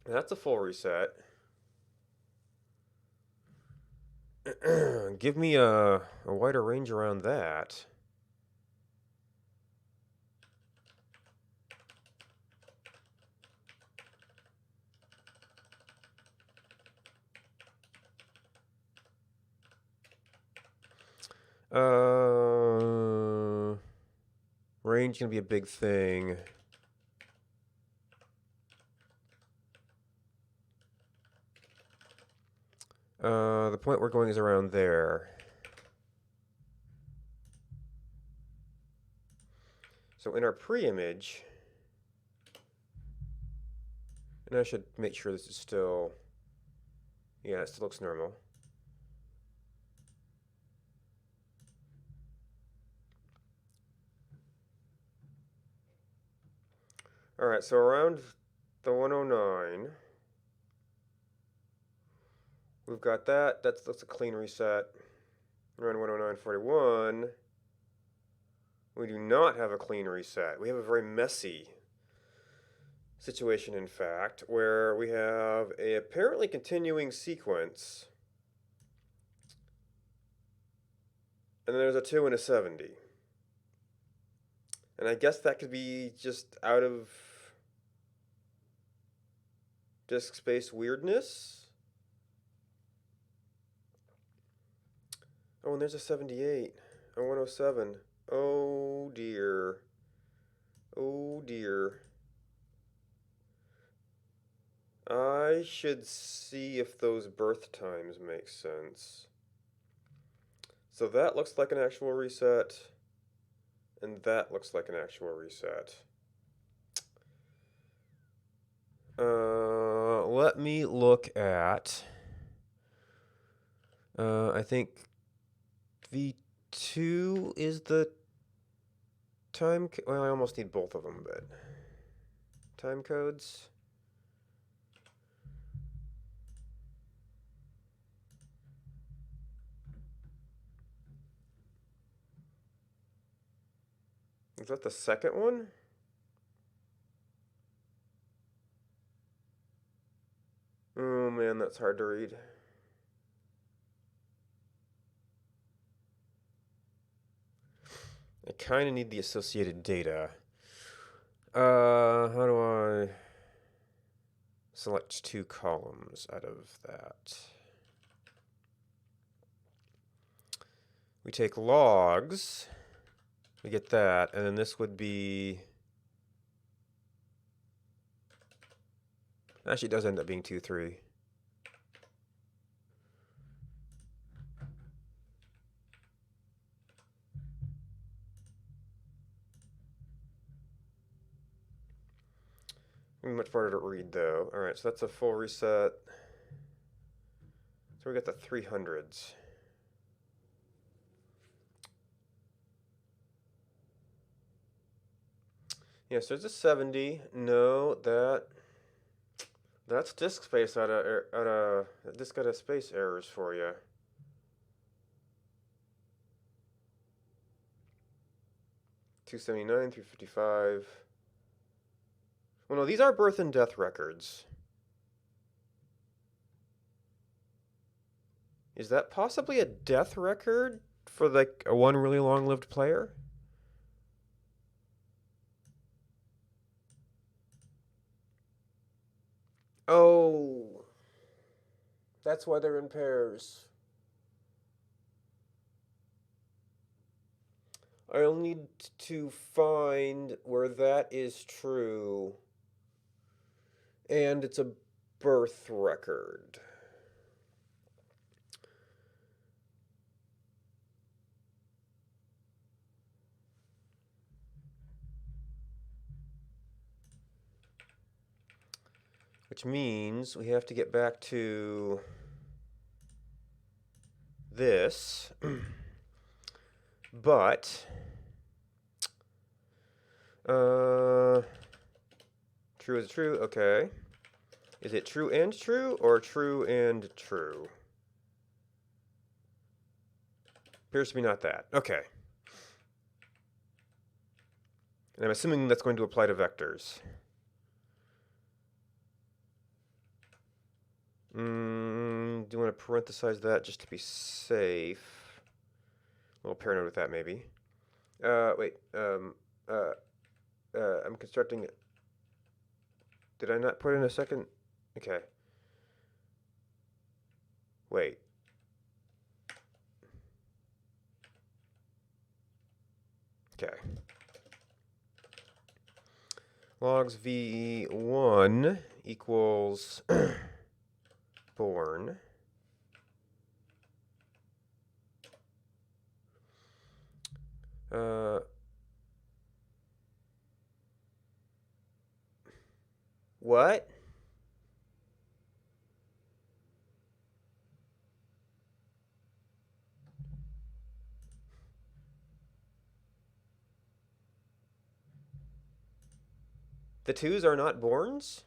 That's a full reset. Give me a wider range around that. Range gonna be a big thing. The point we're going is around there. So in our pre-image, and I should make sure this is still, yeah, it still looks normal. All right, so around the 109, we've got that. That's a clean reset. Around 109.41, we do not have a clean reset. We have a very messy situation, in fact, where we have a apparently continuing sequence, and then there's a 2 and a 70. And I guess that could be just out of disk space weirdness. Oh, and there's a 78, a 107. Oh dear. Oh dear. I should see if those birth times make sense. So that looks like an actual reset, and that looks like an actual reset. Let me look at, I think V2 is the time, well, I almost need both of them, but time codes. Is that the second one? Oh man, that's hard to read. I kind of need the associated data. How do I select 2 columns out of that? We take logs, we get that, and then this would be, actually it does end up being 2, 3. Much harder to read though. All right, so that's a full reset. So we got the 300s. Yes, there's a 70. No, that's disk space out of disk out of space errors for you. $279, $355. Well, no, these are birth and death records. Is that possibly a death record for like a one really long-lived player? Oh, that's why they're in pairs. I'll need to find where that is true. And it's a birth record. Which means we have to get back to this. But true is true, okay. Is it true and true or true and true? Appears to be not that. Okay. And I'm assuming that's going to apply to vectors. Do you want to parenthesize that just to be safe? A little paranoid with that, maybe. Wait. I'm constructing. Did I not put in a second? Okay. Wait. Okay. Logs v1 equals born. What? The 2s are not borns?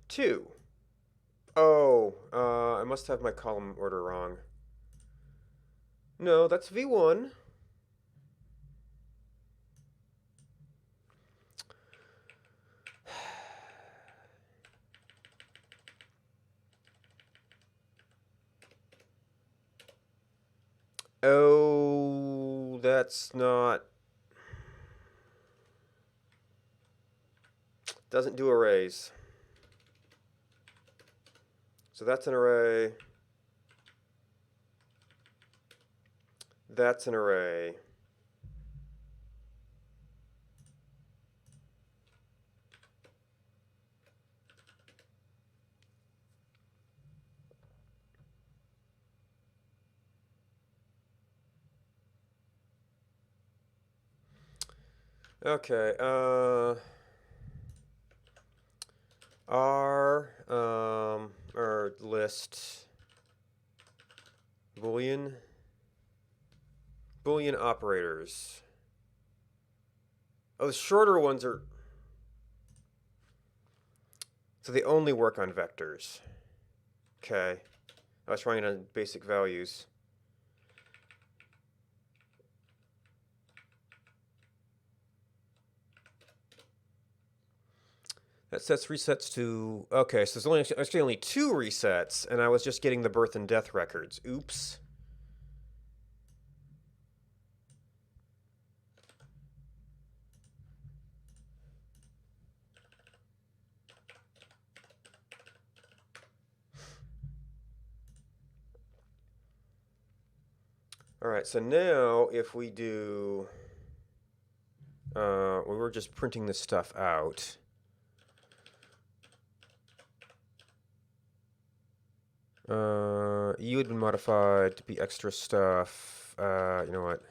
Two. Oh, I must have my column order wrong. No, that's V1. Oh, that's not... Doesn't do arrays. So that's an array. That's an array. Okay, or list Boolean operators. Oh, the shorter ones are, so they only work on vectors. Okay, I was trying on basic values. That sets resets to, okay, so there's actually only 2 resets, and I was just getting the birth and death records. Oops. All right, so now if we do, we were just printing this stuff out. You had been modified to be extra stuff. You know what?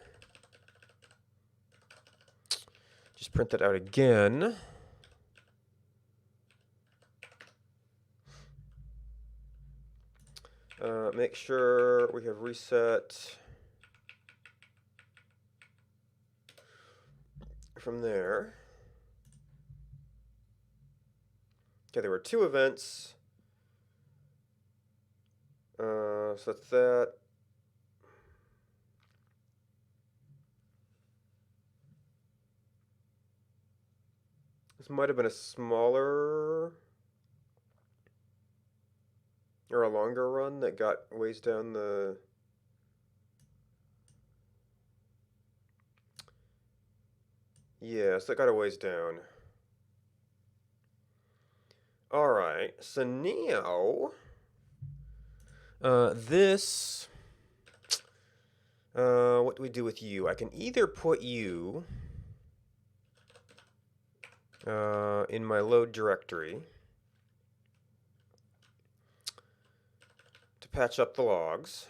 Just print that out again. Make sure we have reset from there. Okay, there were 2 events. So that's that. This might have been a smaller or a longer run that got ways down the... Yes, that got a ways down. All right, so now this, what do we do with you? I can either put you in my load directory to patch up the logs.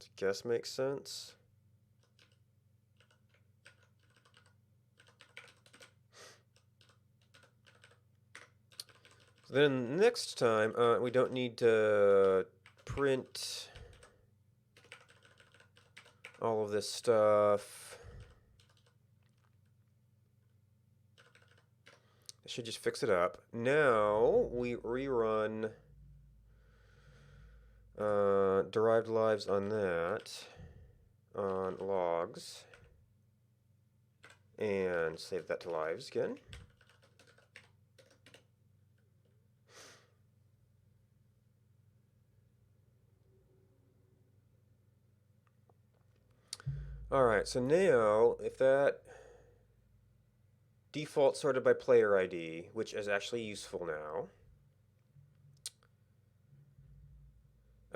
I guess makes sense. So then next time, we don't need to print all of this stuff. It should just fix it up. Now we rerun derived lives on that, on logs, and save that to lives again. Alright, so now if that default sorted by player ID, which is actually useful now.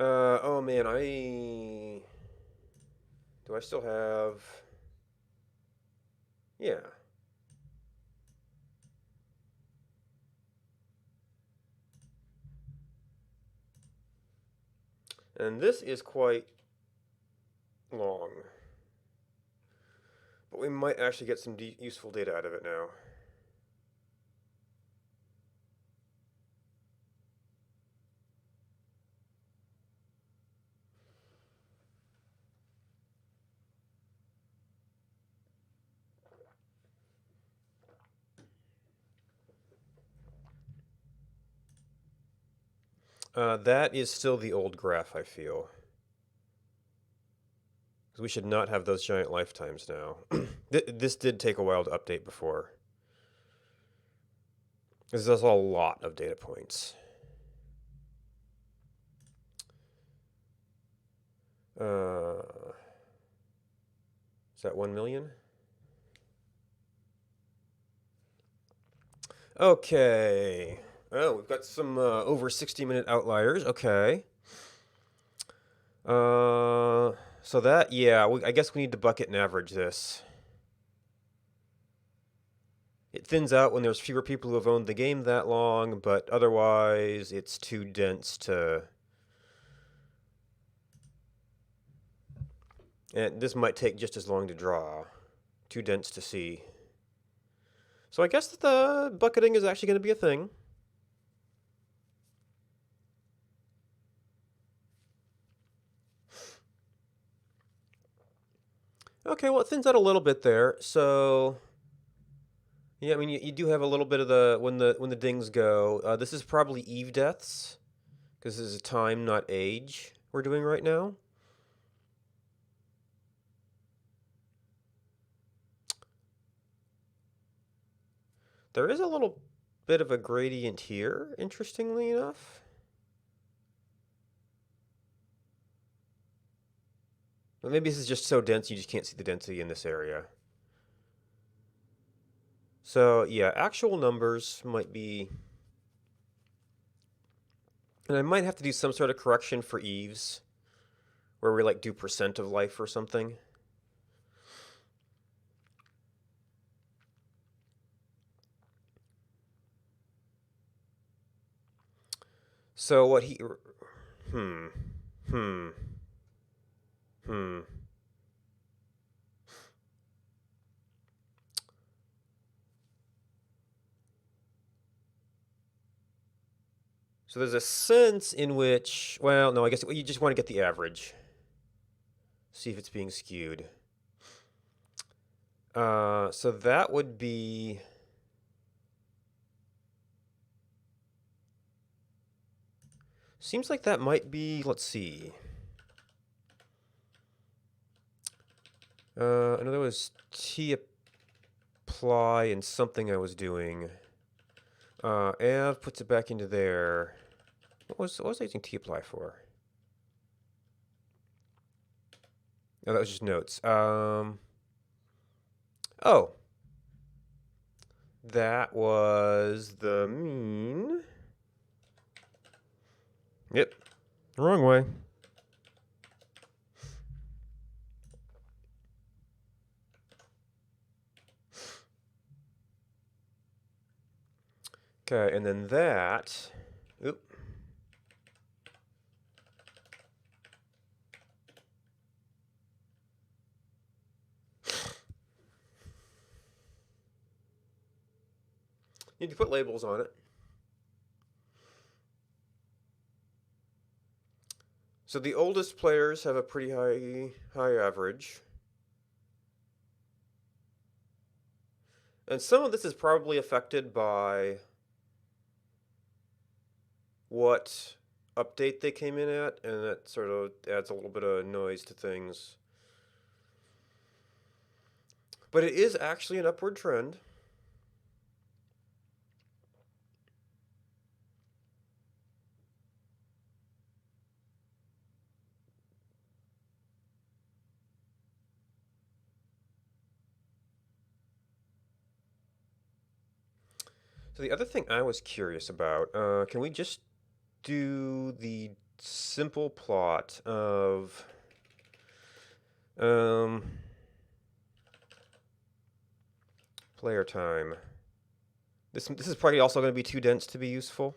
Oh man, do I still have... Yeah. And this is quite long. But we might actually get some useful data out of it now. That is still the old graph, I feel. Because we should not have those giant lifetimes now. This did take a while to update before. This is also a lot of data points. Is that 1 million? Okay. Oh, we've got some over 60-minute outliers. Okay. So that, yeah, I guess we need to bucket and average this. It thins out when there's fewer people who have owned the game that long, but otherwise it's too dense to... And this might take just as long to draw. Too dense to see. So I guess that the bucketing is actually going to be a thing. Okay, well, it thins out a little bit there. So, yeah, I mean, you do have a little bit of the when the dings go. This is probably Eve deaths, because this is time, not age, we're doing right now. There is a little bit of a gradient here, interestingly enough. But maybe this is just so dense you just can't see the density in this area. So, yeah, actual numbers might be... And I might have to do some sort of correction for Eves, where we like do percent of life or something. So what he... So there's a sense in which... Well, no, I guess you just want to get the average. See if it's being skewed. So that would be... Seems like that might be... Let's see. I know there was t-apply and something I was doing. Av puts it back into there. What was I using t-apply for? Oh, that was just notes. Oh. That was the mean. Yep. Wrong way. Okay, and then that... Oop. Need to put labels on it. So the oldest players have a pretty high average. And some of this is probably affected by what update they came in at, and that sort of adds a little bit of noise to things. But it is actually an upward trend. So the other thing I was curious about, can we just do the simple plot of player time? This is probably also going to be too dense to be useful.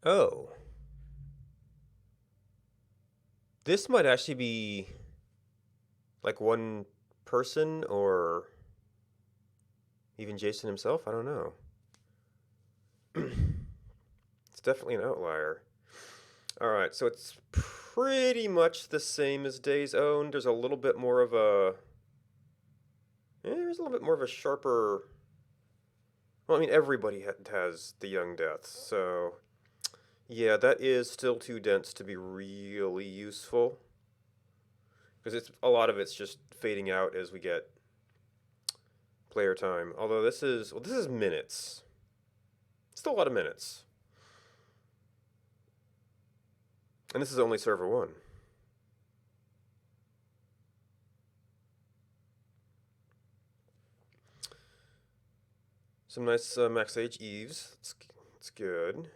Oh. This might actually be like one person or even Jason himself. I don't know. It's definitely an outlier. All right, so it's pretty much the same as Days Owned. There's a little bit more of a... there's a little bit more of a sharper... Well, I mean, everybody has the Young Deaths, so... Yeah, that is still too dense to be really useful. Because a lot of it's just fading out as we get player time. Although this is minutes. Still a lot of minutes. And this is only server 1. Some nice max age Eves. It's good.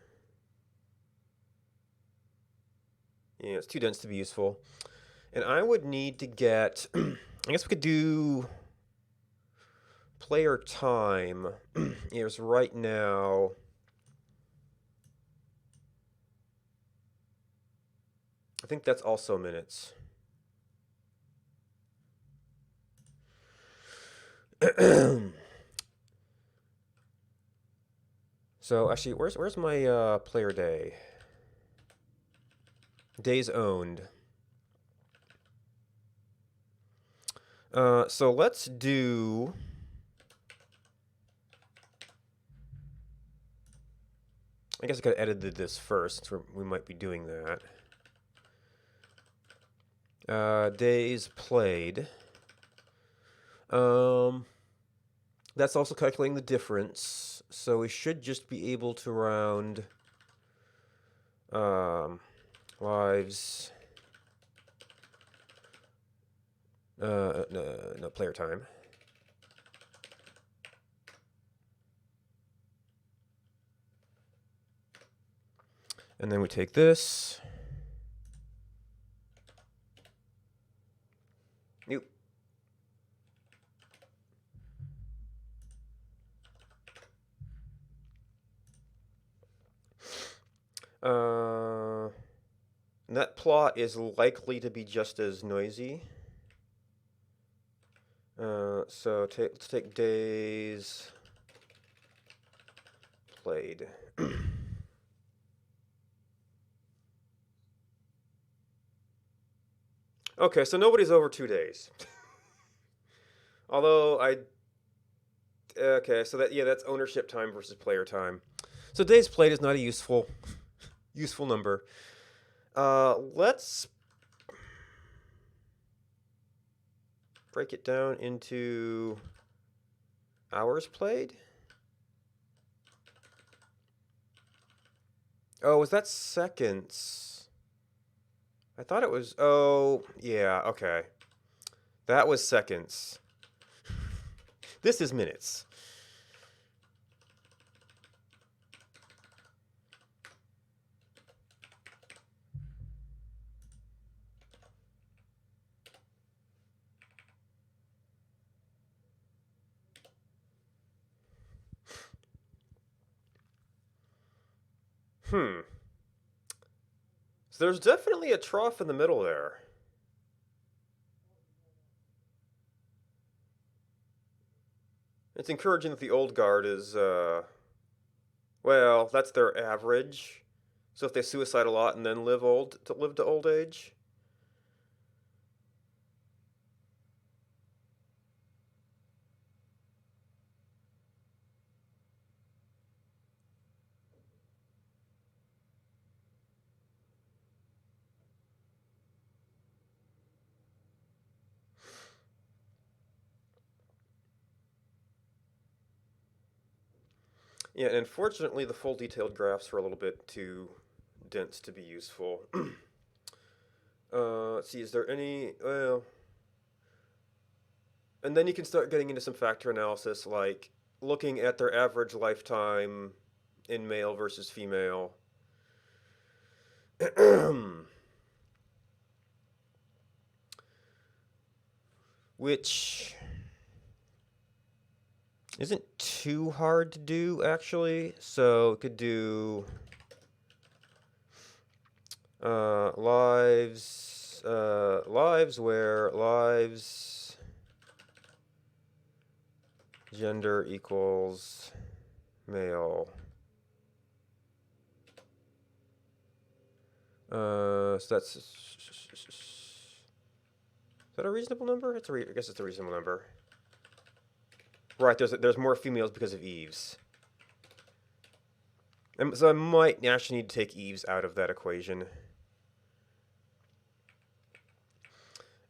Yeah, it's too dense to be useful. And I would need to get... I guess we could do player time. Here's right now... I think that's also minutes. So actually, where's my player day? Days owned. So let's do... I guess I could have edited this first, since we might be doing that. Days played. That's also calculating the difference, so we should just be able to round lives. No, player time. And then we take this. Nope. That plot is likely to be just as noisy. So let's take days played. Okay, so nobody's over 2 days. Although okay, so that's ownership time versus player time. So days played is not a useful number. Let's break it down into hours played. Oh, was that seconds? I thought it was... Oh, yeah, okay. That was seconds. This is minutes. So there's definitely a trough in the middle there. It's encouraging that the old guard is, well, that's their average. So if they suicide a lot and then live to old age. Yeah, and unfortunately, the full detailed graphs are a little bit too dense to be useful. Let's see, is there any, well, and then you can start getting into some factor analysis, like looking at their average lifetime in male versus female. Which isn't too hard to do, actually. So could do lives where lives gender equals male. So that's, is that a reasonable number? I guess it's a reasonable number. Right, there's more females because of Eves. And so I might actually need to take Eves out of that equation.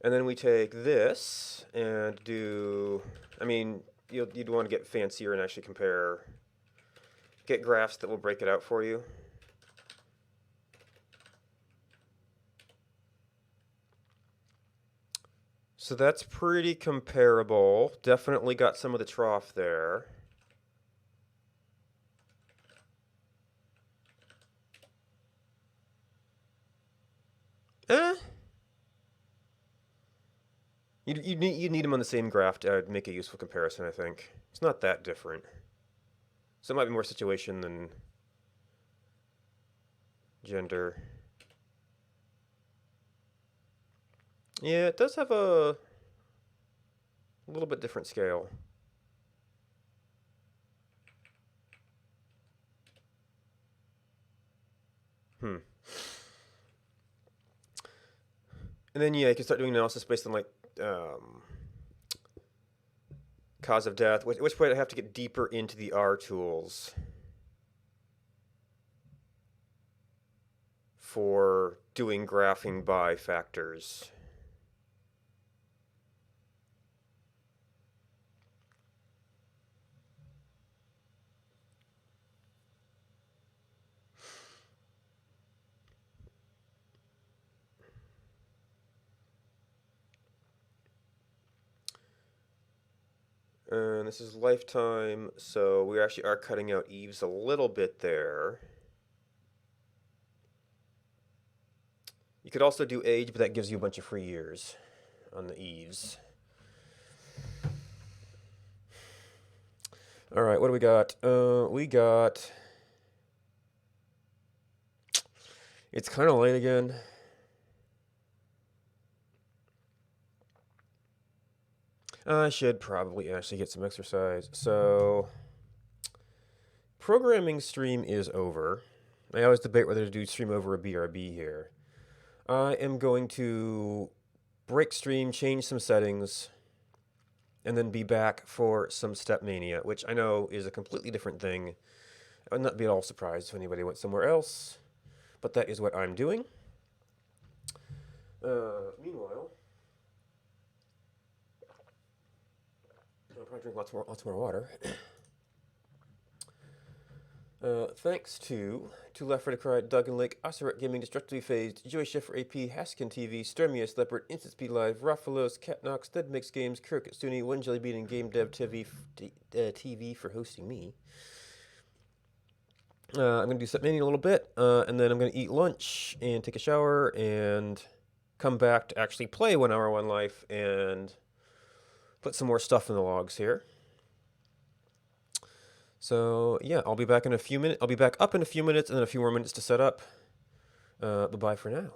And then we take this and do, I mean, you'd want to get fancier and actually get graphs that will break it out for you. So that's pretty comparable. Definitely got some of the trough there. You'd need them on the same graph to make a useful comparison, I think. It's not that different. So it might be more situation than gender. Yeah, it does have a little bit different scale. And then, yeah, you can start doing analysis based on, like, cause of death, which point I have to get deeper into the R tools for doing graphing by factors. And this is lifetime, so we actually are cutting out Eves a little bit there. You could also do age, but that gives you a bunch of free years on the Eves. All right, what do we got? It's kind of late again. I should probably actually get some exercise. So, programming stream is over. I always debate whether to do stream over a BRB here. I am going to break stream, change some settings, and then be back for some Step Mania, which I know is a completely different thing. I would not be at all surprised if anybody went somewhere else, but that is what I'm doing. Meanwhile, I'll probably drink lots more water. Thanks to Left 4 Dead Cry, Duggan Lake, Ocerat Gaming, Destructively Phased, Joey Schiffer AP, Haskin TV, Sturmius, Leopard, Instant Speed Live, Raffalos, Catnox, Dead Mix Games, Kirk Katsuni, One Jelly Bean, and Game Dev TV for hosting me. I'm going to do Step Mania a little bit, and then I'm going to eat lunch and take a shower and come back to actually play 1 Hour 1 Life and put some more stuff in the logs here. So yeah, I'll be back in a few minutes. I'll be back up in a few minutes, and then a few more minutes to set up. Bye-bye for now.